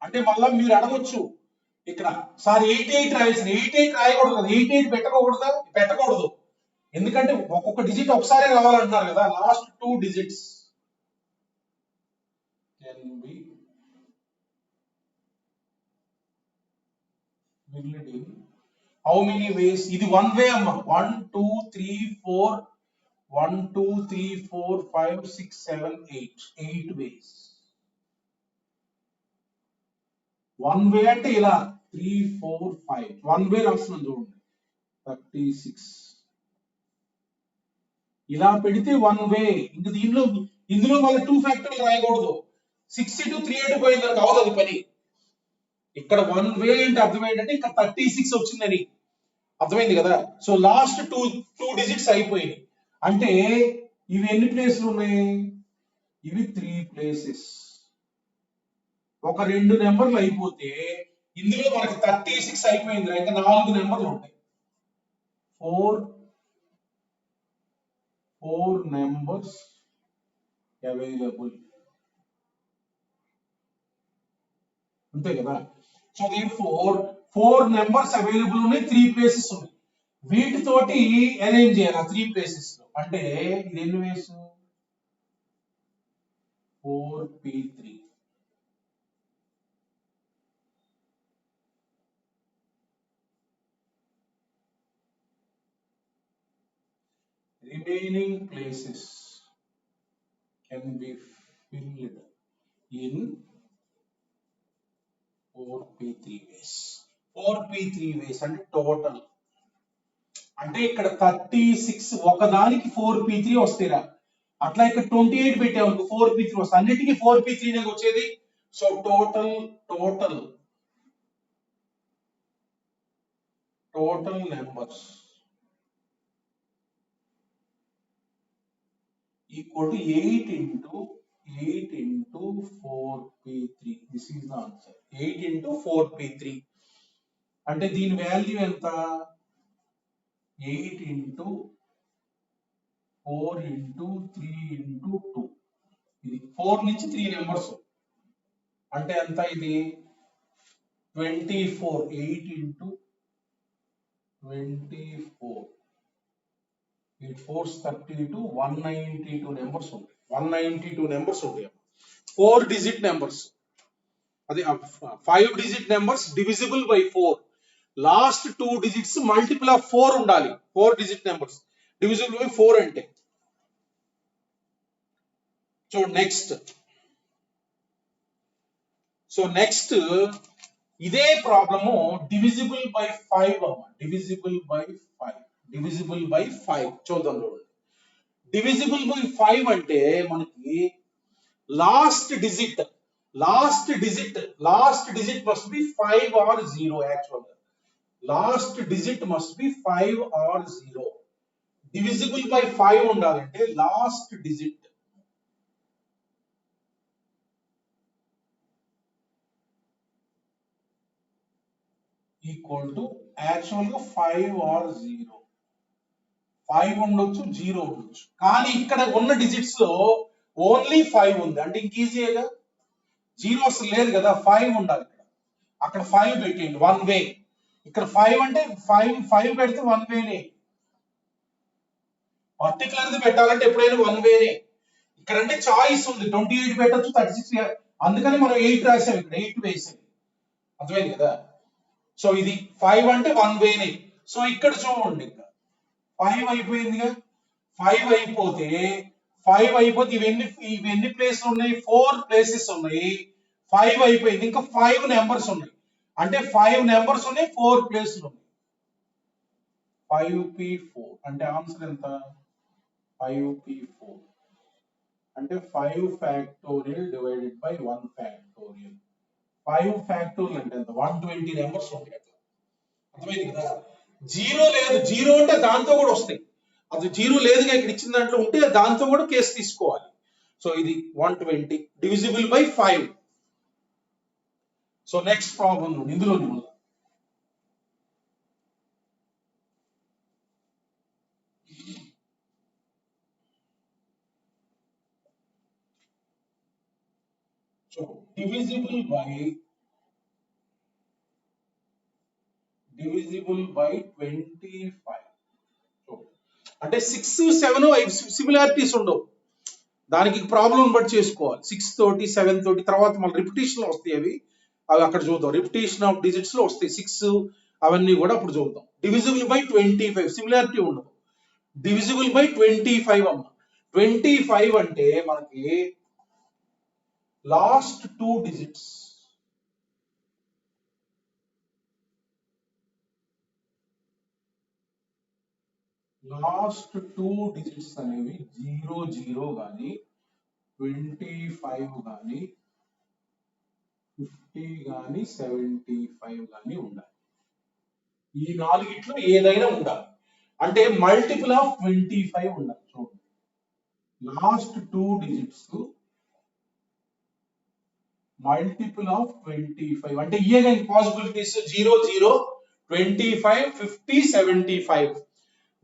అంటే మళ్ళా మీరు అడగొచ్చు ఇక్కడ, సార్ 88 రాయాల్సింది, 88 రాయకూడదు కదా, 88 పెట్టకూడదు, ఎందుకంటే ఒక్కొక్క డిజిట్ ఒకసారి రావాలంటున్నారు కదా. Last 2 digits can be filled in how many ways? ఇది వన్ వే అమ్మా, 1, 2, 3, 4, 1, 2, 3, 4, 5, 6, 7, 8 ways. వన్ వే అంటే ఇలా 3, 4, 5 వన్ వే రాస్తున్నాను చూడండి, 36 ఇలా పెడితే వన్ వే. ఇంక ఇందులో మళ్ళీ 2 ఫ్యాక్టర్లు రాయకూడదు, 60 to 3 పోయిందని కావదు అది పని. ఇక్కడ వన్ వే అంటే అర్థం ఏంటంటే ఇక్కడ 36 వచ్చిందని అర్థమైంది కదా. సో లాస్ట్ టూ డిజిట్స్ అయిపోయినాయి. అంటే ఇవి ఎన్ని ప్లేస్లు ఉన్నాయి, ఇవి 3 ప్లేసెస్. ఒక 2 నెంబర్లు అయిపోతే ఇందులో మనకి 36 అయిపోయింది, ఇంకా 4 నెంబర్లు ఉంటాయి. 4 నెంబర్స్ అవైలబుల్, అంతే కదా. సో ఫోర్ నెంబర్స్ అవైలబుల్ ఉన్నాయి, 3 ప్లేసెస్ ఉన్నాయి. వీటితోటి అరేంజ్ చేయాలి 3 ప్లేసెస్ లో. అంటే ఇది ఎన్ని వేస్, 4p3. remaining places can be filled in 4p3 ways. 4p3 ways అంటే టోటల్. అంటే ఇక్కడ 36 ఒకదానికి 4p3 వస్తాయిరా, అట్లా ఇక్కడ 28 పెట్టాము 4p3 వస్తాయి, అన్నిటికీ 4p3 నే వచ్చేది. So total numbers equal to 8 into 4p3. This is the answer. 8 into 4p3. అంటే దీని వాల్యూ ఎంత, 8 into 4 into 3 into 2. ఇది 4 నుంచి 3 నెంబర్స్ అంటే ఎంత, ఇది 24. 8 into 24, 8 4s 32, 192 నెంబర్స్ ఉంటాయి. 192 నెంబర్స్ ఉంటాయి, 4 డిజిట్ నెంబర్స్. అది 5 digit numbers divisible by 4. Last 2 digits multiple of 4 ఉండాలి. 4 డిజిట్ నెంబర్స్ డివిజిబుల్ బై 4 అంటే. సో నెక్స్ట్ ఇదే ప్రాబ్లము డివిజిబుల్ బై 5 అమ్మ, డివిజిబుల్ బై 5 చూద్దాం చూడండి. డివిజిబుల్ బై 5 అంటే మనకి last digit must be 5 or 0. యాక్చువల్గా last digit must be 5 or 0. Divisible by 5 ఉండాలంటే లాస్ట్ డిజిట్ ఈక్వల్ టు యాక్చువల్గా 5 or 0. 5 ఉండొచ్చు, 0 ఉండొచ్చు, కానీ ఇక్కడ ఉన్న డిజిట్స్ లో ఓన్లీ 5 ఉంది. అంటే ఇంక ఈజీగా 0 అసలు లేదు కదా, 5 ఉండాలి. అక్కడ 5 పెట్టండి, 1 వే. ఇక్కడ 5 అంటే 5 పెడితే 1 వేనే. పర్టికులర్ పెట్టాలంటే ఎప్పుడైనా 1 వేనే. ఇక్కడ అంటే చాయిస్ ఉంది, 28 పెట్టచ్చు, 36. అందుకని మనం 8 రాసాం, ఇక్కడ 8 వేసాం. అర్థమైంది కదా. సో ఇది 5 అంటే 1 వేనే. సో ఇక్కడ చూడండి, 5 అయిపోయిందిగా. 5 అయిపోతే 5 అయిపోతే ఇవన్నీ ప్లేస్లు ఉన్నాయి, 4 ప్లేసెస్ ఉన్నాయి. 5 అయిపోయింది, ఇంకా 5 నెంబర్స్ ఉన్నాయి. అంటే 5 నెంబర్స్ ఉన్నాయి, 4 ప్లేస్లు ఉన్నాయి. 5p4 అంటే ఆన్సర్ ఎంత? 5p4 అంటే 5 factorial divided by 1 factorial. 5 factorial అంటే ఎంత? 120 నెంబర్స్ ఉంటాయి. అర్థమైంది కదా? జీరో లేదు, జీరో అంటే దాంతో కూడా వస్తాయి. అది జీరో లేదుగా ఇక్కడ ఇచ్చిన దాంట్లో ఉంటే దాంతో కూడా కేసు తీసుకోవాలి. సో ఇది 120 divisible by 5. So next problem ఇందులో సో divisible by 25. అంటే 6, 7, 8 సిమిలారిటీస్ ఉండవు. దానికి ప్రాబ్లం బట్టి చేసుకోవాలి. 6 తోటి 7 తోటి తర్వాత మళ్ళీ రిపిటేషన్ లో వస్తాయి. అవి అక్కడ చూద్దాం. రిపిటేషన్ ఆఫ్ డిజిట్స్ లో వస్తాయి 6 అవన్నీ కూడా అప్పుడు చూద్దాం. డివిజిబుల్ బై 25 సిమిలారిటీ ఉండదు. డివిజిబుల్ బై 25 అమ్మ. 25 అంటే మనకి లాస్ట్ 2 డిజిట్స్ అనేవి 00 గాని 25 గాని 50 గాని 75 గాని ఉండాలి. ఈ నాలుగిట్లో ఏదైనా ఉండాలి. అంటే మల్టిపుల్ ఆఫ్ 25 ఉండాలి. చూడండి, లాస్ట్ 2 డిజిట్స్ మల్టిపుల్ ఆఫ్ 25 అంటే ఇయే పాసిబిలిటీస్ 0, 0, 25, 50, 75.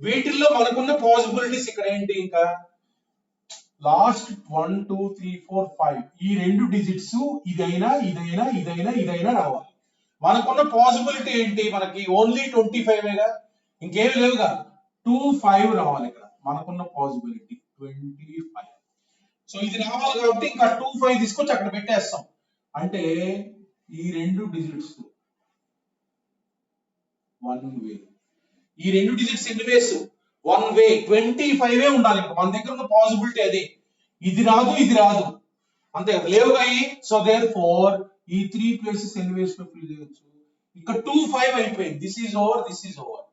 వీటిల్లో మనకున్న పాసిబిలిటీస్ ఇక్కడ ఏంటి? ఇంకా లాస్ట్ 1, 2, 3, 4, 5 ఈ 2 డిజిట్స్ ఇదైనా రావాలి. మనకున్న పాసిబిలిటీ ఏంటి? మనకి ఓన్లీ 25 ఇంకేమి లేవుగా. 2, 5 రావాలి ఇక్కడ మనకున్న పాసిబిలిటీ 25. సో ఇది రావాలి కాబట్టి ఇంకా 2, 5 తీసుకొచ్చి అక్కడ పెట్టేస్తాం. అంటే ఈ 2 డిజిట్స్ 1 వే. ఈ 2 డిజిట్స్ ఎన్ని వేస్? 1 వే. 25 ఉండాలి. మన దగ్గర ఉన్న పాసిబిలిటీ అది. ఇది రాదు, ఇది రాదు, అంతే కదా, లేవుగా. సో దేర్ ఫోర్ ఈ 3 ప్లేసెస్ ఎన్ని వేస్ లో ఫిల్ చేయొచ్చు? ఇక్కడ 2, 5 అయిపోయింది. This is over, this is over,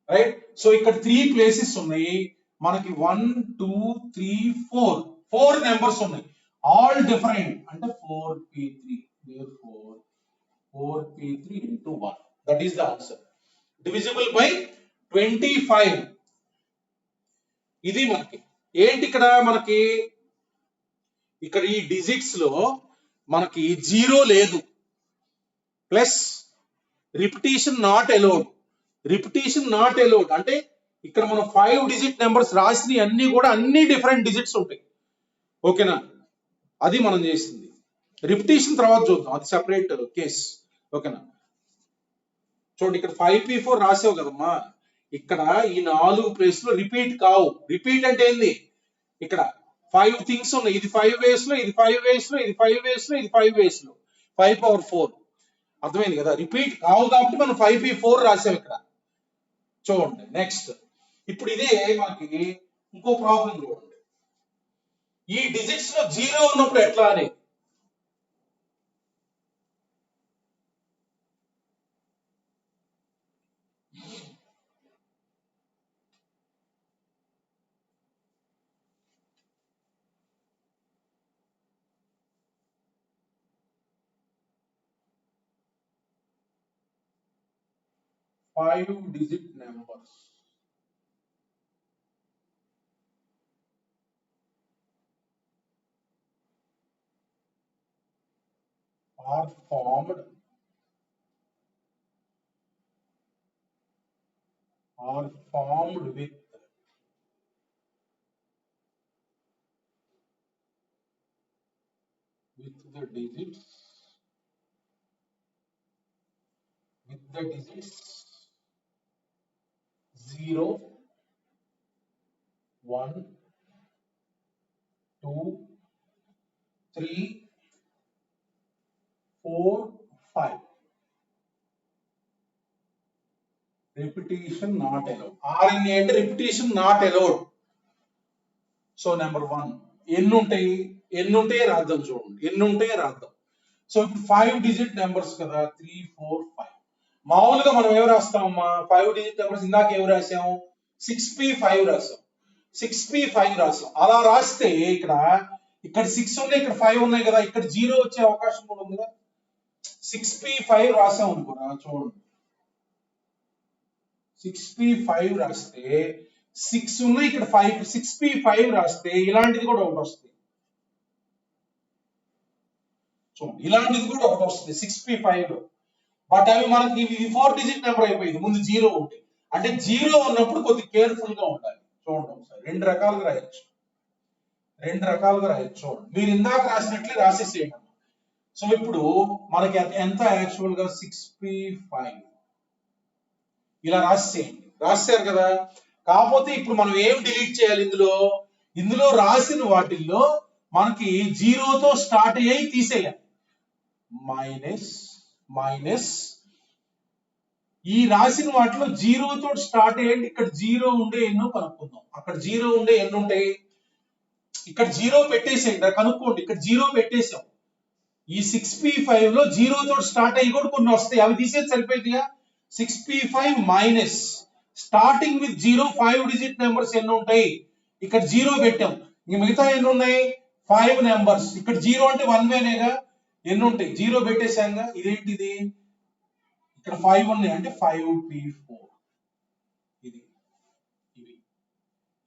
right. So ఇక్కడ 3 ప్లేసెస్ ఉన్నాయి మనకి. 1, 2, 3, 4 నెంబర్స్ ఉన్నాయి. ఆల్ డిఫరెంట్ అంటే 4p3. therefore 4p3 into 1. That is the answer. Divisible by 25. ఇది మనకి ఏంటి? ఇక్కడ ఈ డిజిట్స్ లో మనకి 0 లేదు, ప్లస్ రిపిటేషన్ నాట్ అలౌడ్. అంటే ఇక్కడ మనం 5 డిజిట్ నెంబర్స్ రాసిన అన్ని కూడా అన్ని డిఫరెంట్ డిజిట్స్ ఉంటాయి. ఓకేనా? అది మనం చేసింది. రిపిటేషన్ తర్వాత చూద్దాం, అది సెపరేట్ కేస్. ఓకేనా? చూడండి, ఇక్కడ 5p4 రాసావు కదమ్మా. ఇక్కడ ఈ 4 ప్లేస్ లో రిపీట్ కావు. రిపీట్ అంటే ఏంది? ఇక్కడ 5 థింగ్స్ ఉన్నాయి. ఇది 5 వేస్ లో, ఇది 5 వేస్ లో, ఇది 5 వేస్ లో, ఇది 5 వేస్ లో, 5/4. అర్థమైంది కదా? రిపీట్ కావు కాబట్టి మనం 5p4 రాసాం ఇక్కడ. చూడండి నెక్స్ట్. ఇప్పుడు ఇదే మనకి ఇంకో ప్రాబ్లం చూడండి. ఈ డిజిట్స్ లో 0 ఉన్నప్పుడు ఎట్లా అని. Five digit numbers are formed with the digits 0, 1, 2, 3, 4, 5. Repetition not allowed. RNA అంటే repetition not allowed. So number 1 ఎన్ని ఉంటాయి రాద్దాం, చూడండి ఎన్ని ఉంటాయో రాద్దాం. సో ఇప్పుడు 5 డిజిట్ నెంబర్స్ కదా, 3 4 5. మామూలుగా మనం ఏం రాస్తామమ్మా, 5 డిజిట్ నెంబర్స్ ఇందాక ఏం రాసాం, 6p5 రాసాం, 6p5 రాసాం. అలా రాస్తే ఇక్కడ 6 ఉన్నాయి, ఇక్కడ 5 ఉన్నాయి కదా, ఇక్కడ 0 వచ్చే అవకాశం కూడా ఉంది కదా. 6p5 రాసాం అనుకున్నా, చూడండి 6p5 రాస్తే 6 ఉన్నాయి, ఇక్కడ 5, 6p5 రాస్తే ఇలాంటిది కూడా ఒకటి వస్తుంది. చూడండి ఇలాంటిది కూడా ఒకటి వస్తుంది 6p5 లో. బట్ అవి మనకి ఇది 4 డిజిట్ నెంబర్ అయిపోయింది, ముందు 0 ఉంటాయి. అంటే 0 ఉన్నప్పుడు కొద్దిగా కేర్ఫుల్ గా ఉండాలి. చూడండి ఒకసారి రెండు రకాలుగా రాయొచ్చు. చూడండి మీరు ఇందాక రాసినట్లే రాసేసేయండి. సో ఇప్పుడు మనకి ఎంత యాక్చువల్ గా 6p5 ఇలా రాసేసారు కదా. కాకపోతే ఇప్పుడు మనం ఏం డిలీట్ చేయాలి, ఇందులో రాసిన వాటిల్లో మనకి 0తో స్టార్ట్ అయ్యి తీసేయాలి. మైనస్ ఈ రాసిన వాటిలో 0తో స్టార్ట్ అయ్యండి. ఇక్కడ 0 ఉండే ఎన్నో కనుక్కుందాం. అక్కడ 0 ఉండే ఎన్ని ఉంటాయి, ఇక్కడ 0 పెట్టేసేయండి, కనుక్కోండి. ఇక్కడ 0 పెట్టేసాం. ఈ 6p5 లో 0తో స్టార్ట్ అయ్యి కూడా కొన్ని వస్తాయి, అవి తీసేది సరిపోయిందిగా. 6p5 minus starting with 0 5 digit numbers ఎన్ని ఉంటాయి, ఇక్కడ 0 పెట్టాం. ఇంక మిగతా ఎన్ని ఉన్నాయి, 5 నెంబర్స్. ఇక్కడ 0 అంటే 1 వేనేగా, ఎన్ని ఉంటాయి 0 పెట్టేసాంగా. ఇదేంటిది, ఇక్కడ 5 ఉన్నాయి అంటే 5p4. ఇవి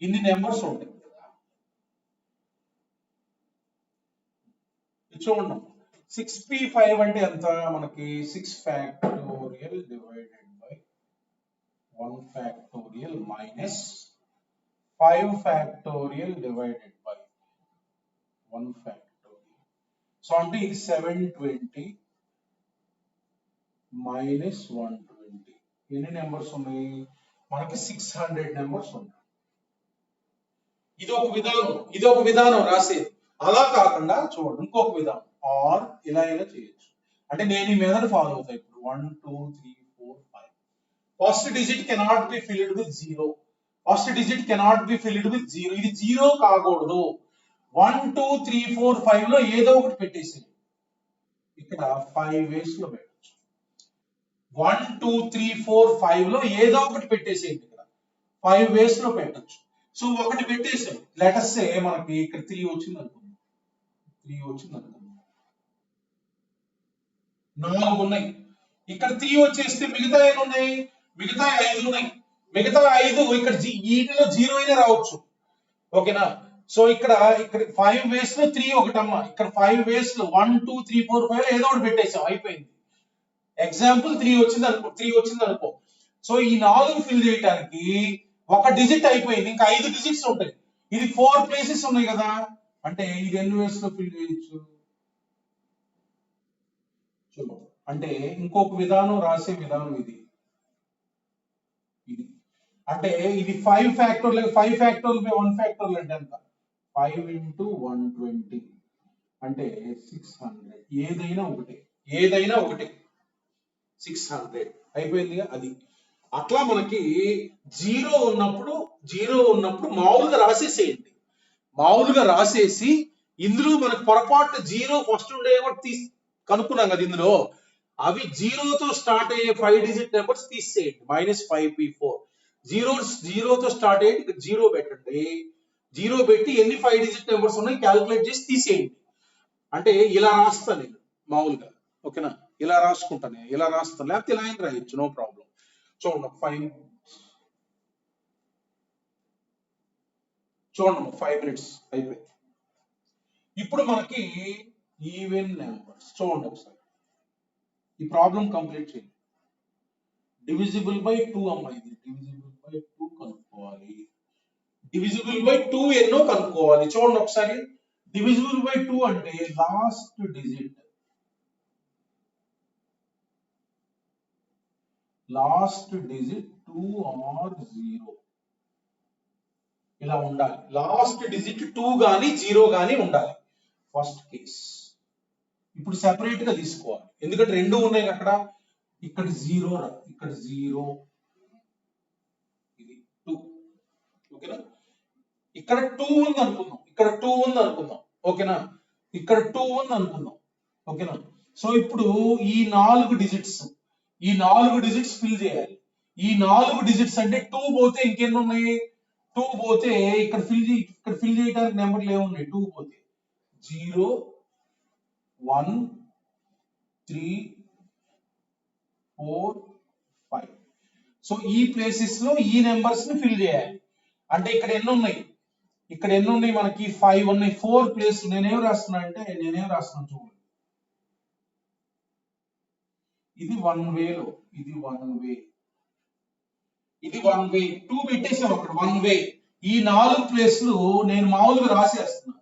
ఇన్ని నెంబర్స్ ఉంటాయి. చూడండి 6p5 అంటే ఎంత మనకి, 6 factorial divided by 1 factorial minus 5 factorial divided by 1 factorial. So అంటే ఇది 720 minus 120. ఎన్ని నెంబర్స్ ఉన్నాయి మనకి, 600 నెంబర్స్ ఉన్నాయి. ఇది ఒక విధానం రాసేది. అలా కాకుండా చూడండి ఇంకొక విధానం, ఆర్ ఇలా అయినా చేయొచ్చు. అంటే నేను ఈ మెథడ్ ఫాలో అవుతాను. ఇప్పుడు 1 2 3 4 5. First digit cannot be filled with 0. ఇది 0 కాకూడదు. 1 2 3 4 5 లో ఏదో ఒకటి పెట్టేసి ఇక్కడ 5 వేస్ లో పెట్టచ్చు. 1 2 3 4 5 లో ఏదో ఒకటి పెట్టేసేయండి, ఇక్కడ 5 వేస్ లో పెట్టచ్చు. సో ఒకటి పెట్టేసాం, లెటర్స్ మనకి ఇక్కడ 3 వచ్చింది అనుకుందాం. 4 ఉన్నాయి, ఇక్కడ 3 వచ్చేస్తే మిగతా ఎన్ని ఉన్నాయి, మిగతా 5 ఉన్నాయి. మిగతా 5 ఇక్కడ వీటిలో 0 అయినా రావచ్చు, ఓకేనా. సో ఇక్కడ 5 వేస్ లో 3 ఒకటమ్మా, ఇక్కడ 5 వేస్ లో 1 2 3 4 5 ఏదో ఒకటి పెట్టేసాం, అయిపోయింది. ఎగ్జాంపుల్ 3 వచ్చింది అనుకో. సో ఈ 4 ఫిల్ చేయడానికి ఒక డిజిట్ అయిపోయింది, ఇంకా 5 డిజిట్స్ ఉంటాయి. ఇది 4 ప్లేసెస్ ఉన్నాయి కదా, అంటే ఇది ఎన్ని వేస్ లో ఫిల్ చేయొచ్చు. అంటే ఇంకొక విధానం, రాసే విధానం ఇది. అంటే ఇది 5 ఫ్యాక్టోరియల్ 1 ఫ్యాక్టోరియల్ అంటే ఎంత, 5 into 120 అంటే 600. ఏదైనా ఒకటి 600 అయిపోయిందిగా. అది అట్లా మనకి 0 ఉన్నప్పుడు మామూలుగా రాసేసి ఇందులో మనకు పొరపాటు 0 ఫస్ట్ ఉండే కనుక్కున్నాం కదా. ఇందులో అవి 0తో స్టార్ట్ అయ్యే 5 డిజిట్ నెంబర్స్ తీసేయండి. -5p4 0తో స్టార్ట్ అయ్యి ఇక్కడ 0 పెట్టండి. 0 పెట్టి ఎన్ని 5 డిజిట్ నెంబర్స్ ఉన్నాయి క్యాలిక్యులేట్ చేసి తీసేయండి. అంటే ఇలా రాస్తాను నేను మామూలుగా, ఓకేనా. ఇలా రాసుకుంటాను, లేకపోతే ఇలా అయినా రాయొచ్చు, నో ప్రాబ్లం. చూడండి 5 మినిట్స్ అయిపోయింది. ఇప్పుడు మనకి ఈవెన్ నెంబర్స్ చూడండి ఒకసారి, ఈ ప్రాబ్లం కంప్లీట్ చేయండి. డివిజిబుల్ బై 2 అమ్మా, ఇది డివిజిబుల్ బై 2 కనుక్కోవాలి. డివిజిబుల్ బై 2 ఎన్నో కనుక్కోవాలి. చూడండి ఒకసారి, డివిజిబుల్ బై 2 అంటే లాస్ట్ డిజిట్ 2 or 0 ఇలా ఉండాలి. లాస్ట్ డిజిట్ 2 గాని 0 గాని ఉండాలి, ఫస్ట్ కేస్. ఇప్పుడు సెపరేట్ గా తీసుకోవాలి, ఎందుకంటే రెండు ఉన్నాయి అక్కడ. ఇక్కడ 0 ఇది 2, ఓకేనా. ఇక్కడ 2 ఉంది అనుకుందాం, ఇక్కడ 2 ఉంది అనుకుందాం, ఓకేనా, ఇక్కడ 2 ఉంది అనుకుందాం, ఓకేనా. సో ఇప్పుడు ఈ 4 డిజిట్స్ ఫిల్ చేయాలి. ఈ 4 డిజిట్స్ అంటే 2 పోతే ఇంకెన్ని ఉన్నాయి, 2 పోతే ఇక్కడ ఫిల్ చేయడానికి నెంబర్లు ఏమున్నాయి, 2 పోతే 0 1 3 4 5. సో ఈ ప్లేసెస్ లో ఈ నెంబర్స్ ని ఫిల్ చేయాలి. అంటే ఇక్కడ ఎన్ని ఉన్నాయి, మనకి 5 ఉన్నాయి, 4 ప్లేస్. నేనేం రాస్తున్నాను చూడండి, ఇది 1 వేలో, ఇది 1 వే 2 పెట్టేసాం అక్కడ 1 వే. ఈ 4 ప్లేస్లు నేను మామూలుగా రాసేస్తున్నా,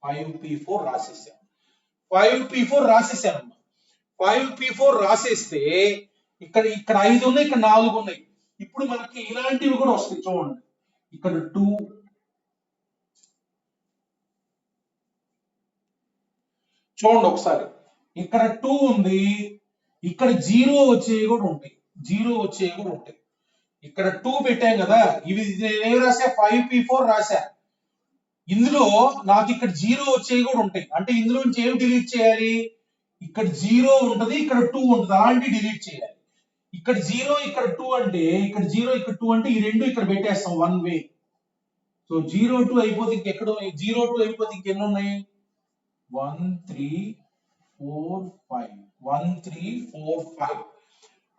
5p4 రాసేసాను, 5p4 రాసేస్తే ఇక్కడ 5 ఉన్నాయి, ఇక్కడ 4 ఉన్నాయి. ఇప్పుడు మనకి ఇలాంటివి కూడా వస్తాయి చూడండి, ఇక్కడ 2 చూడండి ఒకసారి, ఇక్కడ 2 ఉంది, ఇక్కడ 0 వచ్చేవి కూడా ఉంటాయి, ఇక్కడ 2 పెట్టాం కదా, ఇవి నేను రాసా 5p4 రాసా. ఇందులో నాకు ఇక్కడ 0 వచ్చేవి కూడా ఉంటాయి. అంటే ఇందులో నుంచి ఏం డిలీట్ చేయాలి, ఇక్కడ 0 ఉంటది, ఇక్కడ 2 ఉంటది, అలాంటి డిలీట్ చేయాలి. ఇక్కడ 0 ఇక్కడ 2 అంటే ఇక్కడ 0 ఇక్కడ 2 అంటే ఈ రెండు ఇక్కడ పెట్టేస్తాం 1 వే. సో 0 2 అయిపోతే ఇంకెక్కడ 0 2 అయిపోతే ఇంకెన్ని ఉన్నాయి, 1 3 4 5, 1 3 4 5.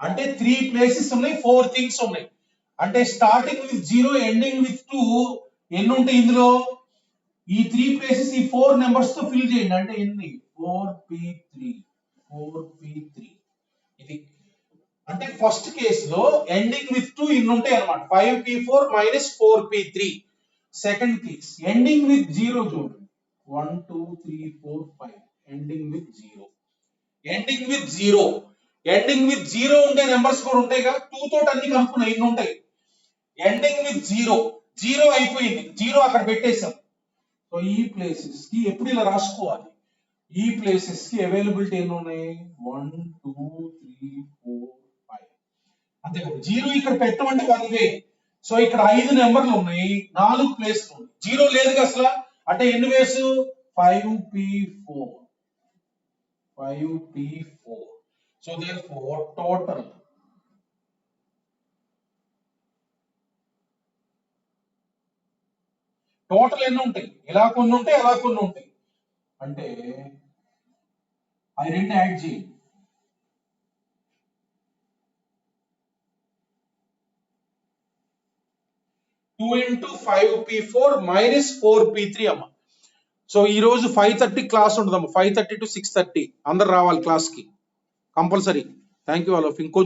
అంటే 3 ప్లేసెస్ ఉన్నాయి, 4 థింగ్స్ ఉన్నాయి. అంటే స్టార్టింగ్ విత్ 0 ఎండింగ్ విత్ 2 ఎన్ని ఉంటాయి ఇందులో, ఈ 3 ప్లేసెస్ ఈ 4 నెంబర్స్ తో ఫిల్ చేయండి. అంటే ఎన్ని, 4p3. ఇది అంటే ఫస్ట్ కేసులో ఎండింగ్ విత్ 2 ఇన్ని ఉంటాయి అన్నమాట, 5p4 minus 4p3. Second case ending with 0 చూడండి, 1 2 3 4 5, ఎండింగ్ విత్ 0 ఉండే నెంబర్స్ కూడా ఉంటాయిగా, 2 తోటి అన్ని కనుక్కున్నాయి, ఇన్ని ఉంటాయి. ఎండింగ్ విత్ 0 అయిపోయింది, 0 అక్కడ పెట్టేసాం. సో ఈ ప్లేసెస్ కి ఎప్పుడు ఇలా రాసుకోవాలి, ఈ ప్లేసెస్ కి అవైలబిలిటీ ఎన్ని ఉన్నాయి, 1 2 3 4 5. అంతే కదా, 0 ఇక్కడ పెట్టమంటే 1 వే. సో ఇక్కడ 5 నెంబర్లు ఉన్నాయి, 4 ప్లేస్లు ఉన్నాయి, 0 లేదు అసలు. అంటే ఎన్ని వేస్, 5p4. సో therefore టోటల్ ఎన్ని ఉంటాయి, ఇలా కొన్ని ఉంటాయి, అలా కొన్ని ఉంటాయి. అంటే అవి రెండు యాడ్ చేయండి, 2 into 5p4 minus 4p3 అమ్మ. సో ఈ రోజు 5:30 క్లాస్ ఉంటుందమ్మా, 5:30 to 6:30 అందరు రావాలి క్లాస్ కి compulsory. Thank you all of. ఇంకో